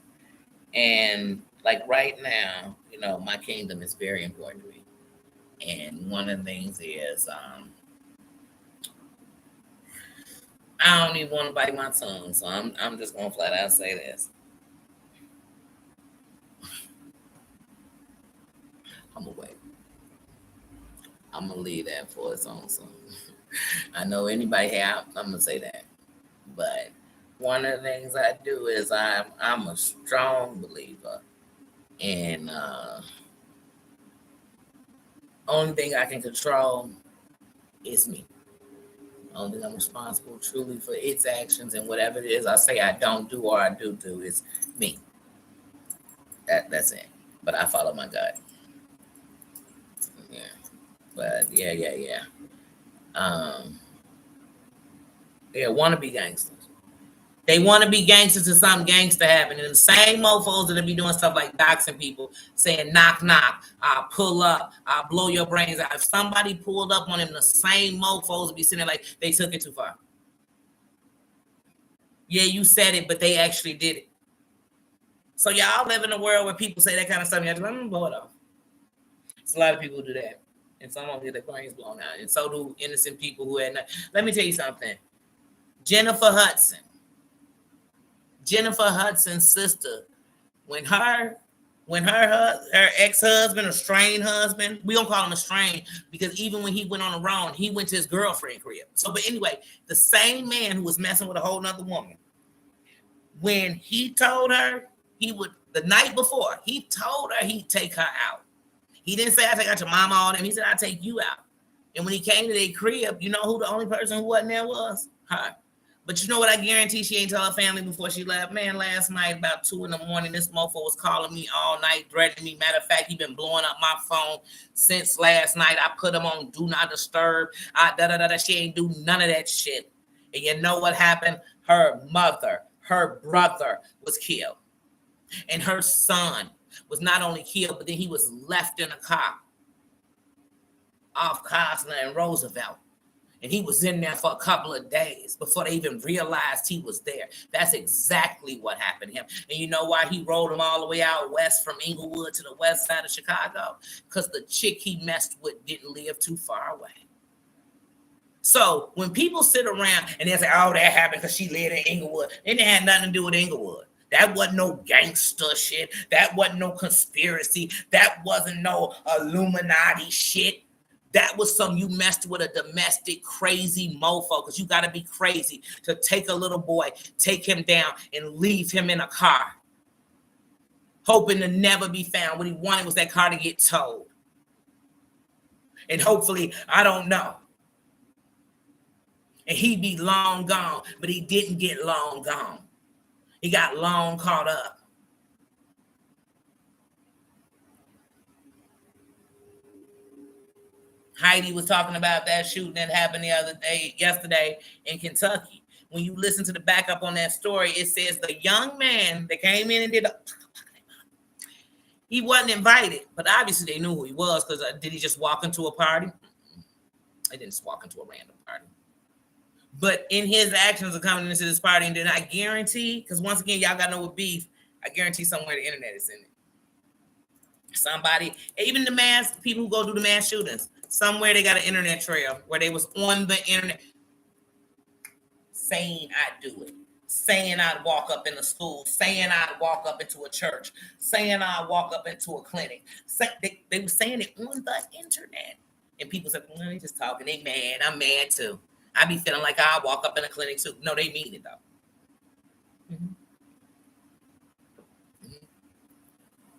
And like right now, you know, my kingdom is very important to me. And one of the things is I don't even want to bite my tongue. So I'm just gonna flat out say this. I'm gonna wait. I'm gonna leave that for its own song. I know anybody here, I'm gonna say that. But one of the things I do is I'm a strong believer in only thing I can control is me. Only thing I'm responsible truly for its actions, and whatever it is I say I don't do or I do is me. That's it. But I follow my gut. Yeah. But yeah. Yeah, wannabe gangsters. They want to be gangsters to something gangster happen. And the same mofos that be doing stuff like doxing people, saying knock knock, I'll pull up, I'll blow your brains out. If somebody pulled up on them, the same mofos would be sitting there like they took it too far. Yeah, you said it, but they actually did it. So y'all live in a world where people say that kind of stuff. You have to let them blow it off. It's a lot of people who do that. And some of them get their brains blown out. And so do innocent people who had not. Let me tell you something. Jennifer Hudson's sister, when her ex-husband, a strained husband, we don't call him a strained because even when he went on the wrong, he went to his girlfriend crib. So, but anyway, the same man who was messing with a whole nother woman, when he told her he would, the night before, he told her he'd take her out. He didn't say, I take out your mama, all them. He said, I'll take you out. And when he came to their crib, you know who the only person who wasn't there was? Her. But you know what? I guarantee she ain't tell her family before she left. Man, last night about 2 a.m, this mofo was calling me all night, threatening me. Matter of fact, he been blowing up my phone since last night. I put him on do not disturb. She ain't do none of that shit. And you know what happened? Her mother, her brother was killed. And her son was not only killed, but then he was left in a car off Cosner and Roosevelt. And he was in there for a couple of days before they even realized he was there. That's exactly what happened to him. And you know why he rolled him all the way out west from Inglewood to the west side of Chicago? Because the chick he messed with didn't live too far away. So when people sit around and they say, oh, that happened because she lived in Inglewood, it had nothing to do with Inglewood. That wasn't no gangster shit. That wasn't no conspiracy. That wasn't no Illuminati shit. That was some you messed with a domestic crazy mofo because you got to be crazy to take a little boy, take him down, and leave him in a car, hoping to never be found. What he wanted was that car to get towed. And hopefully, I don't know. And he'd be long gone, but he didn't get long gone. He got long caught up. Heidi was talking about that shooting that happened yesterday in Kentucky. When you listen to the backup on that story, it says the young man that came in and he wasn't invited, but obviously they knew who he was because did he just walk into a party? He didn't just walk into a random party. But in his actions of coming into this party, and then I guarantee, because once again, y'all got to know what beef, I guarantee somewhere the internet is in it. Somebody, even the people who go do the mass shootings, somewhere they got an internet trail where they was on the internet saying I'd do it, saying I'd walk up in a school, saying I'd walk up into a church, saying I'd walk up into a clinic. They were saying it on the internet. And people said, well, they just talking, they mad, I'm mad too. I be feeling like I'll walk up in a clinic too. No, they mean it though. Mm-hmm.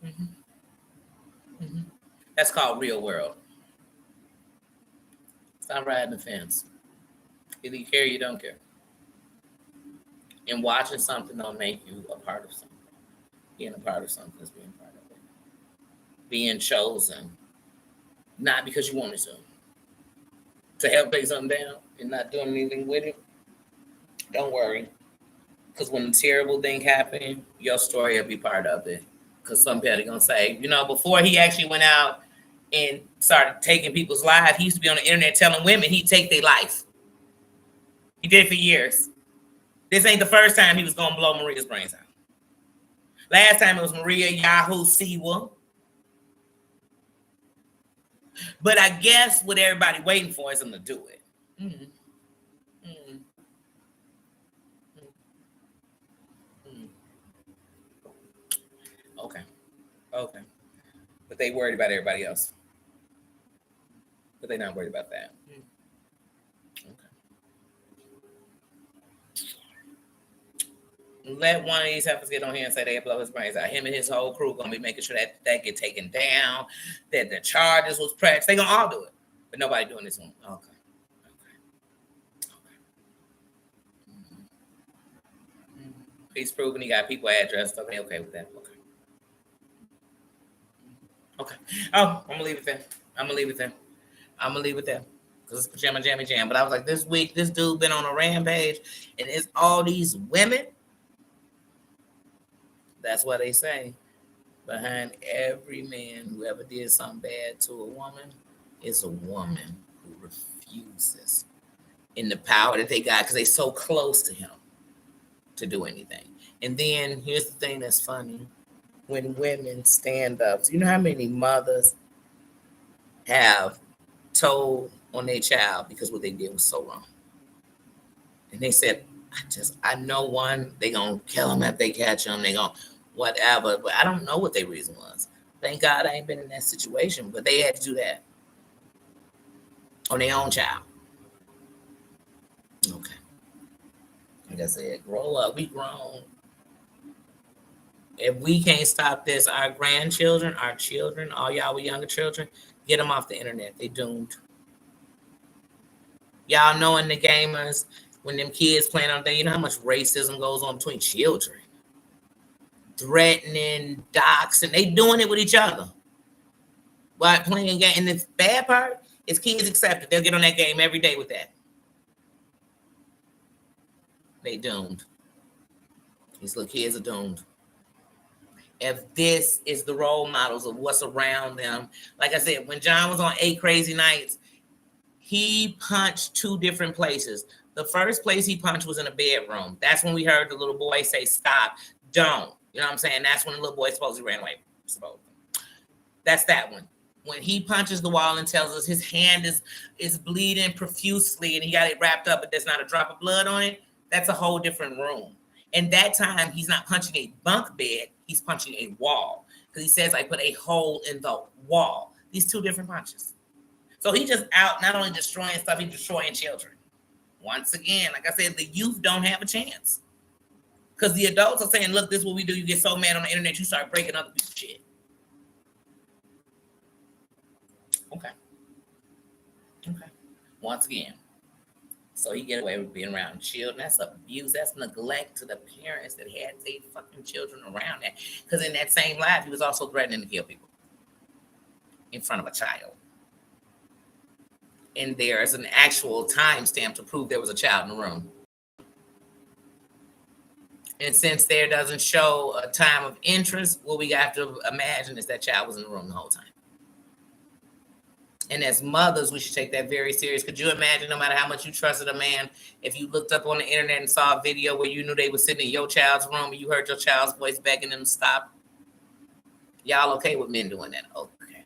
Mm-hmm. Mm-hmm. That's called real world. Stop riding the fence. Either you care or you don't care. And watching something don't make you a part of something. Being a part of something is being part of it. Being chosen, not because you wanted to help take something down and not doing anything with it. Don't worry. Because when a terrible thing happened, your story will be part of it. Because somebody going to say, before he actually went out and started taking people's lives, he used to be on the internet telling women he'd take their life. He did it for years. This ain't the first time he was going to blow Maria's brains out. Last time it was Maria Yahoo Siwa. But I guess what everybody waiting for is him to do it. Mm-hmm. Mm-hmm. Mm-hmm. Okay. But they worried about everybody else. But they're not worried about that. Okay. Let one of these heifers get on here and say they blow his brains out. Him and his whole crew gonna be making sure that get taken down, that the charges was pressed. They gonna all do it. But nobody doing this one. Okay. Mm-hmm. He's proven he got people addressed. So they okay with that. Okay. Oh, I'm gonna leave it there. because it's Pajama Jammy Jam. But I was like, this week, this dude been on a rampage, and it's all these women. That's what they say. Behind every man who ever did something bad to a woman is a woman who refuses in the power that they got because they so close to him to do anything. And then here's the thing that's funny. When women stand up, so you know how many mothers have told on their child because what they did was so wrong. And they said, I know one, they gonna kill them if they catch them, they gonna whatever, but I don't know what their reason was. Thank God I ain't been in that situation, but they had to do that on their own child. Okay. Like I said, grow up, we grown. If we can't stop this, our grandchildren, our children, all y'all with younger children, get them off the internet. They doomed. Y'all knowing the gamers, when them kids playing on there, you know how much racism goes on between children? Threatening, doxing, they doing it with each other. But playing game, and the bad part is kids accept it. They'll get on that game every day with that. They doomed. These little kids are doomed. If this is the role models of what's around them, like I said, when John was on 8 Crazy Nights, he punched 2 different places. The first place he punched was in a bedroom. That's when we heard the little boy say, stop, don't. You know what I'm saying? That's when the little boy supposedly ran away. That's that one. When he punches the wall and tells us his hand is bleeding profusely and he got it wrapped up, but there's not a drop of blood on it, that's a whole different room. And that time, he's not punching a bunk bed, he's punching a wall. Because he says, I put a hole in the wall. These 2 different punches. So he just out not only destroying stuff, he's destroying children. Once again, like I said, the youth don't have a chance. Because the adults are saying, look, this is what we do. You get so mad on the internet, you start breaking other people's shit. Okay. Once again. So he get away with being around children. That's abuse. That's neglect to the parents that had their fucking children around that. Because in that same life, he was also threatening to kill people in front of a child. And there's an actual timestamp to prove there was a child in the room. And since there doesn't show a time of interest, what we have to imagine is that child was in the room the whole time. And as mothers, we should take that very serious. Could you imagine, no matter how much you trusted a man, if you looked up on the internet and saw a video where you knew they were sitting in your child's room and you heard your child's voice begging them to stop? Y'all okay with men doing that? Okay.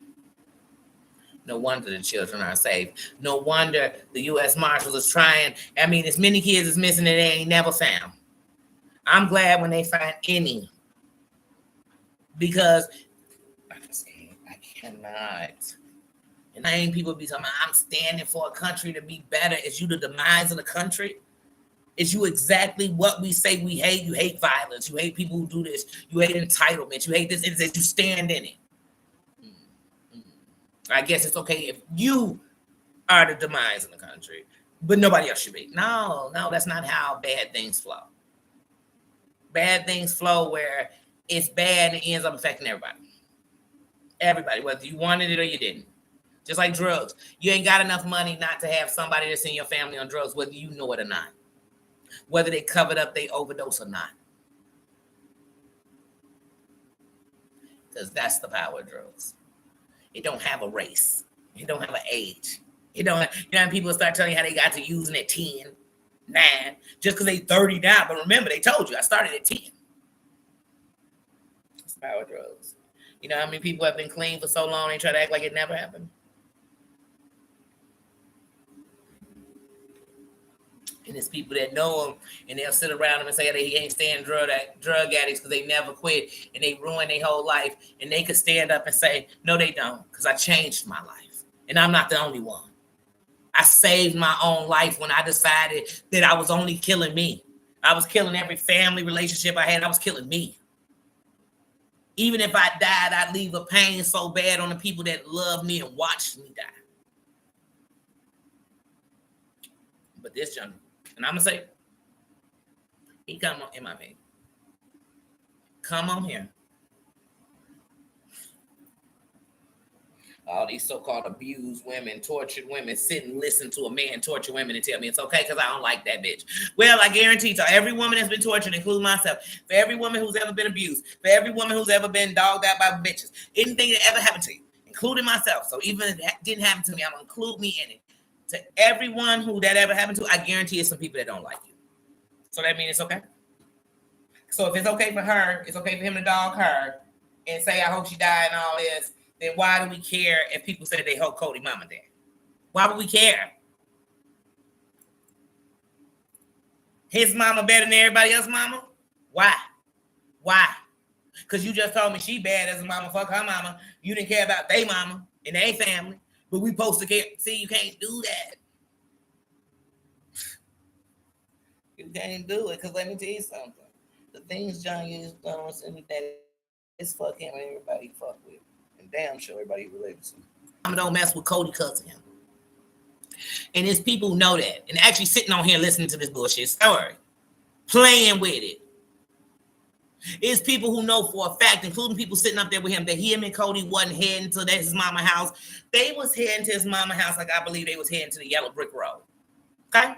No wonder the children are safe. No wonder the U.S. Marshals is trying. I mean, as many kids is missing that they ain't never found. I'm glad when they find any. Because I cannot. And I ain't people be talking about, I'm standing for a country to be better. Is you the demise of the country? Is you exactly what we say we hate? You hate violence. You hate people who do this. You hate entitlement. You hate this. It's that you stand in it. I guess it's okay if you are the demise of the country, but nobody else should be. No, that's not how bad things flow. Bad things flow where it's bad and it ends up affecting everybody. Everybody, whether you wanted it or you didn't. Just like drugs. You ain't got enough money not to have somebody that's in your family on drugs, whether you know it or not. Whether they covered up they overdose or not. Because that's the power of drugs. It don't have a race. It don't have an age. It don't have, you know, people start telling you how they got to using at 10, 9, just because they 30 now. But remember, they told you I started at 10. It's the power of drugs. You know how many people have been clean for so long they try to act like it never happened? And it's people that know him, and they'll sit around him and say they can't stand drug addicts because they never quit, and they ruin their whole life. And they could stand up and say, no, they don't, because I changed my life. And I'm not the only one. I saved my own life when I decided that I was only killing me. I was killing every family relationship I had. I was killing me. Even if I died, I'd leave a pain so bad on the people that love me and watched me die. But this gentleman, and I'm going to say, he come on, in my opinion, come on here. All these so-called abused women, tortured women, sit and listen to a man torture women and tell me it's okay because I don't like that bitch. Well, I guarantee to every woman that's been tortured, including myself, for every woman who's ever been abused, for every woman who's ever been dogged out by bitches, anything that ever happened to you, including myself. So even if it didn't happen to me, I'm gonna include me in it. To everyone who that ever happened to, I guarantee it's some people that don't like you. So that means it's okay. So if it's okay for her, it's okay for him to dog her and say, I hope she died and all this, then why do we care if people say they hope Cody mama dead? Why would we care? His mama better than everybody else's mama? Why? Why? Because you just told me she bad as a mama, fuck her mama. You didn't care about they mama and they family. But we supposed to care. See, you can't do that. You can't do it, because let me tell you something. The things John used done on that is fuck him and everybody he fuck with. And damn sure everybody he related to. I don't mess with Cody because of him. And there's people who know that and actually sitting on here listening to this bullshit story, playing with it. It's people who know for a fact, including people sitting up there with him, that him and Cody wasn't heading to his mama house. They was heading to his mama house like I believe they was heading to the Yellow Brick Road. Okay?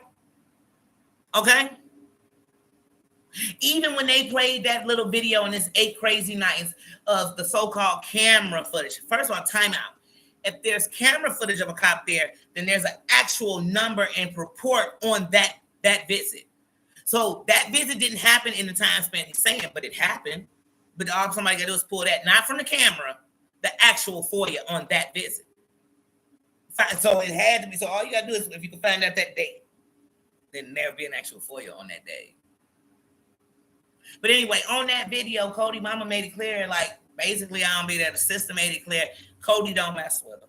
Okay? Even when they played that little video in this 8 Crazy Nights of the so-called camera footage. First of all, time out. If there's camera footage of a cop there, then there's an actual number and report on that visit. So that visit didn't happen in the time span he's saying, but it happened. But all somebody got to do is pull that, not from the camera, the actual FOIA on that visit. So it had to be. So all you got to do is, if you can find out that date, then there'll be an actual FOIA on that day. But anyway, on that video, Cody mama made it clear, like, basically, I don't be there. The sister made it clear, Cody don't mess with him.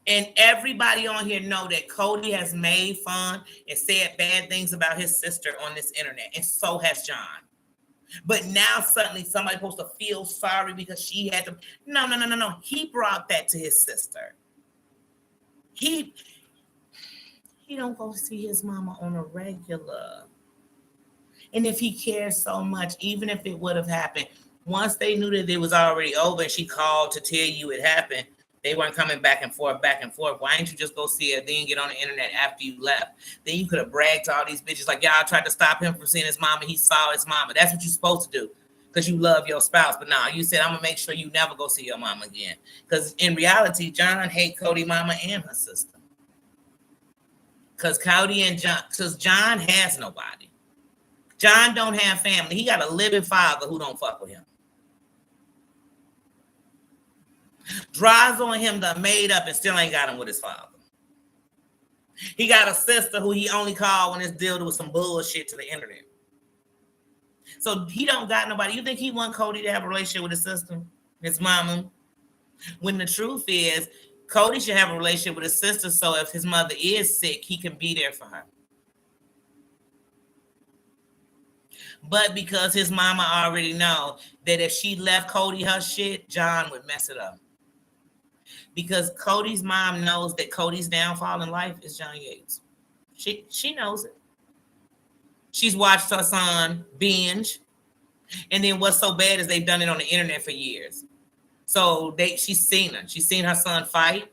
And everybody on here know that Cody has made fun and said bad things about his sister on this internet, and so has John. But now suddenly somebody's supposed to feel sorry because she had to. No. He brought that to his sister. He don't go see his mama on a regular. And if he cares so much, even if it would have happened, once they knew that it was already over and she called to tell you it happened, they weren't coming back and forth. Why didn't you just go see it, then get on the internet after you left? Then you could have bragged to all these bitches like, y'all tried to stop him from seeing his mama. He saw his mama. That's what you're supposed to do because you love your spouse. But now you said, I'm going to make sure you never go see your mama again. Because in reality, John hates Cody mama and her sister. Because John has nobody. John don't have family. He got a living father who don't fuck with him. Drives on him done made up and still ain't got him with his father. He got a sister who he only called when it's dealing with some bullshit to the internet. So he don't got nobody. You think he want Cody to have a relationship with his sister, his mama? When the truth is, Cody should have a relationship with his sister so if his mother is sick, he can be there for her. But because his mama already know that if she left Cody her shit, John would mess it up. Because Cody's mom knows that Cody's downfall in life is John Yates. She knows it. She's watched her son binge. And then what's so bad is they've done it on the internet for years. So she's seen her. She's seen her son fight.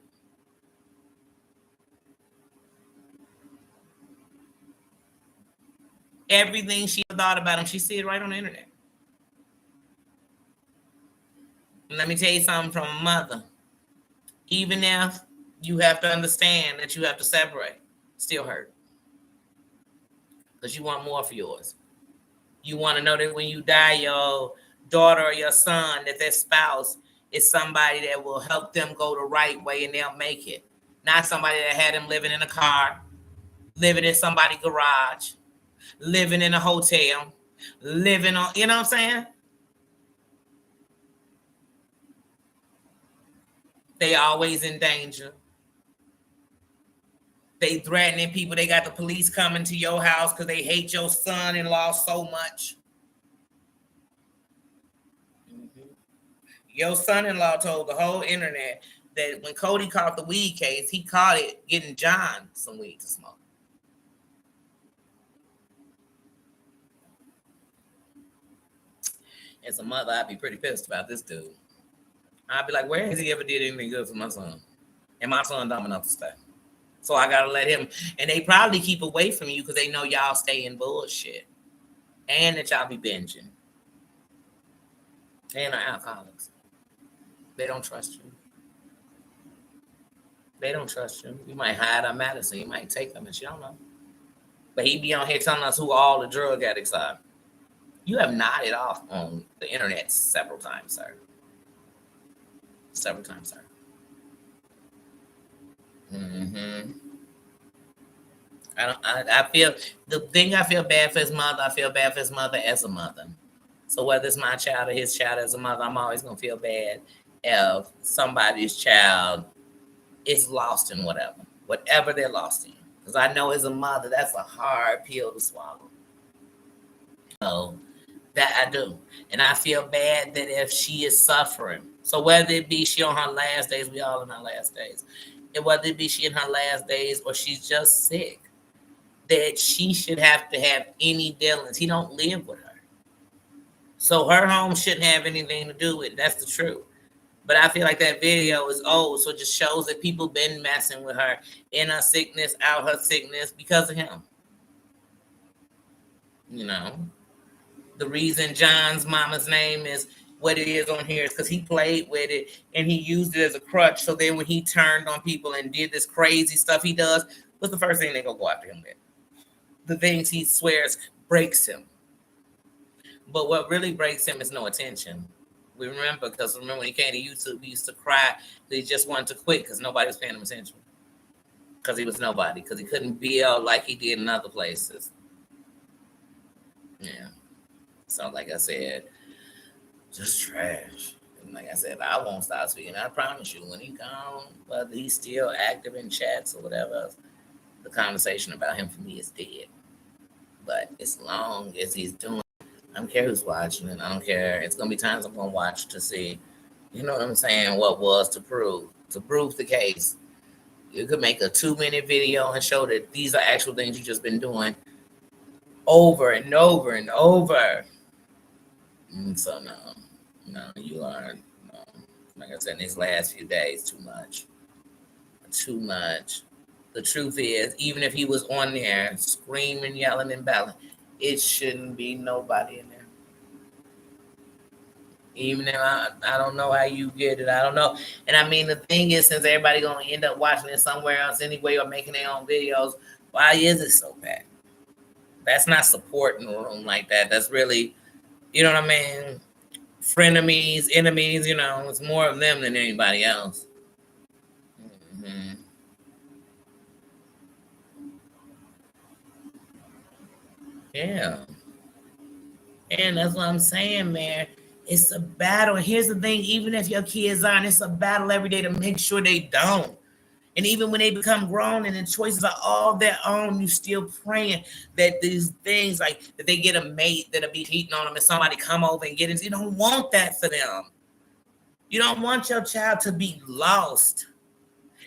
Everything she thought about him, she see it right on the internet. And let me tell you something from a mother. Even if you have to understand that you have to separate, still hurt. Because you want more for yours. You want to know that when you die, your daughter or your son, that their spouse is somebody that will help them go the right way and they'll make it. Not somebody that had them living in a car, living in somebody's garage, living in a hotel, living on, you know what I'm saying? They always in danger. They threatening people. They got the police coming to your house because they hate your son-in-law so much. Mm-hmm. Your son-in-law told the whole internet that when Cody caught the weed case, he caught it getting John some weed to smoke. As a mother, I'd be pretty pissed about this dude. I'd be like, where has he ever did anything good for my son? And my son dumb enough to stay. So I gotta let him. And they probably keep away from you because they know y'all stay in bullshit. And that y'all be binging. And are alcoholics. They don't trust you. They don't trust you. You might hide our medicine. You might take them and she don't know. But he be on here telling us who all the drug addicts are. You have nodded off on the internet several times, sir. Several times, sir. Mm-hmm. I feel the thing. I feel bad for his mother. I feel bad for his mother as a mother. So whether it's my child or his child as a mother, I'm always gonna feel bad if somebody's child is lost in whatever they're lost in. Because I know as a mother, that's a hard pill to swallow. So that I do, and I feel bad that if she is suffering. So whether it be she on her last days, we all in our last days, and whether it be she in her last days or she's just sick, that she should have to have any dealings. He don't live with her. So her home shouldn't have anything to do with it. That's the truth. But I feel like that video is old, so it just shows that people been messing with her in her sickness, out her sickness because of him. You know, the reason John's mama's name is what it is on here is because he played with it and he used it as a crutch. So then when he turned on people and did this crazy stuff he does, what's the first thing they gonna go after him with? The things he swears breaks him. But what really breaks him is no attention. We remember when he came to YouTube, he used to cry that he just wanted to quit because nobody was paying him attention. Because he was nobody, because he couldn't build like he did in other places. Yeah. So like I said, just trash. And like I said, I won't stop speaking. I promise you, when he gone, whether he's still active in chats or whatever else, the conversation about him for me is dead. But as long as he's doing, I don't care who's watching it. I don't care. It's gonna be times I'm gonna watch to see, you know what I'm saying, what was to prove the case. You could make a 2-minute video and show that these are actual things you've just been doing over and over and over. So no, you are, like I said, in these last few days, too much. The truth is, even if he was on there screaming, yelling, and belling, it shouldn't be nobody in there. Even if I don't know how you get it, I don't know. And I mean, the thing is, since everybody gonna end up watching it somewhere else anyway or making their own videos, why is it so bad? That's not supporting the room like that. That's really, you know what I mean? Frenemies, enemies, you know, it's more of them than anybody else. Mm-hmm. Yeah. And that's what I'm saying, man. It's a battle. And here's the thing, even if your kids aren't, it's a battle every day to make sure they don't. And even when they become grown and the choices are all their own, you still praying that these things, like that they get a mate that'll be cheating on them and somebody come over and get it. You don't want that for them. You don't want your child to be lost.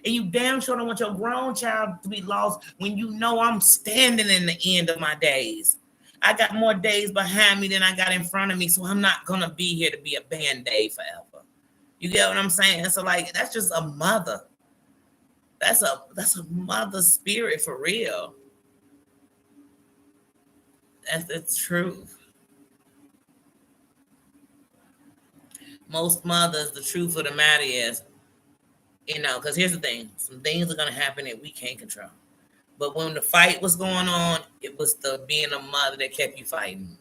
And you damn sure don't want your grown child to be lost when you know I'm standing in the end of my days. I got more days behind me than I got in front of me, so I'm not gonna be here to be a band-aid forever. You get what I'm saying? So like, that's just a mother. That's a mother spirit for real. That's the truth. Most mothers, the truth of the matter is, you know, because here's the thing: some things are gonna happen that we can't control. But when the fight was going on, it was the being a mother that kept you fighting.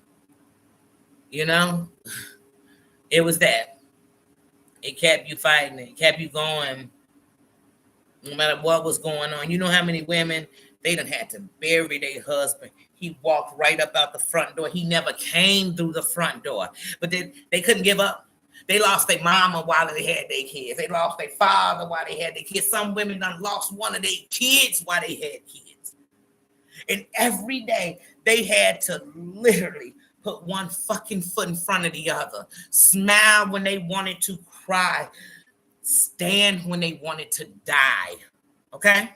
You know, it was that. It kept you fighting. It kept you going, no matter what was going on. You know how many women they done had to bury their husband. He walked right up out the front door. He never came through the front door, but they couldn't give up. They lost their mama while they had their kids. They lost their father while they had their kids. Some women done lost one of their kids while they had kids. And every day they had to literally put one fucking foot in front of the other, smile when they wanted to cry, stand when they wanted to die. Okay?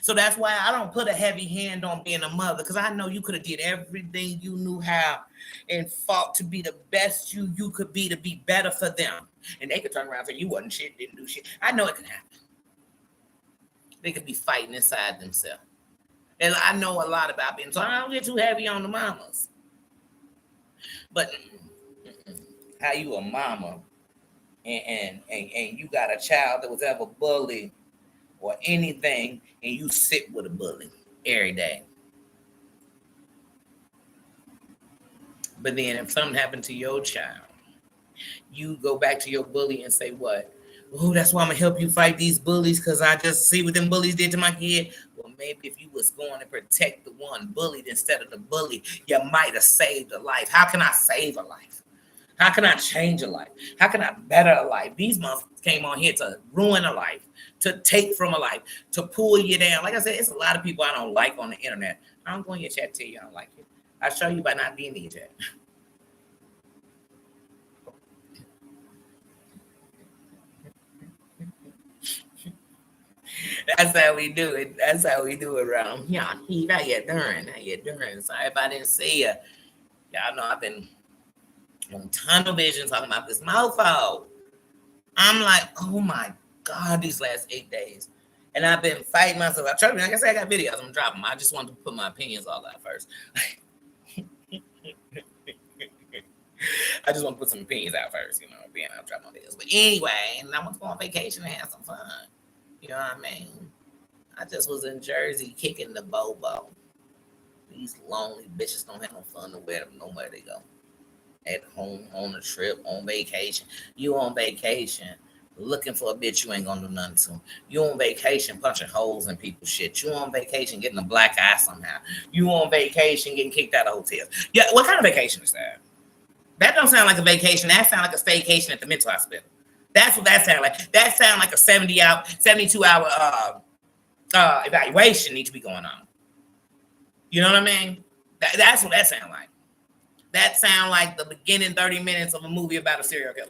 So that's why I don't put a heavy hand on being a mother, because I know you could have did everything you knew how and fought to be the best you could be, to be better for them. And they could turn around and say you wasn't shit, didn't do shit. I know it can happen. They could be fighting inside themselves. And I know a lot about being, so I don't get too heavy on the mamas. But how you a mama and you got a child that was ever bullied or anything, and you sit with a bully every day. But then if something happened to your child, you go back to your bully and say what? Oh, that's why I'm gonna help you fight these bullies, because I just see what them bullies did to my kid. Well, maybe if you was going to protect the one bullied instead of the bully, you might have saved a life. How can I save a life? How can I change a life? How can I better a life? These motherfuckers came on here to ruin a life, to take from a life, to pull you down. Like I said, it's a lot of people I don't like on the internet. I don't go in your chat to tell you I don't like you. I show you by not being in your chat. That's how we do it. That's how we do it around here. How you doing? How you doing? Sorry if I didn't see you. Y'all know I've been on tunnel vision talking about this mofo. I'm like, oh my God, these last 8 days. And I've been fighting myself. I tried, like I said, I got videos. I'm dropping them. I just wanted to put my opinions all out first. I just want to put some opinions out first, being I'll drop my videos. But anyway, and I want to go on vacation and have some fun. You know what I mean? I just was in Jersey kicking the bobo. These lonely bitches don't have no fun nowhere they go. At home, on a trip, on vacation. You on vacation looking for a bitch you ain't gonna do nothing to. You on vacation punching holes in people's shit. You on vacation getting a black eye somehow. You on vacation getting kicked out of hotels. Yeah, what kind of vacation is that? That don't sound like a vacation. That sounds like a staycation at the mental hospital. That's what that sounds like. That sounds like a 72-hour evaluation needs to be going on. You know what I mean? That's what that sounds like. That sounds like the beginning 30 minutes of a movie about a serial killer.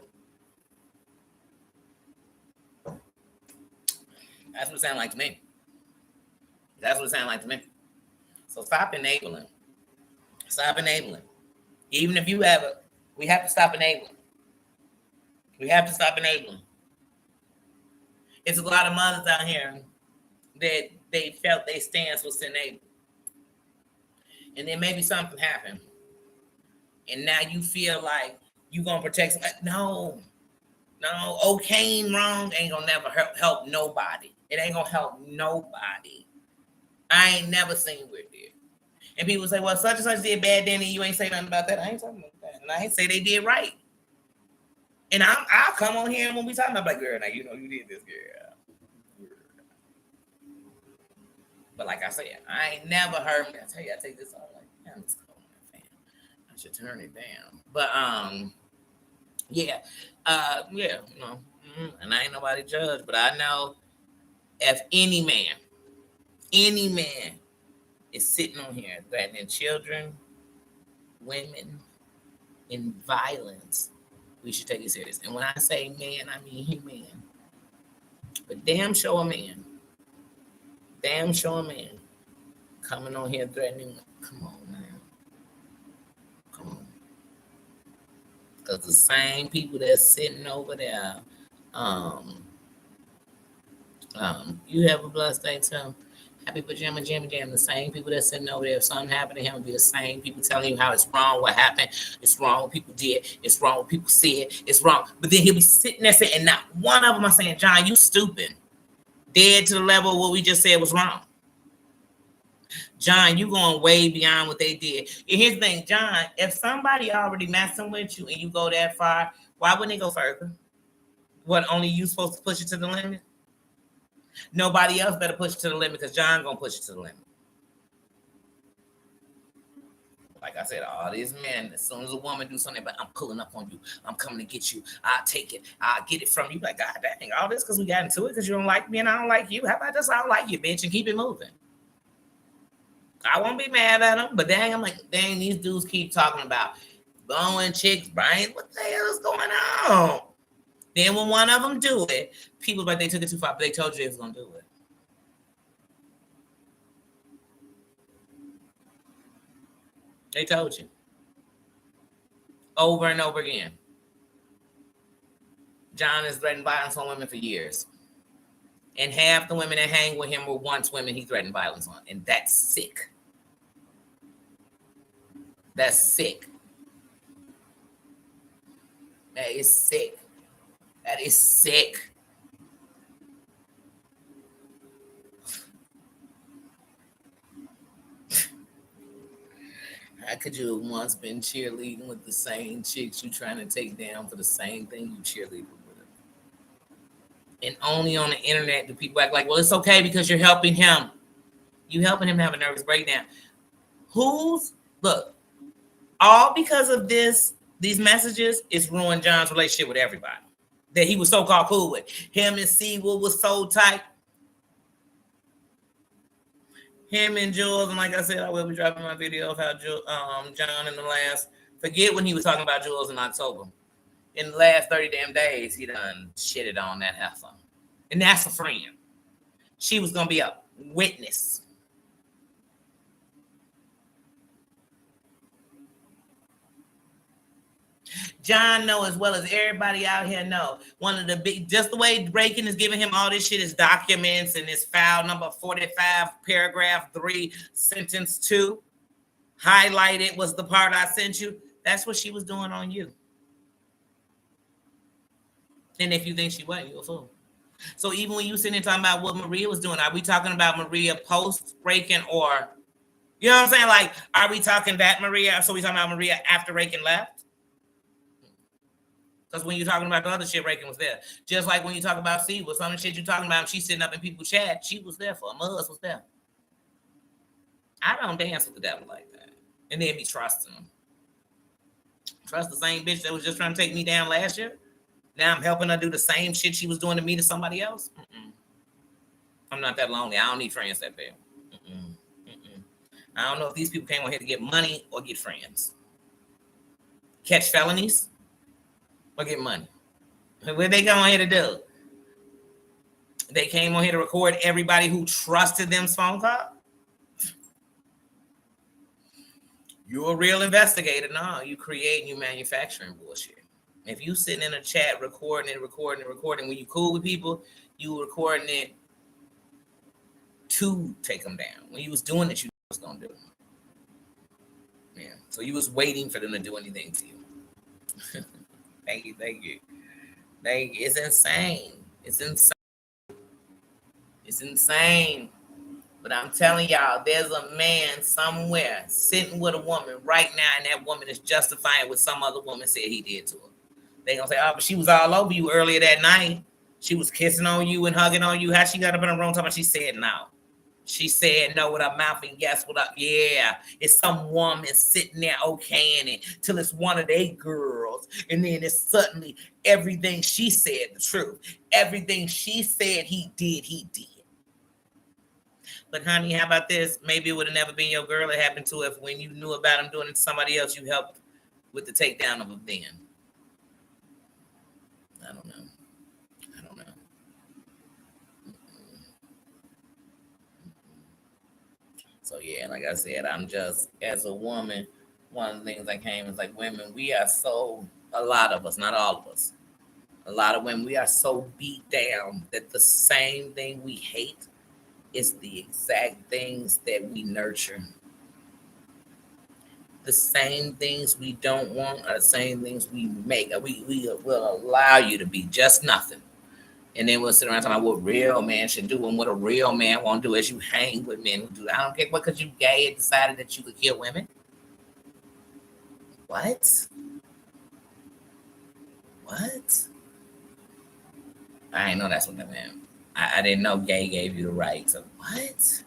That's what it sounds like to me. That's what it sounds like to me. So stop enabling. Stop enabling. Even if you have it, we have to stop enabling. We have to stop enabling. It's a lot of mothers out here that they felt their stance was to enable. And then maybe something happened. And now you feel like you're going to protect somebody. No. Okaying wrong ain't going to never help nobody. It ain't going to help nobody. I ain't never seen where it did. And people say, well, such and such did bad, then you ain't say nothing about that. I ain't talking about that. And I ain't say they did right. And I'll come on here and when we talking about, like, girl, now you know you did this, girl. But like I said, I ain't never heard me. I tell you, I take this off like, damn, it's cold, man. I should turn it down. But and I ain't nobody judge, but I know if any man is sitting on here threatening children, women, and violence, we should take it serious. And when I say man, I mean human. But damn sure a man. Coming on here threatening. Come on, man. Come on. Because the same people that's sitting over there, you have a blessed day too. Happy Pajama Jam. The same people that's sitting over there, if something happened to him, will be the same people telling you how it's wrong, what happened, it's wrong what people did, it's wrong what people said, it's wrong. But then he'll be sitting there saying, and not one of them are saying, John, you stupid. Dead to the level of what we just said was wrong. John, you going way beyond what they did. And here's the thing, John, if somebody already messing with you and you go that far, why wouldn't they go further? What, only you supposed to push it to the limit? Nobody else better push it to the limit because John gonna push it to the limit. Like I said, all these men, as soon as a woman do something, but I'm pulling up on you, I'm coming to get you, I'll take it, I'll get it from you. Like, God dang, all this because we got into it because you don't like me and I don't like you. How about this? I don't like you, bitch, and keep it moving. I won't be mad at them, but dang, I'm like, dang, these dudes keep talking about blowing chicks, Brian. What the hell is going on? Then when one of them do it, people like they took it too far, but they told you they was gonna do it. They told you over and over again. John has threatened violence on women for years. And half the women that hang with him were once women he threatened violence on. And that's sick. That's sick. That is sick. That is sick. How could you have once been cheerleading with the same chicks you trying to take down for the same thing you cheerleaded with them? And only on the internet do people act like, well, it's okay because you're helping him. You helping him have a nervous breakdown. Look, all because of these messages, it's ruined John's relationship with everybody that he was so-called cool with. Him and Sewell was so tight. Him and Jules, and like I said, I will be dropping my video of how John in the last, forget when he was talking about Jules in October. In the last 30 damn days, he done shitted on that heifer. And that's a friend. She was going to be a witness. John know as well as everybody out here know. One of the big, just the way Breaking is giving him all this shit is documents and his file number 45, paragraph 3, sentence 2. Highlighted was the part I sent you. That's what she was doing on you. And if you think she wasn't, you're a fool. So even when you sitting there talking about what Maria was doing, are we talking about Maria post Breaking or, you know what I'm saying? Like, are we talking that Maria? So we talking about Maria after Breaking left? Because when you're talking about the other shit, Reagan was there. Just like when you talk about Sewell, some of the shit you're talking about, she's sitting up in people's chat, she was there for. Muzz was there. I don't dance with the devil like that. And then be trusting him. Trust the same bitch that was just trying to take me down last year? Now I'm helping her do the same shit she was doing to me to somebody else? I'm not that lonely. I don't need friends that bad. I don't know if these people came on here to get money or get friends. Catch felonies? Or get money. What they come on here to do? They came on here to record everybody who trusted them's phone call. You're a real investigator. No, you create and you manufacturing bullshit. If you sitting in a chat recording, when you cool with people, you recording it to take them down. When you was doing it, you was gonna do it. Yeah. So you was waiting for them to do anything to you. Thank you. It's insane. It's insane. But I'm telling y'all, there's a man somewhere sitting with a woman right now, and that woman is justifying what some other woman said he did to her. They gonna say, oh, but she was all over you earlier that night. She was kissing on you and hugging on you. How she got up in the room talking about she said no. She said no with her mouth and yes with her. Yeah, it's some woman sitting there okaying it till it's one of they girls. And then it's suddenly everything she said the truth. Everything she said he did. But honey, how about this? Maybe it would have never been your girl. It happened to if when you knew about him doing it to somebody else, you helped with the takedown of him then. I don't know. So yeah, like I said, I'm just, as a woman, one of the things that came is like women, we are so, a lot of us, not all of us, a lot of women, we are so beat down that the same thing we hate is the exact things that we nurture. The same things we don't want are the same things we make. We will allow you to be just nothing. And then we'll sit around talking about what real man should do and what a real man won't do as you hang with men who do that. I don't care what, because you gay and decided that you could kill women. What? I didn't know that's what that meant. I didn't know gay gave you the right to what?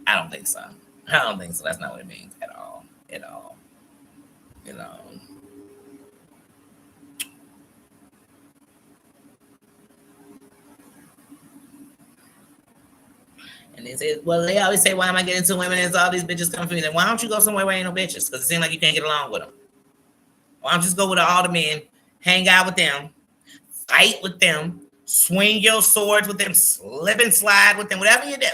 I don't think so. That's not what it means at all. You know. And they say, well, they always say, why am I getting into women? There's all these bitches coming for me. Then why don't you go somewhere where ain't no bitches? Because it seems like you can't get along with them. Why don't you just go with all the men, hang out with them, fight with them, swing your swords with them, slip and slide with them, whatever you do.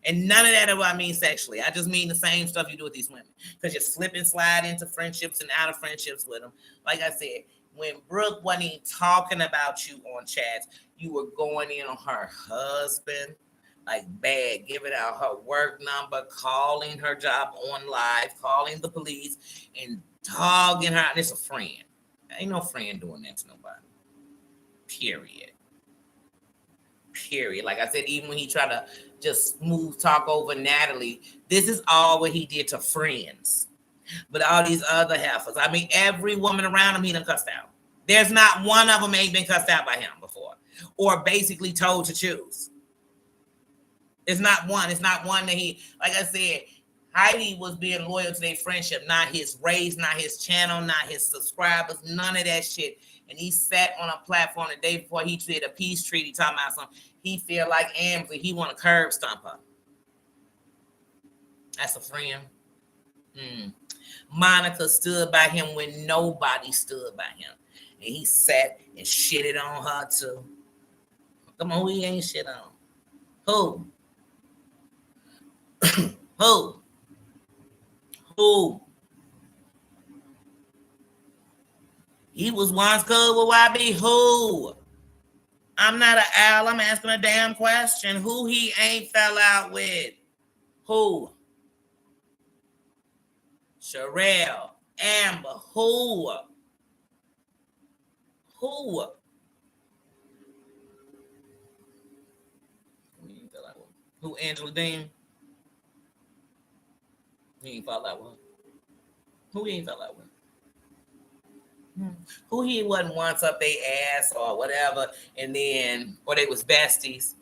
And none of that is what I mean sexually. I just mean the same stuff you do with these women. Because you slip and slide into friendships and out of friendships with them. Like I said, when Brooke wasn't even talking about you on chats, you were going in on her husband, like bad, giving out her work number, calling her job on live, calling the police, and dogging her out. It's a friend. Ain't no friend doing that to nobody. Period. Period. Like I said, even when he tried to just smooth talk over Natalie, this is all what he did to friends. But all these other heifers, I mean, every woman around him, he done cussed out. There's not one of them ain't been cussed out by him before, or basically told to choose. It's not one. It's not one that he, like I said, Heidi was being loyal to their friendship, not his race, not his channel, not his subscribers, none of that shit. And he sat on a platform the day before he did a peace treaty talking about something. He feel like Amber, he want to curb stomp her. That's a friend. Monica stood by him when nobody stood by him. And he sat and shitted on her too. Come on, who he ain't shit on? Who? Who? He was once good with YB. Who? I'm not an owl. I'm asking a damn question. Who he ain't fell out with? Who? Sherelle, Amber, who? Who? Who? Angela Dean? He ain't fall out with. Who he ain't fell out with? Who he wasn't once up their ass or whatever, and then, or they was besties.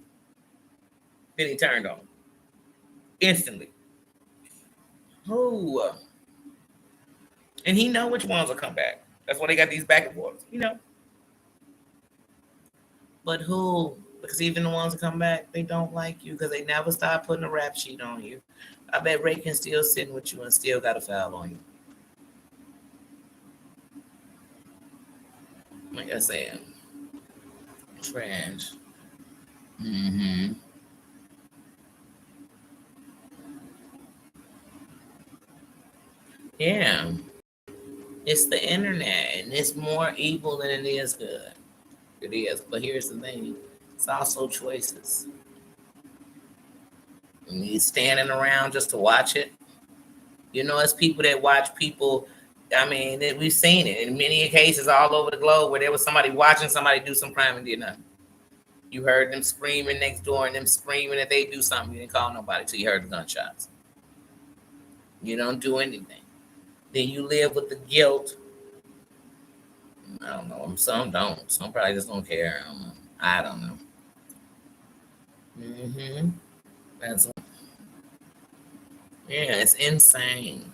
Then he turned on instantly. Who? And he know which ones will come back. That's why they got these back and forths, you know. But who? Because even the ones that come back, they don't like you because they never stop putting a rap sheet on you. I bet Ray can still sit with you and still got a foul on you. Like I said, trash. Yeah. It's the internet, and it's more evil than it is good. It is. But here's the thing. It's also choices. And you standing around just to watch it. You know, it's people that watch people. I mean, we've seen it in many cases all over the globe where there was somebody watching somebody do some crime and did nothing. You heard them screaming next door and them screaming that they do something. You didn't call nobody till you heard the gunshots. You don't do anything. Then you live with the guilt. I don't know. Some don't. Some probably just don't care. I don't know. That's yeah, it's insane.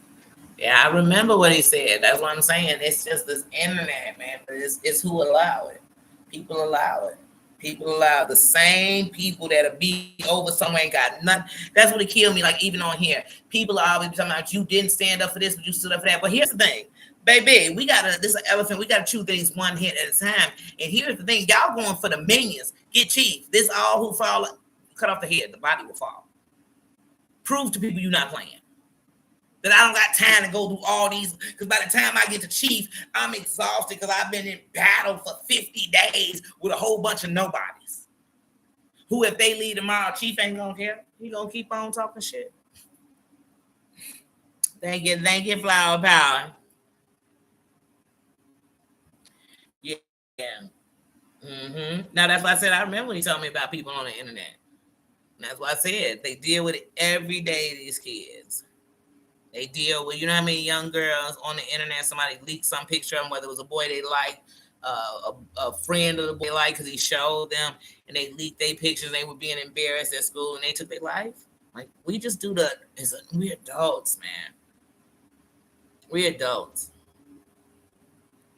Yeah, I remember what he said. That's what I'm saying. It's just this internet, man. But it's who allow it. People allow it. People allow the same people that'll be over somewhere ain't got nothing. That's what it killed me. Like even on here, people are always talking about you didn't stand up for this, but you stood up for that. But here's the thing, baby, this is an elephant. We gotta chew things one hit at a time. And here's the thing, y'all going for the minions. Get Chief. This all who fall, cut off the head, the body will fall. Prove to people you're not playing. That I don't got time to go through all these, because by the time I get to Chief, I'm exhausted because I've been in battle for 50 days with a whole bunch of nobodies. Who, if they leave tomorrow, Chief ain't gonna care. He gonna keep on talking shit. Thank you, Flower Power. Yeah. Now that's why I said I remember when he told me about people on the internet. And that's why I said they deal with it every day, these kids. They deal with, you know how many young girls on the internet, somebody leaked some picture of them, whether it was a boy they liked, a friend of the boy they liked because he showed them, and they leaked their pictures, they were being embarrassed at school, and they took their life. Like, we just do we're adults, man. We're adults.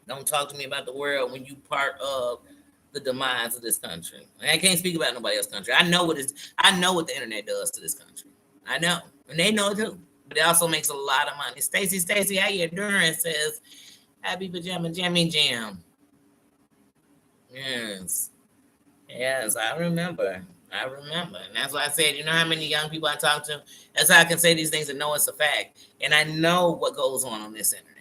Don't talk to me about the world when you part of the demise of this country. I can't speak about nobody else's country. I know what the internet does to this country. I know. And they know it too. But it also makes a lot of money. Stacy, how you doing? Says, happy pajama jammy jam. Yes, I remember. I remember. And that's why I said, you know how many young people I talk to? That's how I can say these things and know it's a fact. And I know what goes on this internet.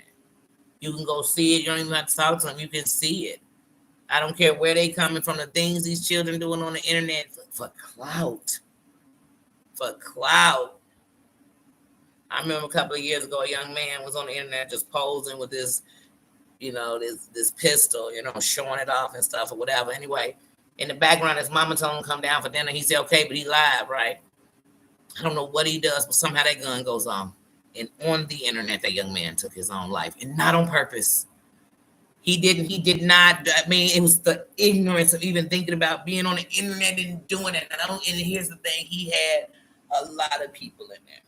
You can go see it. You don't even have to talk to them. You can see it. I don't care where they coming from. The things these children doing on the internet for clout. For clout. I remember a couple of years ago, a young man was on the internet just posing with this, this pistol, showing it off and stuff or whatever. Anyway, in the background, his mama told him to come down for dinner. He said, okay, but he live, right? I don't know what he does, but somehow that gun goes off. And on the internet, that young man took his own life, and not on purpose. He did not. I mean, it was the ignorance of even thinking about being on the internet and doing it. And here's the thing: he had a lot of people in there,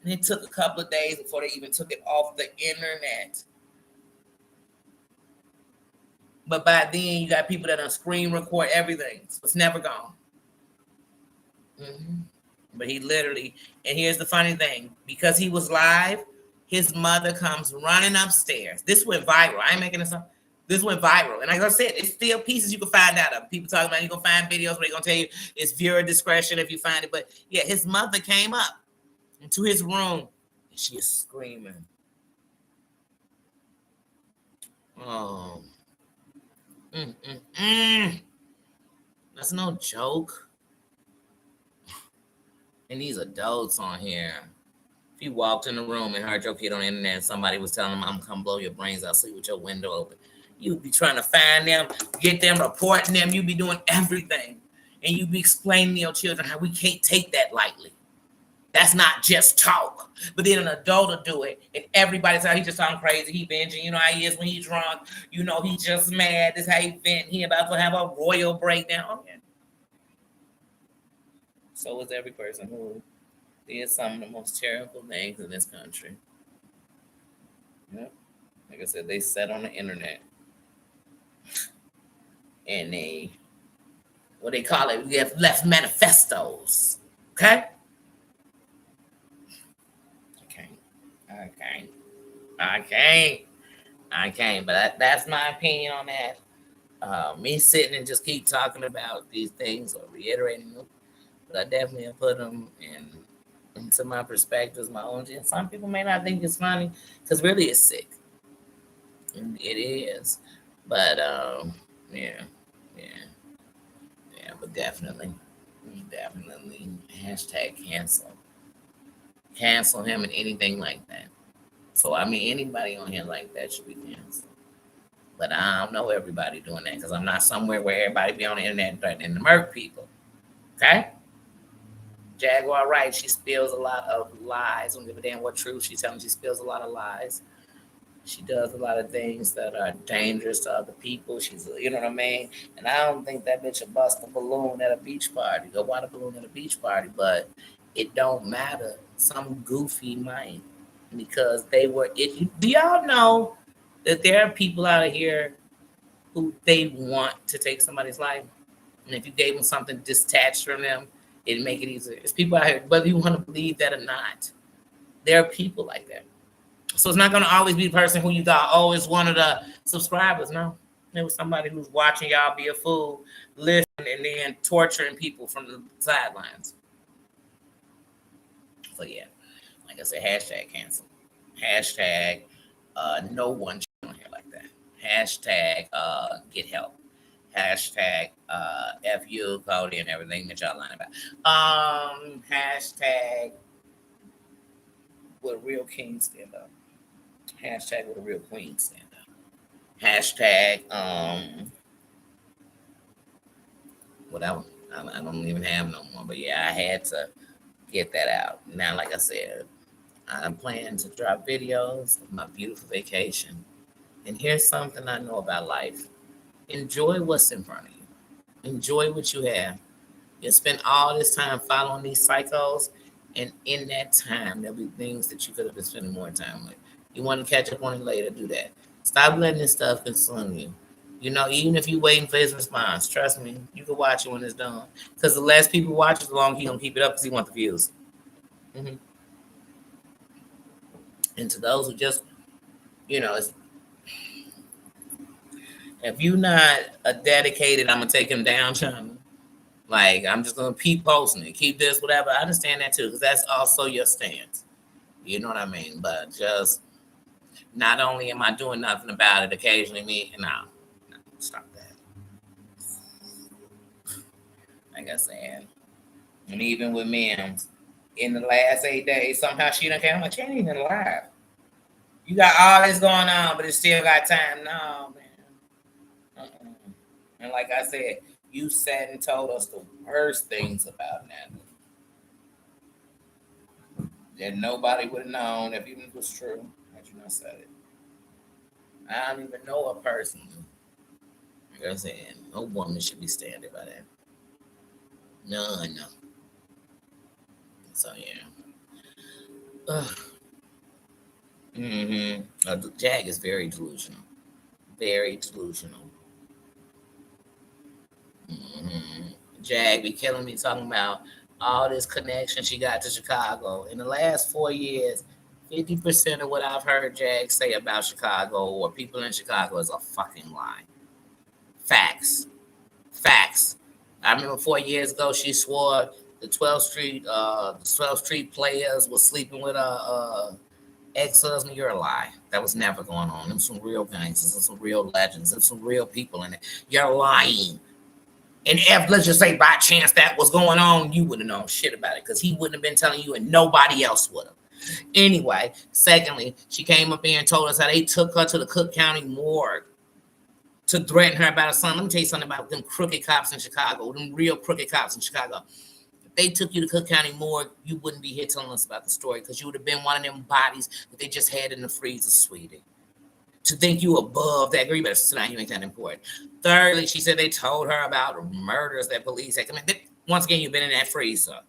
and it took a couple of days before they even took it off the internet. But by then, you got people that on screen record everything, so it's never gone. Mm-hmm. But he literally, and here's the funny thing: because he was live, his mother comes running upstairs. This went viral. I ain't making this up. This went viral. And like I said, it's still pieces you can find out of. People talking about you're going to find videos where they're going to tell you it's viewer discretion if you find it. But yeah, his mother came up into his room and she is screaming. Oh. That's no joke. And these adults on here. If you walked in the room and heard your kid on the internet and somebody was telling them, I'm going to come blow your brains out, sleep with your window open. You'd be trying to find them, get them, reporting them. You'd be doing everything. And you'd be explaining to your children how we can't take that lightly. That's not just talk. But then an adult will do it. And everybody's how he just sound crazy. He venting. You know how he is when he's drunk. You know he just mad. This is how he vent. He about to have a royal breakdown. Okay. So is every person who did some of the most terrible things in this country. Yep. Like I said, they sat on the internet. And they, what they call it, we have left manifestos. Okay? I can't. But that's my opinion on that. Me sitting and just keep talking about these things or reiterating them. But I definitely have put them into my perspectives, my own. And some people may not think it's funny because really it's sick. And it is. But yeah, but definitely hashtag cancel him and anything like that. So I mean, anybody on here like that should be canceled. But I don't know everybody doing that because I'm not somewhere where everybody be on the internet threatening to murder people. Okay? Jaguar Wright, she spills a lot of lies. I don't give a damn what truth she's telling. She spills a lot of lies. She does a lot of things that are dangerous to other people. She's, you know what I mean? And I don't think that bitch will bust a balloon at a beach party. Go water balloon at a beach party, but it don't matter. Some goofy might, because they were. Do y'all know that there are people out of here who they want to take somebody's life, and if you gave them something detached from them, it'd make it easier. There's people out here, whether you want to believe that or not, there are people like that. So it's not going to always be the person who you thought, oh, it's one of the subscribers. No, it was somebody who's watching y'all be a fool, listening, and then torturing people from the sidelines. So yeah, like I said, hashtag cancel. Hashtag no one on here like that. Hashtag get help. Hashtag F you, Cody, and everything that y'all lying about. Hashtag will a real king stand up? Hashtag with a real queen stand up. Hashtag whatever. I don't even have no more. But yeah, I had to get that out. Now, like I said, I'm planning to drop videos of my beautiful vacation. And here's something I know about life. Enjoy what's in front of you. Enjoy what you have. You spend all this time following these psychos, and in that time, there'll be things that you could have been spending more time with. You want to catch up on it later, do that. Stop letting this stuff consume you. You know, even if you're waiting for his response, trust me, you can watch it when it's done. Because the less people watch it, the longer he's going to keep it up because he wants the views. Mm-hmm. And to those who just, if you're not a dedicated, I'm going to take him down channel, Like, I'm just gonna keep posting it, keep this, whatever. I understand that too, because that's also your stance. You know what I mean? But just not only am I doing nothing about it, occasionally no, stop that. Like I said, and even with Mims, in the last 8 days, somehow she done came. I'm like, she ain't even alive. You got all this going on, but it still got time. No, man. And like I said, you sat and told us the worst things about Natalie that nobody would have known if even it was true. Had you not said it. I don't even know a person. Like I said, no woman should be standing by that. None. So yeah. Jag is very delusional. Very delusional. Jag be killing me talking about all this connection she got to Chicago. In the last 4 years, 50% of what I've heard Jag say about Chicago or people in Chicago is a fucking lie. Facts. I remember 4 years ago she swore the 12th Street players were sleeping with ex-husband. You're a lie. That was never going on. Them some real gangsters and some real legends and some real people in it. You're lying. And if, let's just say, by chance that was going on, you wouldn't have known shit about it because he wouldn't have been telling you and nobody else would have. Anyway, secondly, she came up here and told us how they took her to the Cook County morgue to threaten her about her son. Let me tell you something about them crooked cops in Chicago, them real crooked cops in Chicago. If they took you to Cook County morgue, you wouldn't be here telling us about the story because you would have been one of them bodies that they just had in the freezer, sweetie. To think you above that, you better sit down, you ain't that important. Thirdly, she said they told her about murders that police had committed. Once again, you've been in that freezer.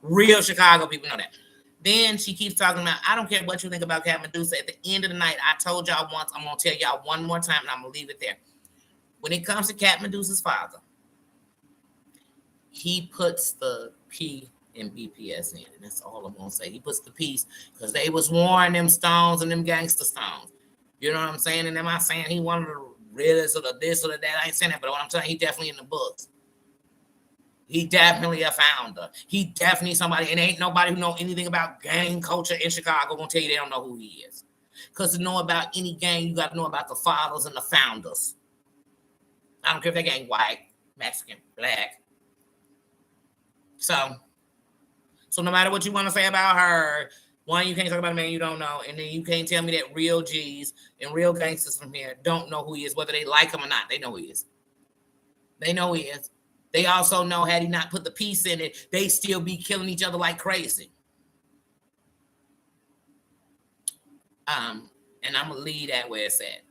Real Chicago people know that. Then she keeps talking about, I don't care what you think about Cat Medusa. At the end of the night, I told y'all once, I'm going to tell y'all one more time, and I'm going to leave it there. When it comes to Cat Medusa's father, he puts the P in BPS in, and that's all I'm going to say. He puts the P's because they was wearing them stones and them gangster stones. You know what I'm saying? And am I saying he one of the realest or the this or the that? I ain't saying that, but what I'm saying, he definitely in the books. He definitely a founder. He definitely somebody, and ain't nobody who know anything about gang culture in Chicago gonna tell you they don't know who he is. Because to know about any gang, you got to know about the fathers and the founders. I don't care if that gang white, Mexican, black. So no matter what you want to say about her, one, you can't talk about a man you don't know, and then you can't tell me that real G's and real gangsters from here don't know who he is, whether they like him or not. They know who he is. They know who he is. They also know had he not put the piece in it, they still be killing each other like crazy. And I'm going to leave that where it's at.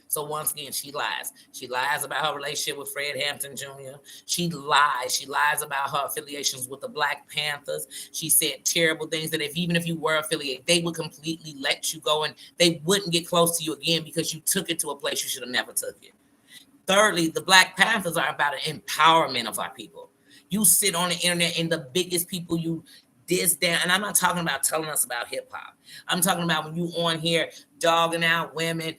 So once again, she lies. She lies about her relationship with Fred Hampton Jr. She lies. She lies about her affiliations with the Black Panthers. She said terrible things that even if you were affiliated, they would completely let you go and they wouldn't get close to you again because you took it to a place you should have never took it. Thirdly, the Black Panthers are about an empowerment of our people. You sit on the internet and the biggest people you diss down, and I'm not talking about telling us about hip hop. I'm talking about when you on here dogging out women,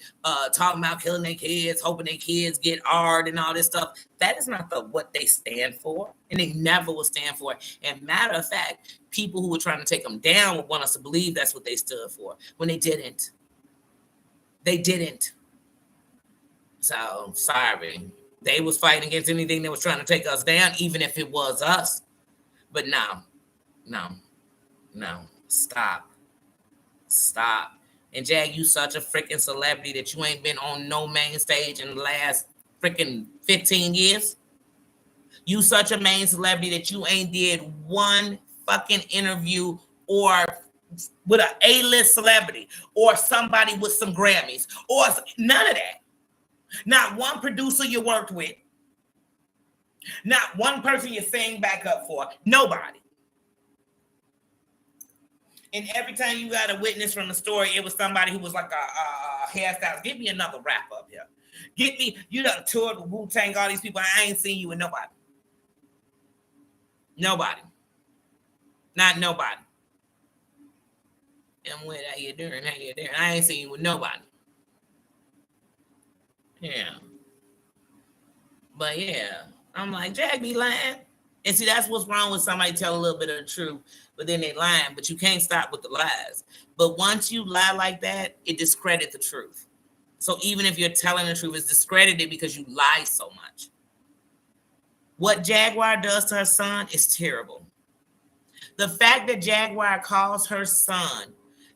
talking about killing their kids, hoping their kids get hard and all this stuff. That is not what they stand for, and they never will stand for it. And matter of fact, people who were trying to take them down would want us to believe that's what they stood for when they didn't. They didn't. So sorry, they was fighting against anything that was trying to take us down, even if it was us. But no, stop. And Jag, you such a freaking celebrity that you ain't been on no main stage in the last freaking 15 years. You such a main celebrity that you ain't did one fucking interview or with an A-list celebrity or somebody with some Grammys or none of that. Not one producer you worked with. Not one person you sang back up for. Nobody. And every time you got a witness from the story, it was somebody who was like a hairstylist. Get me another rap up here. Get me, you done toured with Wu-Tang, all these people. I ain't seen you with nobody. Nobody. Not nobody. And what, how you doing? I ain't seen you with nobody. Yeah. But yeah, I'm like, Jag be lying. And see, that's what's wrong with somebody tell a little bit of the truth, but then they lying. But you can't stop with the lies. But once you lie like that, it discredits the truth. So even if you're telling the truth, it's discredited because you lie so much. What Jaguar does to her son is terrible. The fact that Jaguar calls her son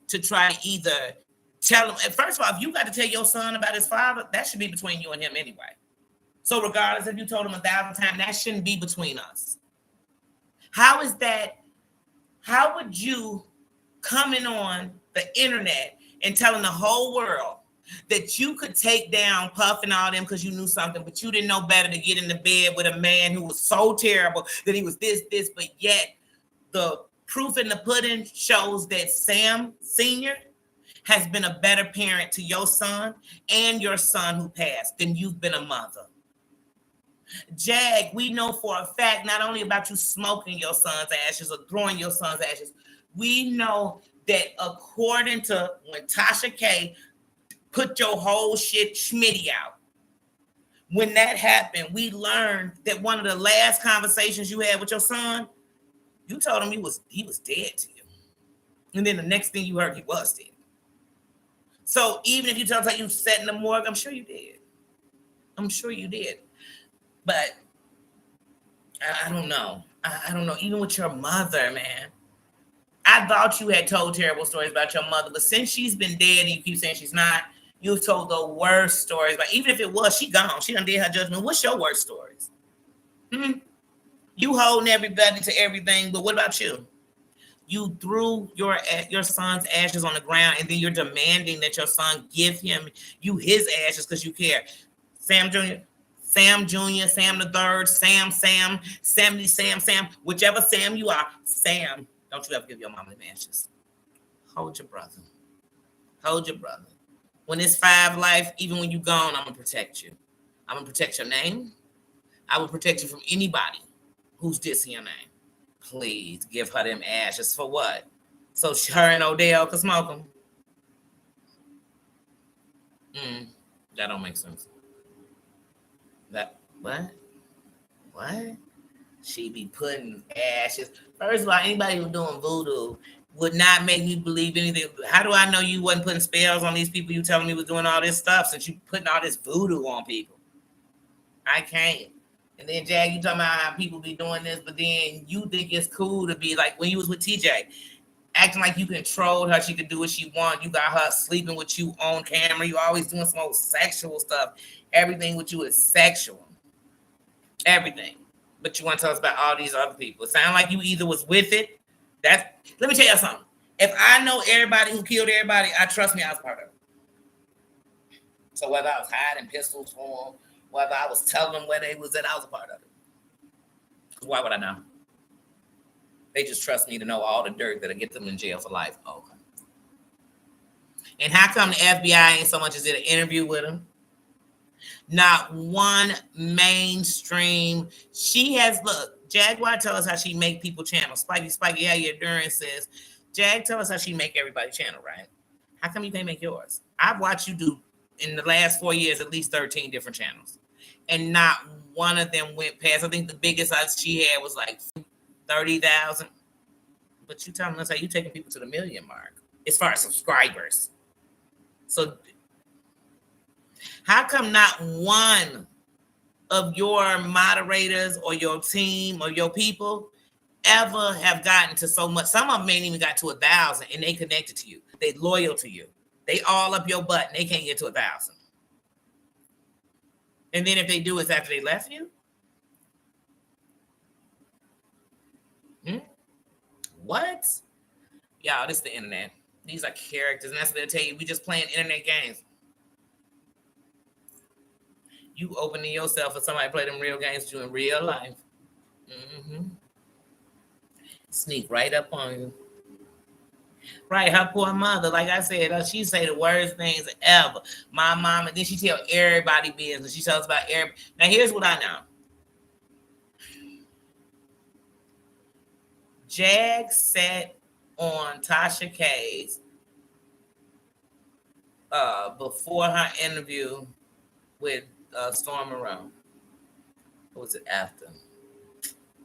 to try to either tell him, first of all, if you got to tell your son about his father, that should be between you and him anyway. So regardless if you told him 1,000 times, that shouldn't be between us. How is that? How would you coming on the internet and telling the whole world that you could take down Puff and all them because you knew something, but you didn't know better to get in the bed with a man who was so terrible that he was this, but yet the proof in the pudding shows that Sam Sr. has been a better parent to your son and your son who passed than you've been a mother. Jag, we know for a fact not only about you smoking your son's ashes or throwing your son's ashes, we know that according to when Tasha K put your whole shit Schmitty out, when that happened, we learned that one of the last conversations you had with your son, you told him he was dead to you. And then the next thing you heard, he was dead. So even if you tell us you sat in the morgue, I'm sure you did. I'm sure you did. But I don't know. I don't know. Even with your mother, man. I thought you had told terrible stories about your mother, but since she's been dead and you keep saying she's not, you've told the worst stories. But even if it was, she gone. She done did her judgment. What's your worst stories? You holding everybody to everything, but what about you? You threw your son's ashes on the ground, and then you're demanding that your son give him his ashes because you care. Sam Jr., Sam the third, Sam, Sammy, Sam, whichever Sam you are, Sam, don't you ever give your mama them ashes. Hold your brother. Hold your brother. When it's 5 life, even when you're gone, I'm going to protect you. I'm going to protect your name. I will protect you from anybody who's dissing your name. Please give her them ashes for what? So her and Odell can smoke them. That don't make sense. That what? She be putting ashes. First of all, anybody who's doing voodoo would not make me believe anything. How do I know you wasn't putting spells on these people you telling me was doing all this stuff since you putting all this voodoo on people? I can't. And then, Jag, you talking about how people be doing this, but then you think it's cool to be like when you was with TJ, acting like you controlled her, she could do what she want. You got her sleeping with you on camera. You always doing some old sexual stuff. Everything with you is sexual. Everything. But you want to tell us about all these other people. It sounds like you either was with it. Let me tell you something. If I know everybody who killed everybody, trust me, I was part of it. So whether I was hiding pistols for them, whether I was telling them where they was at, I was a part of it. Why would I know? They just trust me to know all the dirt that'll get them in jail for life. Okay. And how come the FBI ain't so much as did an interview with them? Not one mainstream. She has, look, Jaguar tell us how she make people channel. Spiky, yeah, your endurance says, Jag, tell us how she make everybody channel, right? How come you can't make yours? I've watched you do, in the last 4 years, at least 13 different channels. And not one of them went past. I think the biggest she had was like 30,000. But you telling us how you taking people to the million mark as far as subscribers. So how come not one of your moderators or your team or your people ever have gotten to so much? Some of them ain't even got to 1,000 and they connected to you. They loyal to you. They all up your butt and they can't get to 1,000. And then if they do, it's after they left you? What? Y'all, this is the internet. These are characters, and that's what they'll tell you. We just playing internet games. You opening yourself for somebody to play them real games with you in real life. Sneak right up on you. Right, her poor mother, like I said, she say the worst things ever. My mom, and then she tell everybody business. She tells about everybody. Now, here's what I know. Jag sat on Tasha K's before her interview with Storm Moreau. What was it after?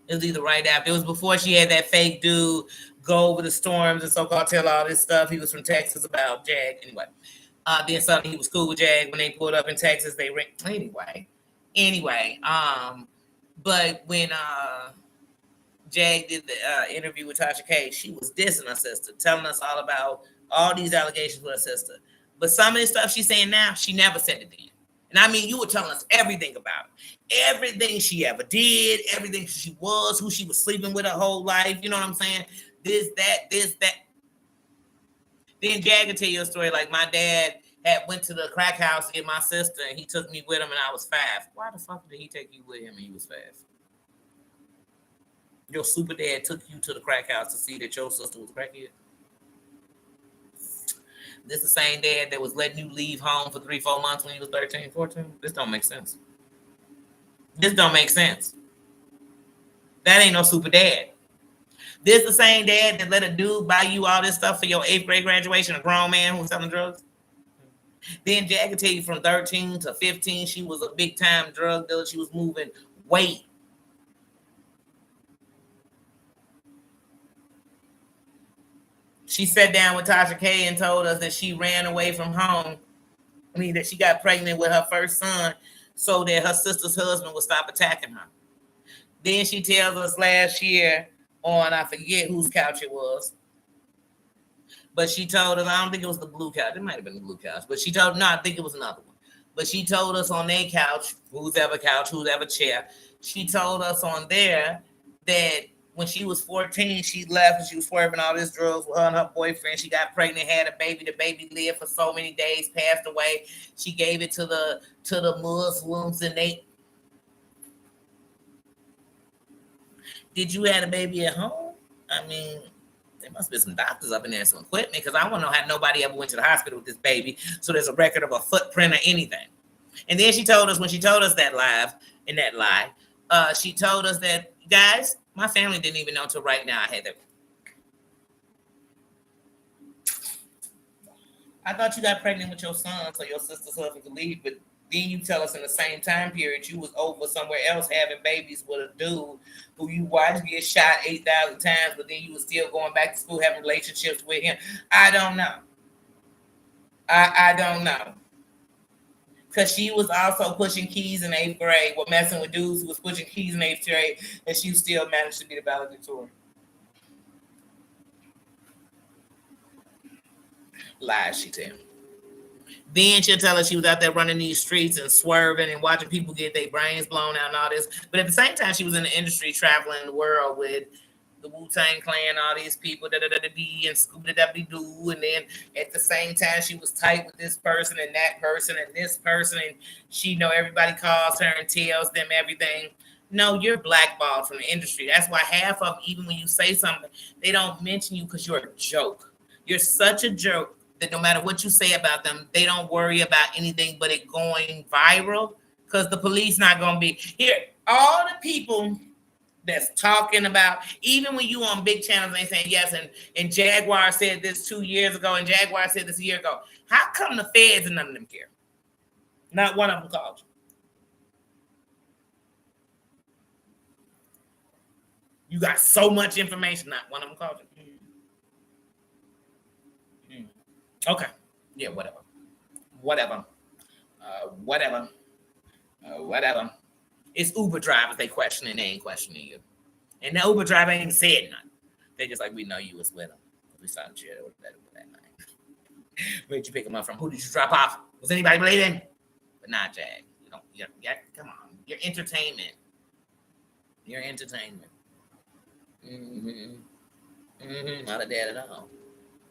It was either right after. It was before she had that fake dude go over the storms and so-called tell all this stuff. He was from Texas about Jag. Anyway. Then suddenly he was cool with Jag when they pulled up in Texas. They anyway. But when Jag did the interview with Tasha K, she was dissing her sister, telling us all about all these allegations with her sister. But some of the stuff she's saying now, she never said it then. And I mean, you were telling us everything about it. Everything she ever did, everything she was, who she was sleeping with her whole life. You know what I'm saying? This, that. Then Jag can tell you a story like my dad had went to the crack house to get my sister, and he took me with him, and I was 5. Why the fuck did he take you with him and he was 5? Your super dad took you to the crack house to see that your sister was crackhead? This the same dad that was letting you leave home for 3-4 months when you was 13, 14? This don't make sense. This don't make sense. That ain't no super dad. This the same dad that let a dude buy you all this stuff for your 8th grade graduation, a grown man who was selling drugs? Then Jag can tell you from 13 to 15, she was a big time drug dealer. She was moving weight. She sat down with Tasha K and told us that she ran away from home. I mean, that she got pregnant with her first son so that her sister's husband would stop attacking her. Then she tells us last year on, I forget whose couch it was, but she told us, I don't think it was the blue couch. It might have been the blue couch, but she told, no, I think it was another one. But she told us on their couch, whose ever chair, she told us on there that when she was 14, she left and she was swerving all this drugs with her and her boyfriend. She got pregnant, had a baby. The baby lived for so many days, passed away. She gave it to the Muslims, and they. Did you have a baby at home? I mean, there must be some doctors up in there, some equipment, because I want to know how nobody ever went to the hospital with this baby, so there's a record of a footprint or anything. And then she told us, when she told us that lie, she told us that, guys, my family didn't even know until right now I had that. I thought you got pregnant with your son so your sister's husband could leave, but then you tell us in the same time period you was over somewhere else having babies with a dude who you watched get shot 8,000 times, but then you was still going back to school having relationships with him. I don't know. I don't know. Because she was also pushing keys in 8th grade, or messing with dudes who was pushing keys in 8th grade, and she still managed to be the valedictorian. Lies, she tell. Then she'll tell us she was out there running these streets and swerving and watching people get their brains blown out and all this. But at the same time, she was in the industry traveling the world with the Wu-Tang Clan, all these people, and Scooby-Doo, and then at the same time, she was tight with this person and that person and this person, and she know everybody calls her and tells them everything. No, you're blackballed from the industry. That's why half of them, even when you say something, they don't mention you because you're a joke. You're such a joke that no matter what you say about them, they don't worry about anything but it going viral, because the police not going to be here. All the people that's talking about, even when you on big channels, they saying yes, and Jaguar said this 2 years ago, and Jaguar said this a year ago. How come the feds and none of them care? Not one of them called you. You got so much information, not one of them called you. Okay. Yeah, whatever. It's Uber drivers they questioning, they ain't questioning you. And the Uber driver ain't said nothing. They just like, we know you was with them. We saw the chair that night. Where'd you pick them up from? Who did you drop off? Was anybody bleeding? But not Jag. You don't, come on. Your entertainment. Not a dad at all.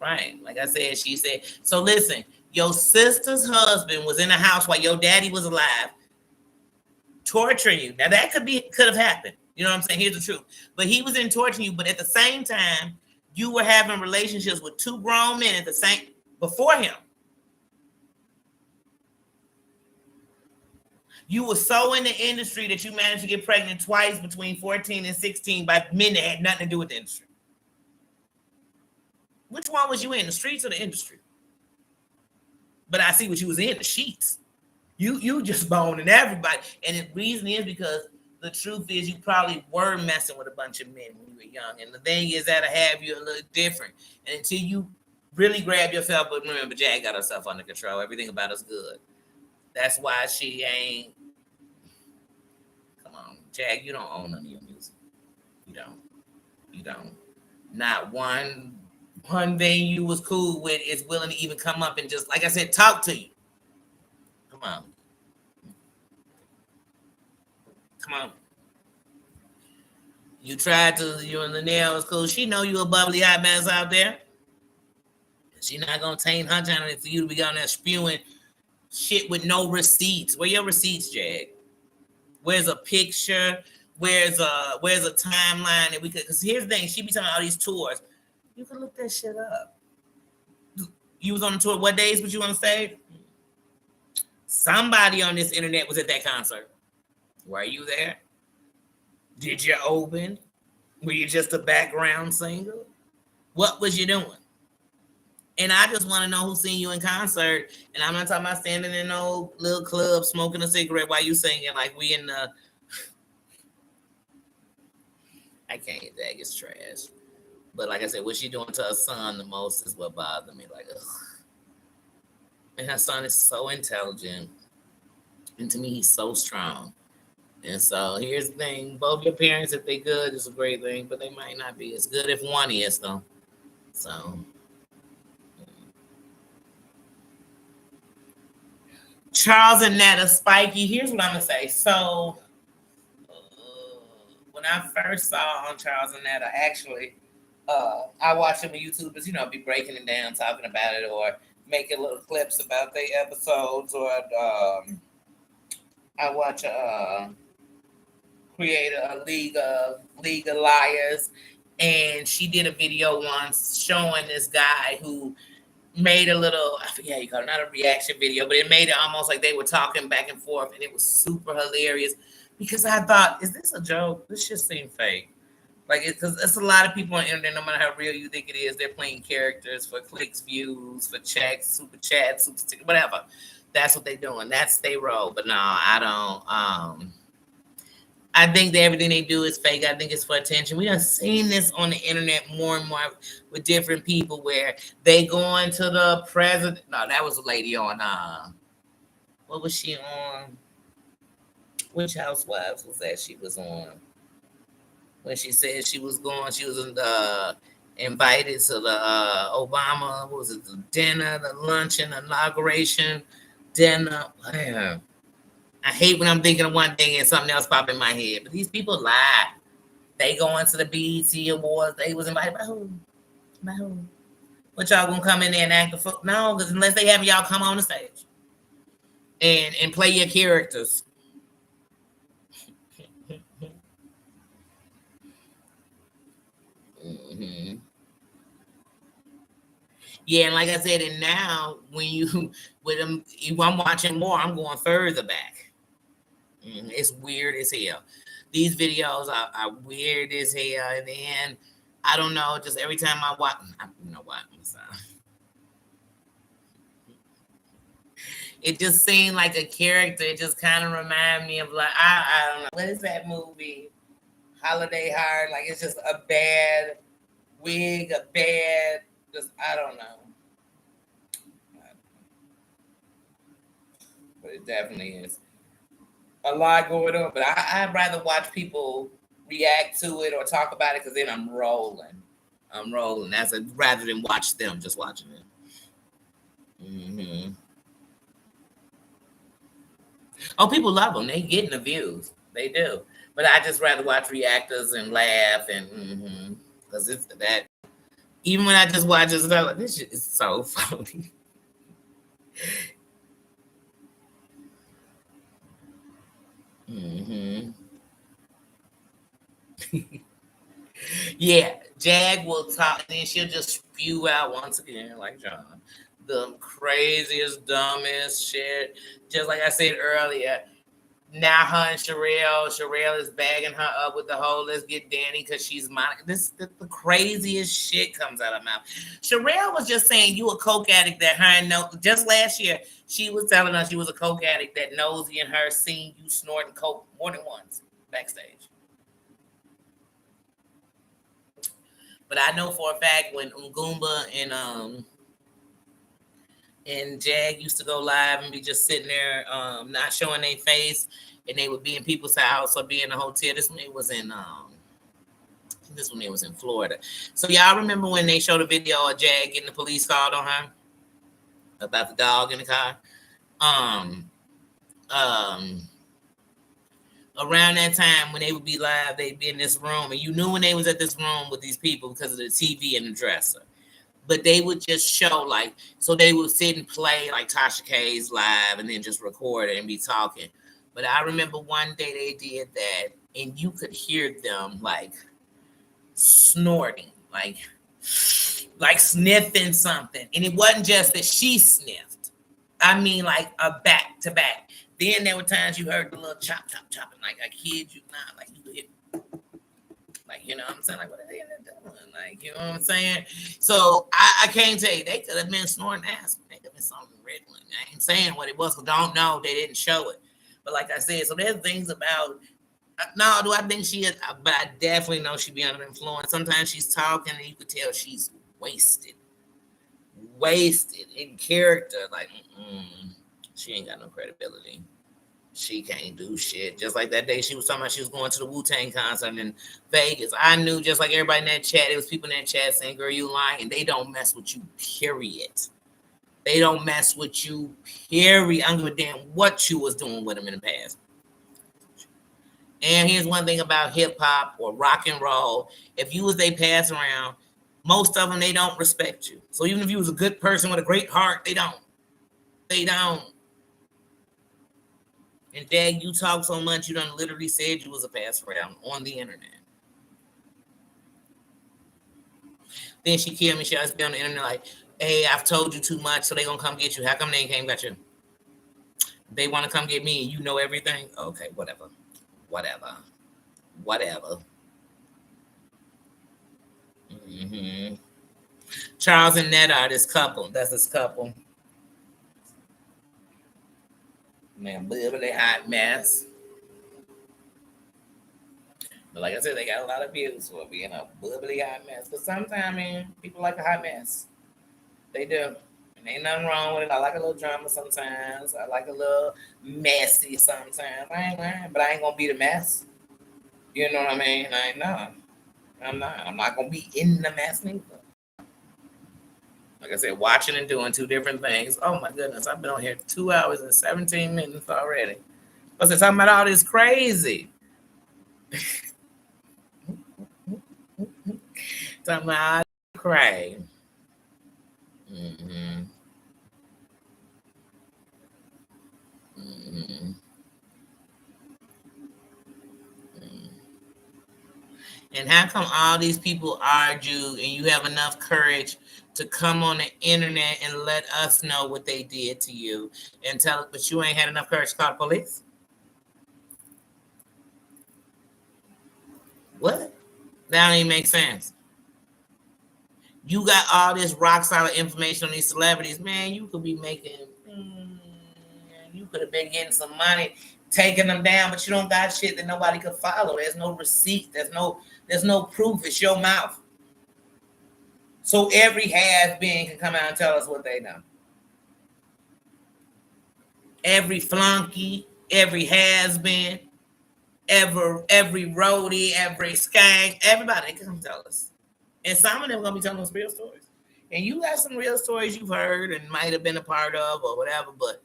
Right. Like I said, she said, so listen, your sister's husband was in the house while your daddy was alive, torturing you. Now that could have happened. You know what I'm saying? Here's the truth. But he was in torturing you, but at the same time, you were having relationships with 2 grown men at the same before him. You were so in the industry that you managed to get pregnant twice between 14 and 16 by men that had nothing to do with the industry. Which one was you in, the streets or the industry? But I see what you was in, the sheets. You just boning everybody. And the reason is because the truth is you probably were messing with a bunch of men when you were young. And the thing is that'll have you a little different. And until you really grab yourself, but remember, Jag got herself under control. Everything about us good. That's why she ain't. Come on, Jag, you don't own none of your music. You don't. You don't. Not one thing you was cool with is willing to even come up and just, like I said, talk to you. Come on. Come on. You tried to, you and Linnell was cool. She know you a bubbly hot mess out there. She not gonna taint her channel for you to be on there spewing shit with no receipts. Where your receipts, Jag? Where's a picture? Where's a timeline that we could? Because here's the thing, she be telling all these tours. You can look that shit up. You was on the tour. What days would you want to say? Somebody on this internet was at that concert. Were you there? Did you open? Were you just a background singer? What was you doing? And I just want to know who seen you in concert. And I'm not talking about standing in no little club smoking a cigarette while you singing like we in the. I can't get that. It's trash. But like I said, what she doing to her son the most is what bothers me. Like, ugh. And her son is so intelligent. And to me, he's so strong. And so here's the thing. Both your parents, if they good, it's a great thing. But they might not be as good if one is, though. So. Charles and Netta, Spiky. Here's what I'm going to say. So, when I first saw on Charles and Netta, actually, I watched them on YouTube, but be breaking it down, talking about it, or making little clips about their episodes, or I watch create a league of liars, and she did a video once showing this guy who made a little, I forget how you call it, not a reaction video, but it made it almost like they were talking back and forth, and it was super hilarious because I thought, is this a joke? This just seemed fake. Like, because it's a lot of people on the internet, no matter how real you think it is, they're playing characters for clicks, views, for checks, super chats, super stickers, whatever. That's what they're doing. That's their role. But no, I don't. I think that everything they do is fake. I think it's for attention. We have seen this on the internet more and more with different people where they go into the president. No, that was a lady on, what was she on? Which Housewives was that she was on? When she said she was invited to the Obama, what was it, the dinner, the luncheon, inauguration dinner. Man, I hate when I'm thinking of one thing and something else pop in my head. But these people lie. They go into the BET Awards. They was invited by who? By who? What, y'all gonna come in there and act the fool? No, because unless they have y'all come on the stage and play your characters. Mm-hmm. Yeah, and like I said, and now when you with them, if I'm watching more, I'm going further back. It's weird as hell. These videos are weird as hell, and then I don't know. Just every time I watch, you know what? I'm sorry. It just seemed like a character. It just kind of reminded me of like I don't know, what is that movie? Holiday Heart. Like it's just a bad wig, a bad. Just I don't know. But it definitely is a lot going on. But I'd rather watch people react to it or talk about it because then I'm rolling. Rather than watch them just watching it. Mm-hmm. Oh, people love them. They getting the views. They do. But I just rather watch reactors and laugh and because it's that. Even when I just watch it, I'm like, this shit is so funny. Yeah, Jag will talk, and then she'll just spew out once again, like John, the craziest, dumbest shit. Just like I said earlier, now her and Sherelle is bagging her up with the whole let's get Danny because she's Monica. The craziest shit comes out of her mouth. Sherelle was just saying you a coke addict that her and no, just last year she was telling us she was a coke addict that Nosy and her seen you snorting coke more than once backstage. But I know for a fact when Ngumba and Jag used to go live and be just sitting there, not showing their face, and they would be in people's house or be in a hotel. This one it was in Florida. So y'all remember when they showed a video of Jag getting the police called on her about the dog in the car? Around that time when they would be live, they'd be in this room, and you knew when they was at this room with these people because of the TV and the dresser. But they would just show like, so they would sit and play like Tasha K's live and then just record it and be talking. But I remember one day they did that, and you could hear them like snorting, like sniffing something. And it wasn't just that she sniffed. I mean, like a back to back. Then there were times you heard the little chop, chop, chopping. Like, I kid you not. Like, you hit, like, you know what I'm saying? Like, what are they doing? Like, you know what I'm saying? So I can't tell you. They could have been snoring ass. They could have been something riddling. I ain't saying what it was. I don't know. They didn't show it. But like I said, so there's things about, no, do I think she is? But I definitely know she be under influence. Sometimes she's talking and you could tell she's wasted in character. Like, she ain't got no credibility. She can't do shit. Just like that day she was talking about she was going to the Wu-Tang concert in Vegas. I knew, just like everybody in that chat, there was people in that chat saying, girl, you lying. They don't mess with you, period. They don't mess with you, period. I don't give a damn what you was doing with them in the past. And here's one thing about hip-hop or rock and roll. If you was they pass around, most of them, they don't respect you. So even if you was a good person with a great heart, they don't. They don't. And Dad, you talk so much, you done literally said you was a pass around on the internet. Then she killed me. She always be on the internet like, hey, I've told you too much, so they gonna come get you. How come they ain't came got you? They want to come get me and you know everything? Okay, whatever. Mm-hmm. Charles and Ned are this couple. That's this couple. Man, bubbly hot mess. But like I said, they got a lot of views for being a bubbly hot mess. But sometimes, man, people like a hot mess. They do. And ain't nothing wrong with it. I like a little drama sometimes. I like a little messy sometimes. But I ain't gonna be the mess. You know what I mean? I'm not gonna be in the mess neither. Like I said, watching and doing two different things. Oh my goodness, I've been on here 2 hours and 17 minutes already. I said talking about all this crazy. Talking about all this crazy. Mm-hmm. Mm-hmm. And how come all these people argue and you have enough courage to come on the internet and let us know what they did to you and tell us, but you ain't had enough courage to call the police? What? That don't even make sense. You got all this rock solid information on these celebrities, man. You could be making, you could have been getting some money, taking them down, but you don't got shit that nobody could follow. There's no receipt. There's no proof. It's your mouth. So every has-been can come out and tell us what they know. Every flunky, every has-been, every roadie, every skank, everybody can come tell us. And some of them are going to be telling us real stories. And you got some real stories you've heard and might have been a part of or whatever, but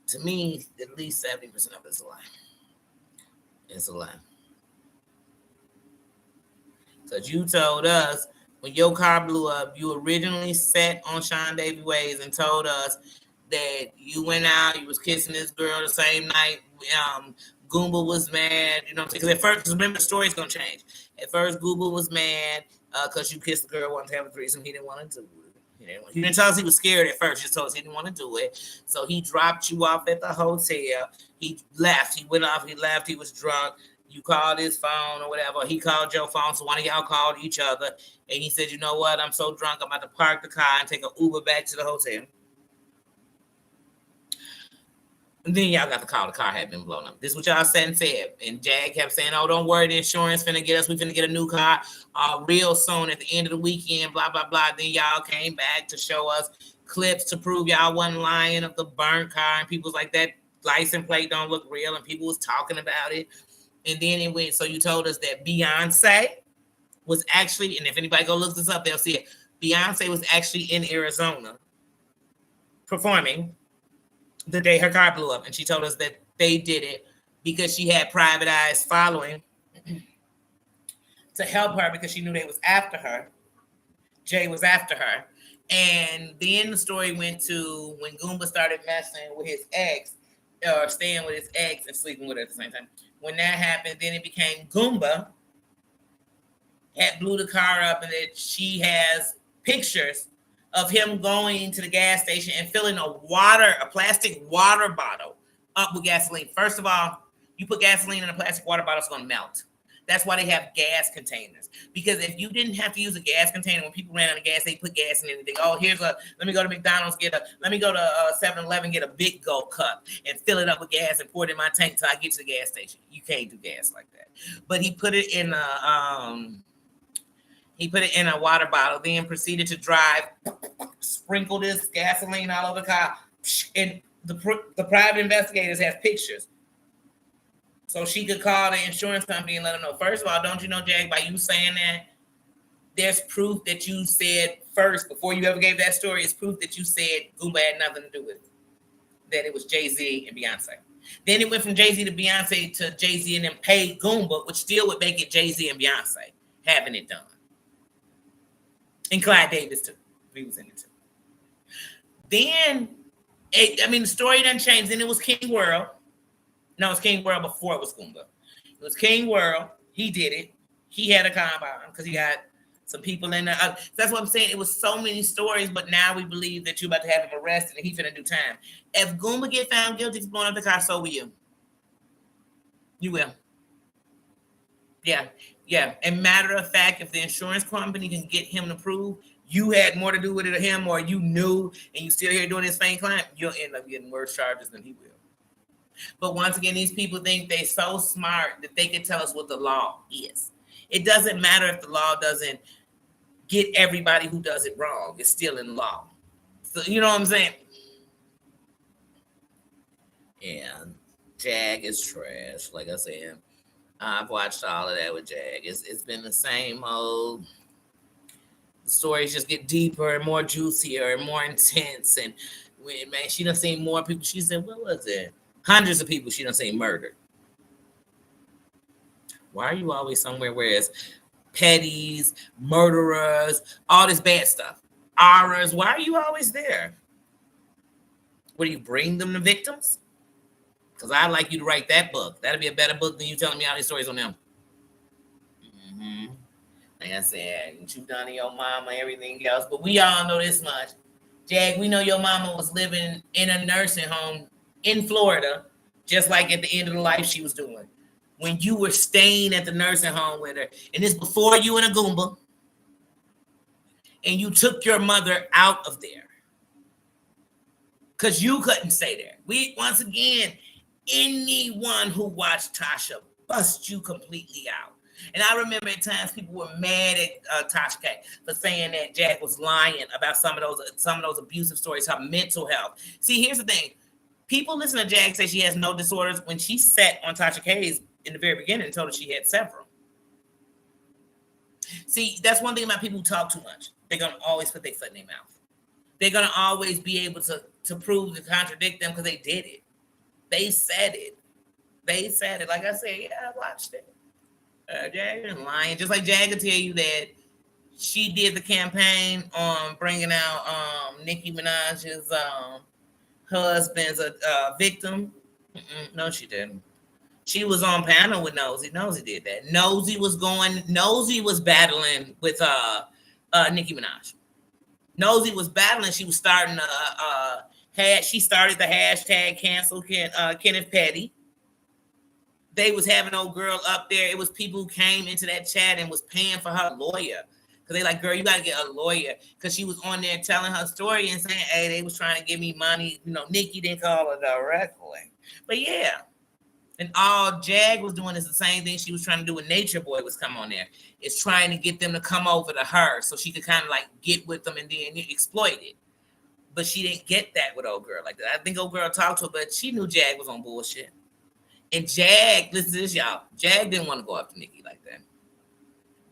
to me, at least 70% of it's a lie. It's a lie. Because you told us when your car blew up, you originally sat on Sean Davy Ways and told us that you went out, you was kissing this girl the same night. Goomba was mad, you know what I'm saying? Because at first, remember, the story's going to change. At first, Goomba was mad because you kissed the girl, wanted to have a threesome. He didn't want to do it. He didn't tell us he was scared at first. He just told us he didn't want to do it. So he dropped you off at the hotel. He left. He went off. He left. He was drunk. You called his phone or whatever. He called your phone. So one of y'all called each other. And he said, you know what? I'm so drunk. I'm about to park the car and take an Uber back to the hotel. And then y'all got the call. The car had been blown up. This is what y'all said and said. And Jag kept saying, oh, don't worry. The insurance finna get us. We finna get a new car real soon at the end of the weekend, blah, blah, blah. Then y'all came back to show us clips to prove y'all wasn't lying of the burnt car. And people was like, that license plate don't look real. And people was talking about it. And then it went, so you told us that Beyonce was actually, and if anybody go look this up, they'll see it. Beyonce was actually in Arizona performing the day her car blew up. And she told us that they did it because she had private eyes following to help her because she knew they was after her. Jay was after her. And then the story went to when Goomba started messing with his ex, or staying with his ex and sleeping with her at the same time. When that happened, then it became Goomba had blew the car up, and that she has pictures of him going to the gas station and filling a plastic water bottle up with gasoline. First of all, you put gasoline in a plastic water bottle, it's going to melt. That's why they have gas containers. Because if you didn't have to use a gas container, when people ran out of gas, they put gas in anything. Oh, let me go to McDonald's, let me go to 7-Eleven, get a big Gulp cup and fill it up with gas and pour it in my tank till I get to the gas station. You can't do gas like that. But he put it in a water bottle, then proceeded to drive, sprinkle this gasoline all over the car. And the private investigators have pictures. So she could call the insurance company and let them know. First of all, don't you know, Jag, by you saying that, there's proof that you said first, before you ever gave that story, it's proof that you said Goomba had nothing to do with it. That it was Jay-Z and Beyonce. Then it went from Jay-Z to Beyonce to Jay-Z and then paid Goomba, which still would make it Jay-Z and Beyonce having it done. And Clyde Davis, too. He was in it, too. Then, the story done changed. Then it was King World. No, it was King World before it was Goomba. It was King World. He did it. He had a combine because he got some people in there. That's what I'm saying. It was so many stories, but now we believe that you're about to have him arrested and he's finna do time. If Goomba get found guilty for blowing up the car, so will you. You will. Yeah. And matter of fact, if the insurance company can get him to prove you had more to do with it or him, or you knew and you still here doing this same crime, you'll end up getting worse charges than he will. But once again, these people think they're so smart that they can tell us what the law is. It doesn't matter if the law doesn't get everybody who does it wrong. It's still in law. So, you know what I'm saying? Yeah, Jag is trash. Like I said, I've watched all of that with Jag. It's been the same old. The stories just get deeper and more juicier and more intense. And man, she done seen more people. She said, what was it? Hundreds of people she done seen murdered. Why are you always somewhere where it's petties, murderers, all this bad stuff? Auras, why are you always there? What do you bring them, the victims? Because I'd like you to write that book. That'd be a better book than you telling me all these stories on them. Mm-hmm. Like I said, you done to your mama, everything else. But we all know this much. Jag, we know your mama was living in a nursing home in Florida, just like at the end of the life she was doing. When you were staying at the nursing home with her, and it's before you and a Goomba, and you took your mother out of there because you couldn't stay there. Once again, anyone who watched Tasha bust you completely out. And I remember at times people were mad at Tasha K for saying that Jag was lying about some of those abusive stories, her mental health. See, here's the thing. People listen to Jag say she has no disorders when she sat on Tasha K's in the very beginning and told her she had several. See, that's one thing about people who talk too much. They're going to always put their foot in their mouth. They're going to always be able to prove to contradict them because they did it. They said it. Like I said, yeah, I watched it. Jag isn't lying. Just like Jag will tell you that she did the campaign on bringing out Nicki Minaj's husband's a victim. No, she didn't. She was on panel with Nosy. Nosy did that. Nosy was battling with Nicki Minaj. Nosy was battling. She was starting she started the hashtag cancel Kenneth Petty. They was having old girl up there. It was people who came into that chat and was paying for her lawyer Because they like, girl, you got to get a lawyer. Because she was on there telling her story and saying, hey, they was trying to give me money. You know, Nikki didn't call her directly. But yeah. And all Jag was doing is the same thing she was trying to do when Nature Boy was come on there. It's trying to get them to come over to her so she could kind of like get with them and then exploit it. But she didn't get that with old girl like that. I think old girl talked to her, but she knew Jag was on bullshit. And Jag, listen to this, y'all. Jag didn't want to go after Nikki like that.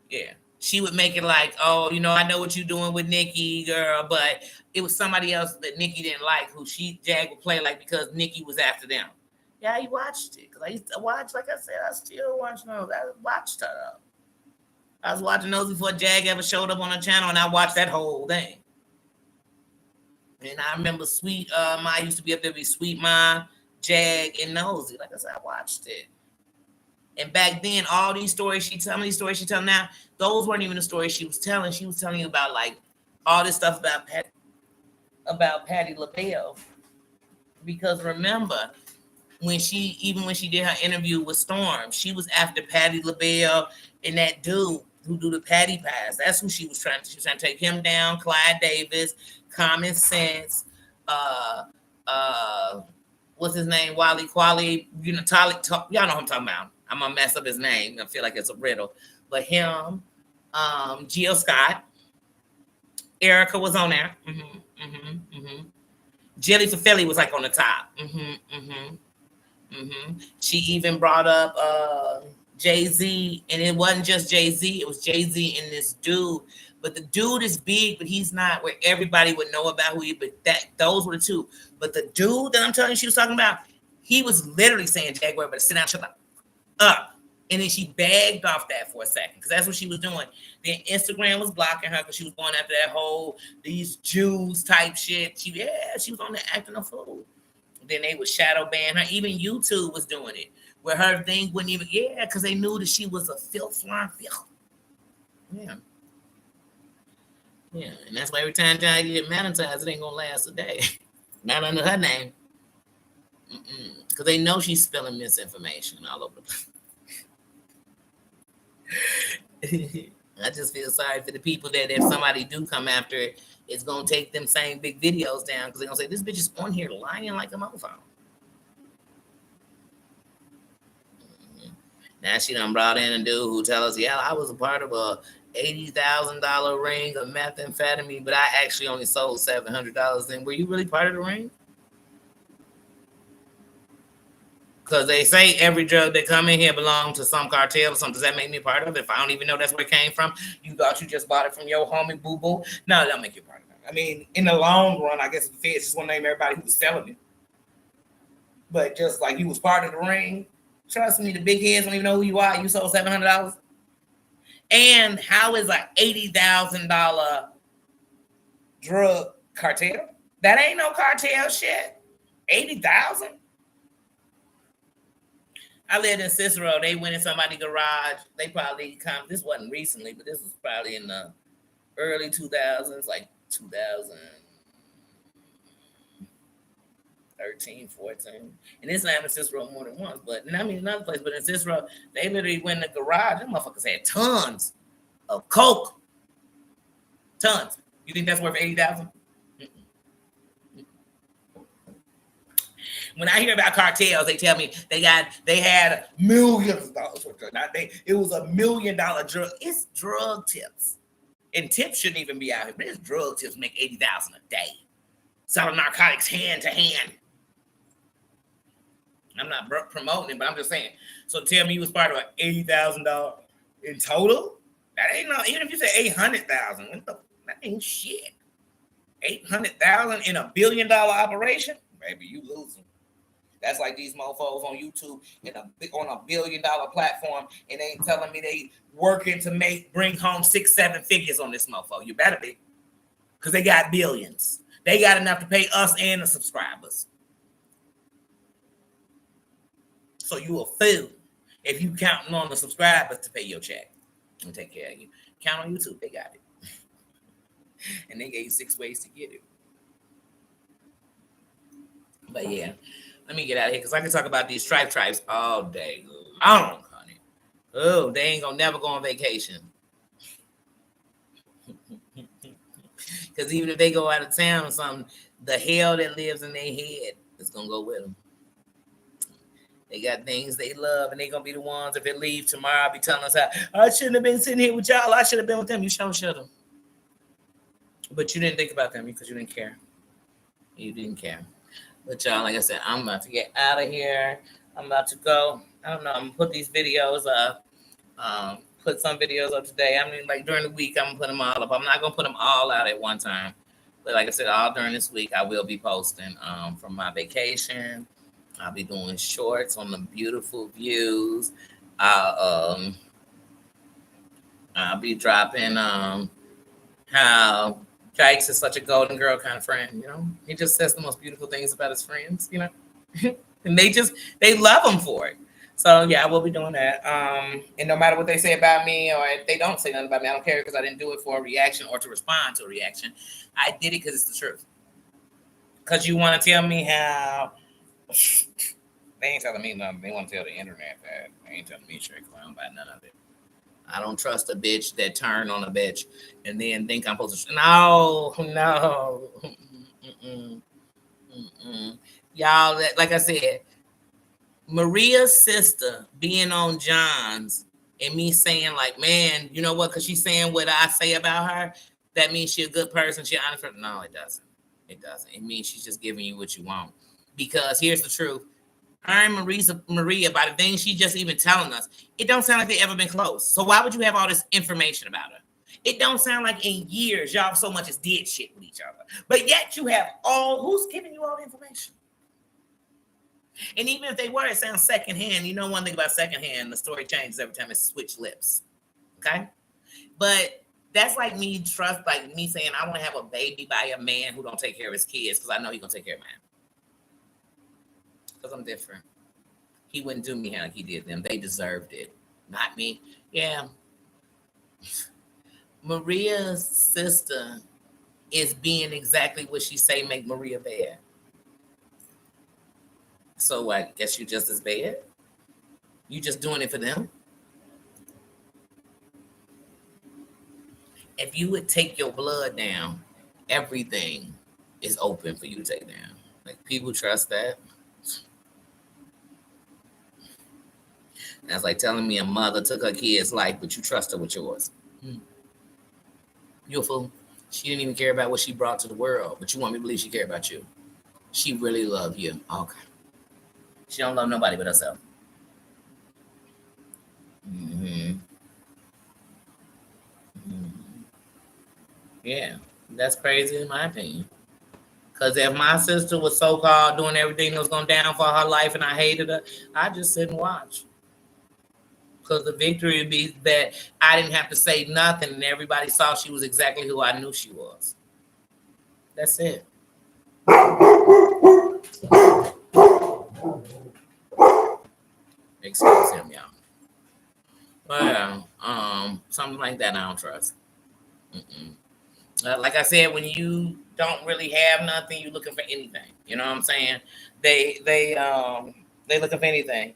Yeah. She would make it like, oh, you know, I know what you're doing with Nikki, girl, but it was somebody else that Nikki didn't like who Jag would play like because Nikki was after them. Yeah, I watched it. Because I used to watch, like I said, I still watch those. I watched her up. I was watching those before Jag ever showed up on the channel, and I watched that whole thing. And I remember Sweet Ma used to be up there with Sweet Ma, Jag, and Nosy. Like I said, I watched it. And back then, all these stories she telling, these stories she telling now, those weren't even the stories she was telling. She was telling you about like all this stuff about Patti LaBelle. Because remember, when she did her interview with Storm, she was after Patti LaBelle and that dude who do the Patty Pies. That's who she was trying to. She was trying to take him down. Clyde Davis, Common Sense, what's his name? Wally Quali. You know, y'all know who I'm talking about. I'm gonna mess up his name. I feel like it's a riddle. But him, Gio Scott, Erica was on there. Jelly for Philly was like on the top. She even brought up Jay-Z, and it wasn't just Jay-Z, it was Jay-Z and this dude. But the dude is big, but he's not where everybody would know about who he, but those were the two. But the dude that I'm telling you she was talking about, he was literally saying Jaguar, but sit down, shut up. And then she bagged off that for a second, because that's what she was doing. Then Instagram was blocking her because she was going after that whole these Jews type shit. She was on there acting a fool. Then they would shadow ban her. Even YouTube was doing it, where her thing wouldn't even, because they knew that she was a flying filth. Yeah, and that's why every time you get monetized, it ain't gonna last a day. Not under her name. Because they know she's spilling misinformation all over the place. I just feel sorry for the people that if somebody do come after it, it's gonna take them same big videos down because they're gonna say this bitch is on here lying like a motherfucker. Now she done brought in a dude who tells us, yeah, I was a part of a $80,000 ring of methamphetamine, but I actually only sold $700. Then were you really part of the ring? Because they say every drug that come in here belongs to some cartel or something. Does that make me part of it? If I don't even know that's where it came from, you thought you just bought it from your homie Boo Boo? No, that don't make you part of it. I mean, in the long run, I guess the feds just want to name everybody who was selling it. But just like you was part of the ring, trust me, the big heads don't even know who you are. You sold $700. And how is an $80,000 drug cartel? That ain't no cartel shit. $80,000. I lived in Cicero. They went in somebody's garage. They probably this wasn't recently, but this was probably in the early 2000s, like 2013, 14. And this happened in Cicero more than once. But I mean, another place, but in Cicero, they literally went in the garage. Them motherfuckers had tons of coke. Tons. You think that's worth $80,000? When I hear about cartels, they tell me they had millions of dollars worth of drugs. It was $1 million drug. It's drug tips. And tips shouldn't even be out here, but it's drug tips make $80,000 a day. Selling narcotics hand to hand. I'm not promoting it, but I'm just saying. So tell me you was part of an $80,000 in total? That ain't no, even if you say $800,000, that ain't shit. $800,000 in $1 billion operation? Baby, you losing. That's like these mofos on YouTube on $1 billion platform, and they ain't telling me they working to bring home 6-7 figures on this mofo. You better be, because they got billions. They got enough to pay us and the subscribers. So you a fool if you counting on the subscribers to pay your check and take care of you. Count on YouTube, they got it, and they gave you 6 ways to get it. But yeah. Let me get out of here because I can talk about these tribes all day long, honey. Oh, they ain't gonna never go on vacation. Because even if they go out of town or something, the hell that lives in their head is going to go with them. They got things they love, and they're going to be the ones, if it leaves tomorrow, I'll be telling us how, I shouldn't have been sitting here with y'all. I should have been with them. You should have. But you didn't think about them because you didn't care. You didn't care. But y'all, like I said, I'm about to get out of here. I'm about to go. I don't know. I'm going to put these videos up. Put some videos up today. I mean, like during the week, I'm going to put them all up. I'm not going to put them all out at one time. But like I said, all during this week, I will be posting from my vacation. I'll be doing shorts on the beautiful views. I'll be dropping how Jikes is such a golden girl kind of friend, you know? He just says the most beautiful things about his friends, you know? And they love him for it. So yeah, I will be doing that. And no matter what they say about me, or if they don't say nothing about me, I don't care, because I didn't do it for a reaction or to respond to a reaction. I did it because it's the truth. Because you want to tell me how they ain't telling me nothing. They want to tell the internet that. They ain't telling me straight clown about none of it. I don't trust a bitch that turn on a bitch and then think I'm supposed to. No. Y'all, like I said, Maria's sister being on John's and me saying like, man, you know what? Because she's saying what I say about her, that means she's a good person. She's honest. No, it doesn't. It doesn't. It means she's just giving you what you want. Because here's the truth. Her and Maria, by the things she's just even telling us, it don't sound like they ever been close. So why would you have all this information about her? It don't sound like in years y'all so much as did shit with each other. But yet you have who's giving you all the information? And even if they were, it sounds secondhand. You know one thing about secondhand, the story changes every time it switch lips. Okay? But that's like me saying I want to have a baby by a man who don't take care of his kids because I know he's going to take care of mine. Because I'm different. He wouldn't do me like he did them. They deserved it. Not me. Yeah. Maria's sister is being exactly what she say make Maria bad. So I guess you just as bad. You just doing it for them. If you would take your blood down, everything is open for you to take down. Like people trust that. That's like telling me a mother took her kid's life, but you trust her with yours. You're a fool. She didn't even care about what she brought to the world, but you want me to believe she cared about you. She really loved you. Okay. She don't love nobody but herself. Yeah, that's crazy in my opinion. Because if my sister was so-called doing everything that was going down for her life and I hated her, I'd just sit and watch. Because the victory would be that I didn't have to say nothing and everybody saw she was exactly who I knew she was. That's it. Excuse him, y'all. Well, something like that I don't trust. Like I said, when you don't really have nothing, you're looking for anything. You know what I'm saying? They looking for anything.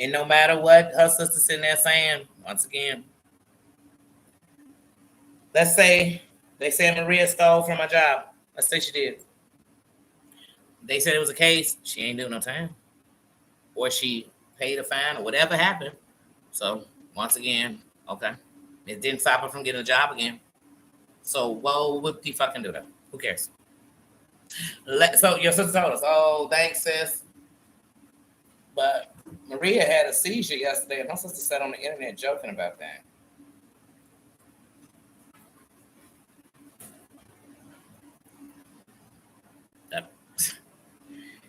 And no matter what her sister sitting there saying, once again, let's say they said Maria stole from my job. Let's say she did. They said it was a case. She ain't doing no time. Or she paid a fine or whatever happened. So once again, okay. It didn't stop her from getting a job again. So what would you fucking do that? Who cares? So your sister told us, oh, thanks, sis. But Maria had a seizure yesterday, and my sister said on the internet joking about that.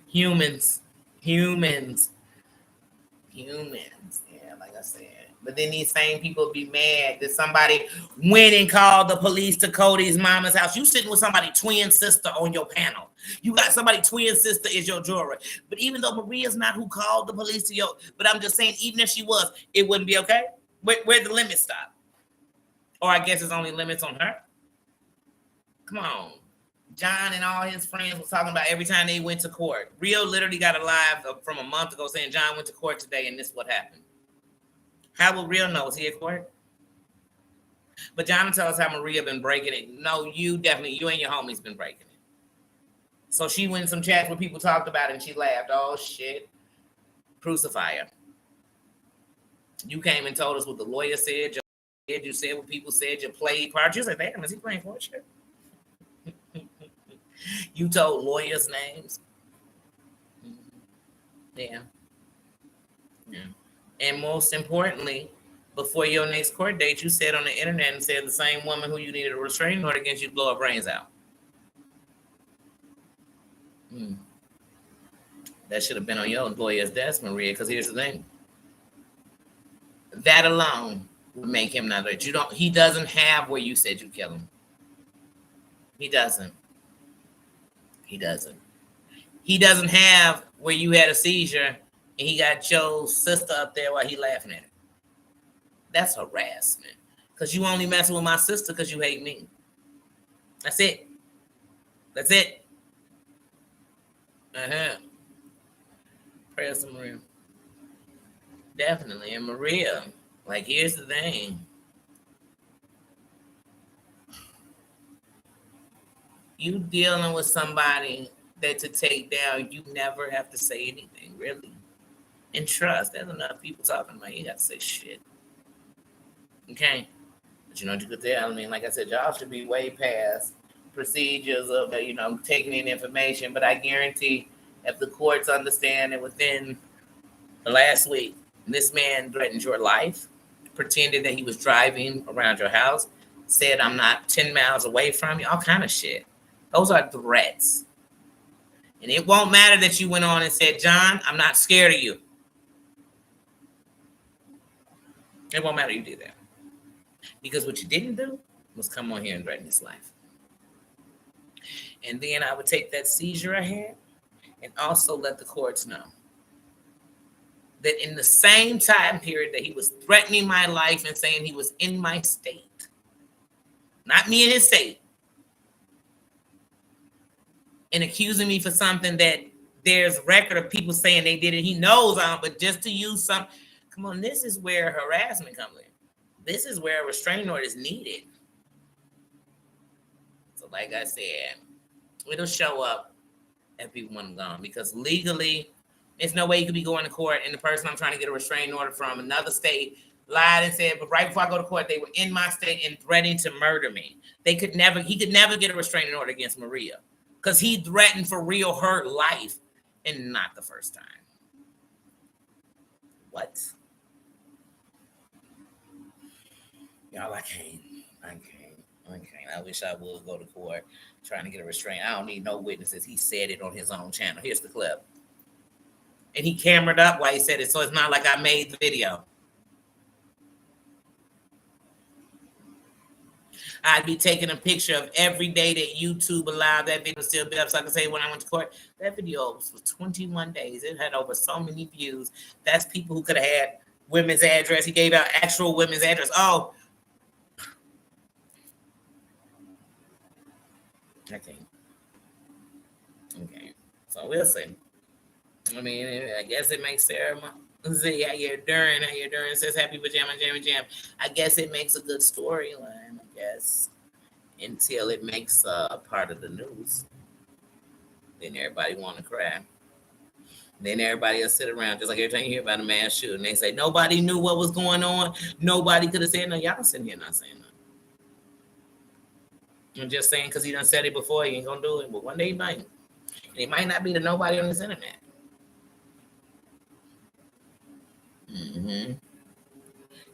Humans. Yeah, like I said. But then these same people be mad that somebody went and called the police to Cody's mama's house. You sitting with somebody twin sister on your panel. You got somebody twin sister is your juror. But even though Maria's not who called the police to your, but I'm just saying, even if she was, it wouldn't be okay. Where'd the limits stop? Or I guess it's only limits on her. Come on. John and all his friends was talking about every time they went to court. Rio literally got a live from a month ago saying John went to court today and this is what happened. How will Rio know? Was he at court? But John tells us how Maria been breaking it. No, you and your homies been breaking it. So she went in some chats where people talked about it and she laughed. Oh, shit. Crucify her. You came and told us what the lawyer said. You said what people said. You played parts. You said, damn, is he playing for shit? You told lawyers' names. Yeah. Yeah. And most importantly, before your next court date, you said on the internet and said the same woman who you needed a restraining order against, you blow her brains out. That should have been on your lawyer's desk, Maria, because here's the thing. That alone would make him not rich. He doesn't have where you said you kill him. He doesn't. He doesn't have where you had a seizure and he got your sister up there while he laughing at it. That's harassment. Because you only messing with my sister because you hate me. That's it. Prayers to Maria. Definitely. And Maria, like, here's the thing. You dealing with somebody that to take down, you never have to say anything, really. And trust. There's enough people talking about you got to say shit. Okay? But you know what you could tell? I mean, like I said, y'all should be way past procedures of, taking in information. But I guarantee if the courts understand that within the last week, this man threatened your life, pretended that he was driving around your house, said, I'm not 10 miles away from you, all kind of shit. Those are threats. And it won't matter that you went on and said, John, I'm not scared of you. It won't matter you did that. Because what you didn't do was come on here and threaten his life. And then I would take that seizure I had and also let the courts know that in the same time period that he was threatening my life and saying he was in my state, not me in his state, and accusing me for something that there's record of people saying they did it. He knows but just to use some, come on, this is where harassment comes in. This is where a restraining order is needed. So like I said, it'll show up if people want them gone because legally, there's no way you could be going to court and the person I'm trying to get a restraining order from another state lied and said, but right before I go to court, they were in my state and threatening to murder me. He could never get a restraining order against Maria because he threatened for real her life and not the first time. What? Y'all, I can't. I wish I would go to court trying to get a restraint. I don't need no witnesses. He said it on his own channel. Here's the clip. And he camered up while he said it, so it's not like I made the video. I'd be taking a picture of every day that YouTube allowed that video to still be up so I can say when I went to court. That video was for 21 days. It had over so many views. That's people who could have had women's address. He gave out actual women's address. Oh. Okay. So we'll see. I mean, I guess it makes Sarah see how you're doing says happy pajama jam. I guess it makes a good storyline, I guess, until it makes part of the news. Then everybody want to cry. Then everybody will sit around just like every time you hear about a mass shooting. They say nobody knew what was going on. Nobody could have said no. Y'all sitting here not saying nothing. I'm just saying because he done said it before, he ain't gonna do it. But one day he might. And it might not be to nobody on this internet.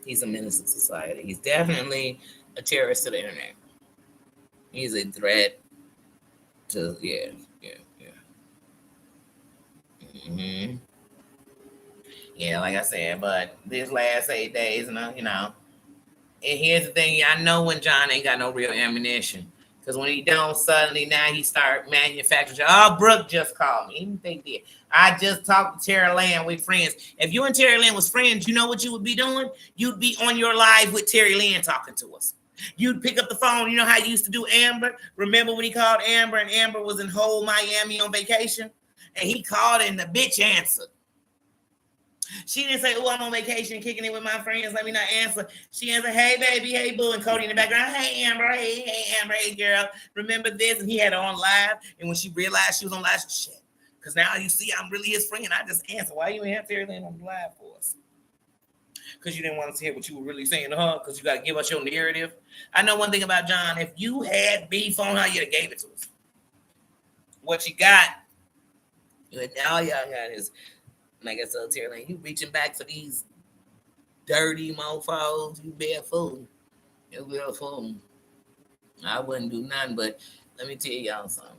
He's a menace to society. He's definitely a terrorist to the internet. He's a threat to yeah. Yeah, like I said, but this last 8 days, and and here's the thing, I know when John ain't got no real ammunition. Because when he don't, suddenly now he start manufacturing. Oh, Brooke just called me. Even they did. I just talked to Terry Land with friends. If you and Terry Land was friends, you know what you would be doing? You'd be on your live with Terry Land talking to us. You'd pick up the phone. You know how you used to do Amber? Remember when he called Amber and Amber was in whole Miami on vacation? And he called and the bitch answered. She didn't say, "Oh, I'm on vacation, kicking it with my friends. Let me not answer." She answered, "Hey, baby, hey, boo," and Cody in the background, "Hey, Amber, hey, Amber, hey, girl. Remember this?" And he had her on live. And when she realized she was on live, she said, "Shit, because now you see I'm really his friend." I just answered, "Why you ain't have to everything on live for us?" Because you didn't want us to hear what you were really saying to her. Because you got to give us your narrative. I know one thing about John. If you had beef on her, you'd have gave it to us. What you got? All y'all got is, like I said, Terry, like, you reaching back for these dirty mofos. You be a fool. You be a fool. I wouldn't do nothing, but let me tell y'all something.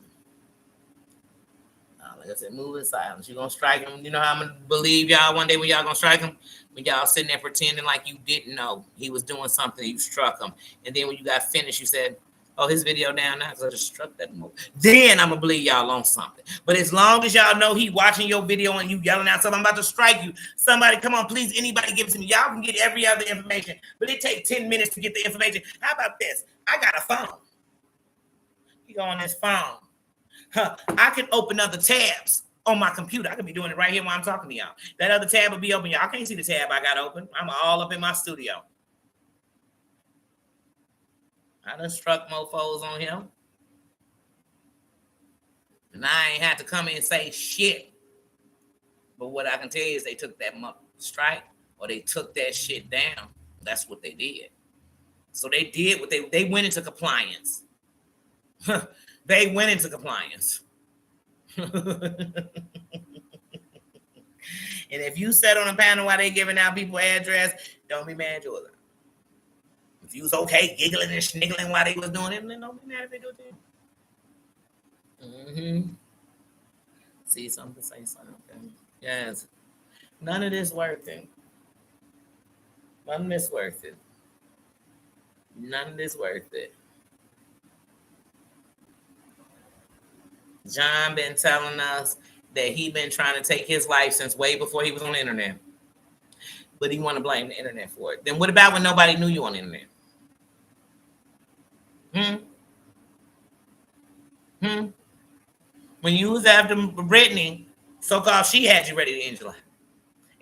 Like I said, move in silence. You're gonna strike him. You know how I'm gonna believe y'all one day when y'all gonna strike him? When y'all sitting there pretending like you didn't know he was doing something, you struck him. And then when you got finished, you said, "Oh, his video down now because I just struck that move." Then I'm gonna believe y'all on something. But as long as y'all know he watching your video and you yelling out something, "I'm about to strike you." Somebody, come on, please, anybody give it to me. Y'all can get every other information, but it takes 10 minutes to get the information. How about this? I got a phone. You go on this phone. I can open other tabs on my computer. I can be doing it right here while I'm talking to y'all. That other tab will be open. Y'all can't see the tab I got open. I'm all up in my studio. I done struck mofos on him. And I ain't had to come in and say shit. But what I can tell you is they took that strike or they took that shit down. That's what they did. So they did what they went into compliance. They went into compliance. And if you sat on a panel while they giving out people address, don't be mad, Jordan. If you was okay giggling and sniggling while they was doing it, then don't be mad if they do it. Mm-hmm. See something, say something. Yes. None of this worth it. None of this worth it. None of this worth it. John been telling us that he been trying to take his life since way before he was on the internet. But he want to blame the internet for it. Then what about when nobody knew you on the internet? When you was after Brittany, so-called, she had you ready to end your life.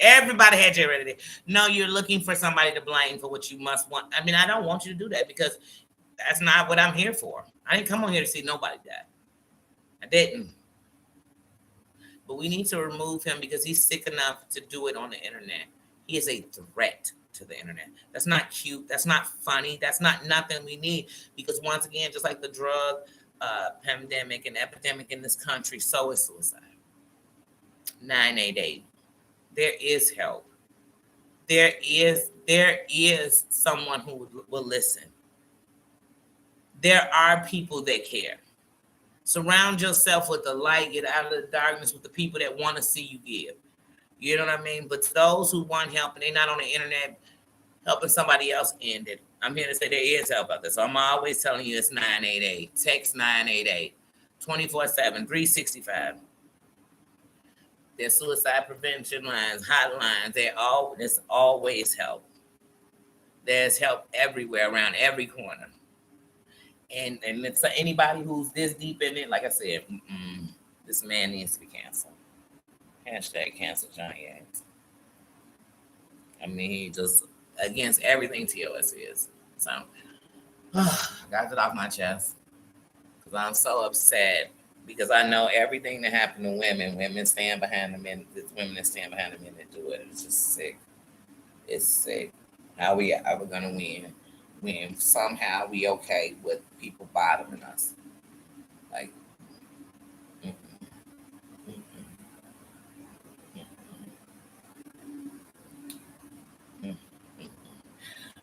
Everybody had you ready to. No, you're looking for somebody to blame for what you must want. I mean, I don't want you to do that because that's not what I'm here for. I didn't come on here to see nobody die. I didn't. But we need to remove him because he's sick enough to do it on the internet. He is a threat to the internet. That's not cute. That's not funny. That's not nothing we need. Because once again, just like the drug pandemic and epidemic in this country, so is suicide. 988. There is help. There is someone who will listen. There are people that care. Surround yourself with the light. Get out of the darkness with the people that want to see you give. You know what I mean? But to those who want help and they're not on the internet helping somebody else end it, I'm here to say there is help out there. So I'm always telling you it's 988. Text 988. 24/7, 365. There's suicide prevention lines, hotlines. There's always help. There's help everywhere, around every corner. And it's anybody who's this deep in it, like I said, this man needs to be canceled. Hashtag cancel John Yanks. I mean, he just against everything TOS is. So, got it off my chest because I'm so upset because I know everything that happened to women. Women stand behind the men. It's women that stand behind the men that do it. It's just sick. It's sick. How we ever gonna win? When somehow we okay with people bothering us? Like,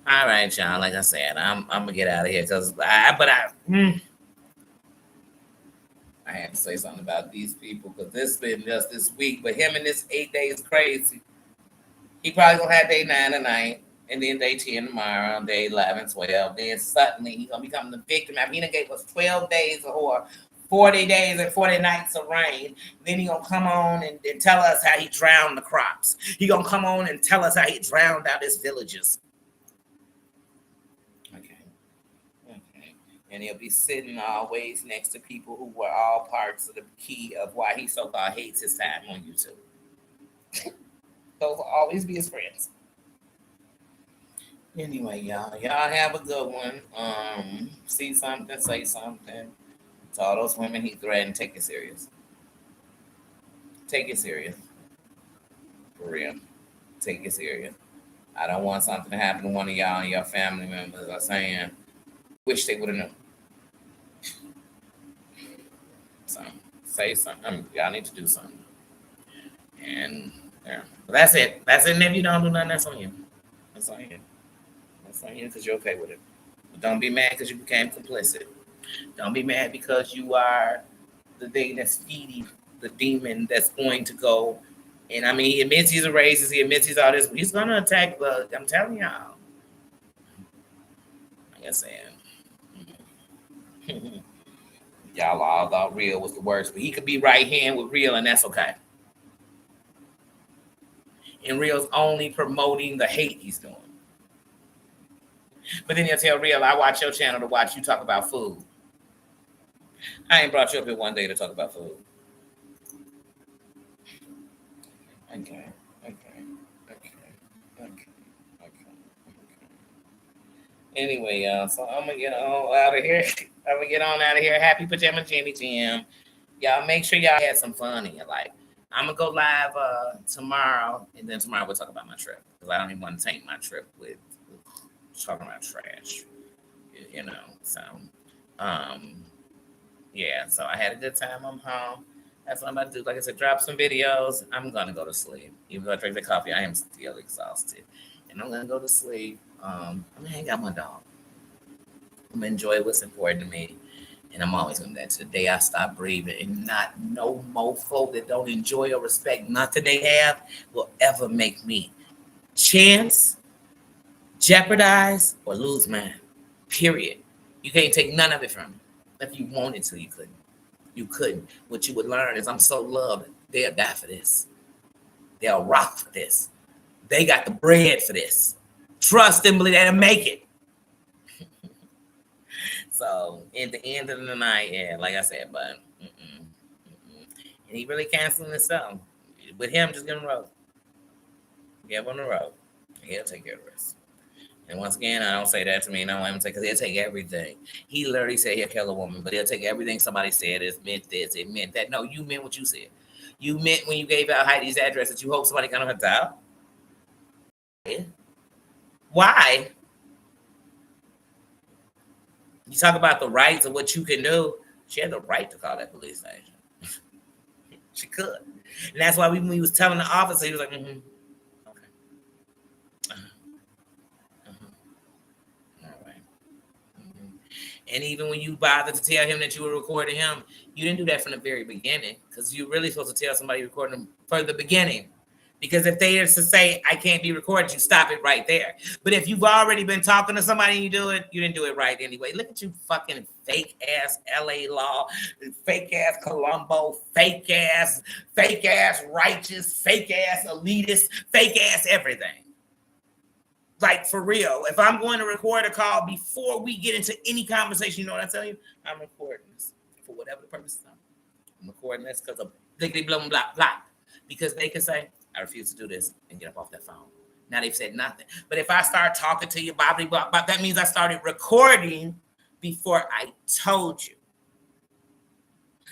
all right, y'all. Like I said, I'm gonna get out of here because I have to say something about these people because this has been just this week. But him and this 8 days crazy. He probably gonna have day 9 tonight, and then day 10 tomorrow, day 11, 12. Then suddenly he's gonna become the victim. I mean, he done gave us 12 days or 40 days and 40 nights of rain. Then he gonna come on and tell us how he drowned the crops. He gonna come on and tell us how he drowned out his villages. Okay. And he'll be sitting always next to people who were all parts of the key of why he so-called hates his time on YouTube. Those will always be his friends. Anyway, y'all have a good one. See something, say something. To all those women he threatened, take it serious. Take it serious. For real. Take it serious. I don't want something to happen to one of y'all and your family members are saying, wish they would have known. So say something. Y'all need to do something. And yeah. But that's it. That's it. And if you don't do nothing, that's on you. That's on you. That's on you because you're okay with it. But don't be mad because you became complicit. Don't be mad because you are the thing that's feeding the demon that's going to go. And I mean, he admits he's a racist. He admits he's all this. But he's going to attack the. I'm telling y'all. Like I said, y'all all thought Real was the worst. But he could be right hand with Real, and that's okay. And Real's only promoting the hate he's doing. But then he'll tell Real, I watch your channel to watch you talk about food. I ain't brought you up here one day to talk about food. Okay. Anyway, y'all, so I'm gonna get on out of here. I'm gonna get on out of here. Happy Pajama Jammy Jam. Y'all make sure y'all had some fun in your life. I'm gonna go live tomorrow, and then tomorrow we'll talk about my trip because I don't even want to taint my trip with talking about trash, you know. So, yeah. So I had a good time. I'm home. That's what I'm about to do. Like I said, drop some videos. I'm gonna go to sleep. Even though I drink the coffee, I am still exhausted, and I'm gonna go to sleep. I'm gonna hang out my dog. I'm gonna enjoy what's important to me. And I'm always gonna do that to the day I stop breathing. And not no mofo that don't enjoy or respect nothing they have will ever make me chance, jeopardize, or lose mine. Period. You can't take none of it from me. If you wanted to, you couldn't. You couldn't. What you would learn is I'm so loved. They'll die for this. They'll rock for this. They got the bread for this. Trust and believe they'll make it. So at the end of the night, yeah, like I said, but and he really canceling himself. With him, just give him a road. Give him the road. He'll take care of the rest. And once again, I don't say that to me. No, I'm saying because he'll take everything. He literally said he'll kill a woman, but he'll take everything somebody said. It meant this. It meant that. No, you meant what you said. You meant when you gave out Heidi's address that you hope somebody got on her dial. Why? You talk about the rights of what you can do. She had the right to call that police station. She could. And that's why when he was telling the officer, he was like, okay. All right. And even when you bothered to tell him that you were recording him, you didn't do that from the very beginning because you're really supposed to tell somebody recording them from the beginning. Because if they are to say, I can't be recorded, you stop it right there. But if you've already been talking to somebody and you do it, you didn't do it right anyway. Look at you fucking fake ass LA law, fake ass Colombo, fake ass righteous, fake ass elitist, fake ass everything. Like for real. If I'm going to record a call before we get into any conversation, you know what I tell you? I'm recording this for whatever the purpose is. I'm recording this because of blickety blah, blah, blah. Because they can say, I refuse to do this and get up off that phone. Now they've said nothing. But if I start talking to you, blah, blah, blah, blah, that means I started recording before I told you.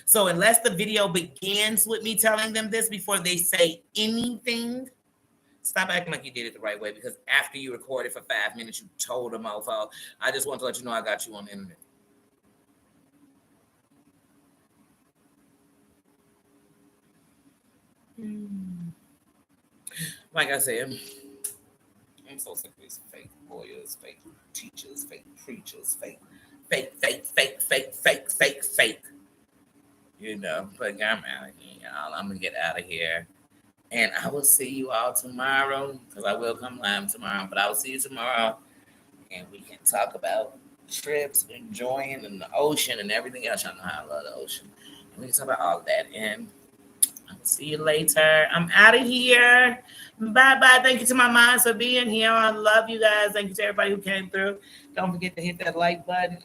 So unless the video begins with me telling them this before they say anything, stop acting like you did it the right way. Because after you recorded for 5 minutes, you told them, oh, I just want to let you know I got you on the internet. Like I said, I'm so sick of these fake lawyers, fake teachers, fake preachers, fake. You know, but I'm out of here, y'all. I'm gonna get out of here. And I will see you all tomorrow, because I will come live tomorrow, but I will see you tomorrow. And we can talk about trips, enjoying and the ocean and everything else. Y'all know how I love the ocean. And we can talk about all of that. And I'll see you later. I'm out of here. Bye-bye. Thank you to my moms for being here. I love you guys. Thank you to everybody who came through. Don't forget to hit that like button.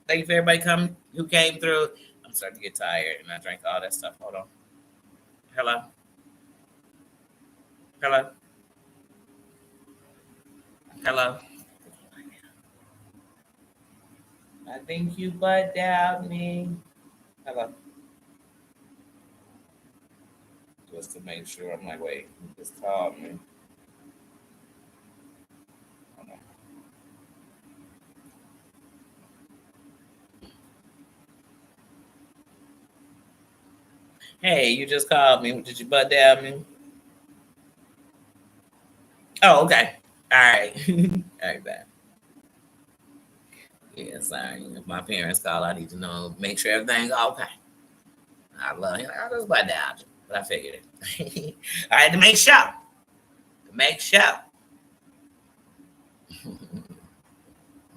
Thank you for everybody who came through. I'm starting to get tired, and I drank all that stuff. Hold on. Hello? Hello? Hello? I think you butt out me. Hello? Just to make sure. I'm like, wait, you just called me. Hold on. Hey, you just called me. Did you butt down me? Oh, okay. All right. All right, bye. Yeah, sorry. If my parents call, I need to know, make sure everything's okay. I love him. I just butt down, but I figured it. I had to make sure. To make sure.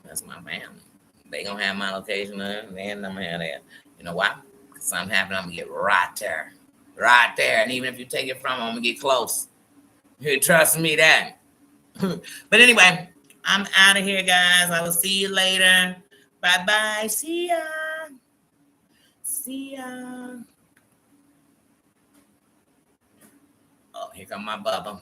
That's my family. They gonna have my location and I'm gonna have that. You know why? Because something happened, I'm gonna get right there. Right there. And even if you take it from them, I'm gonna get close. You trust me that. But anyway, I'm out of here, guys. I will see you later. Bye bye. See ya. See ya. Oh, here come my bubba.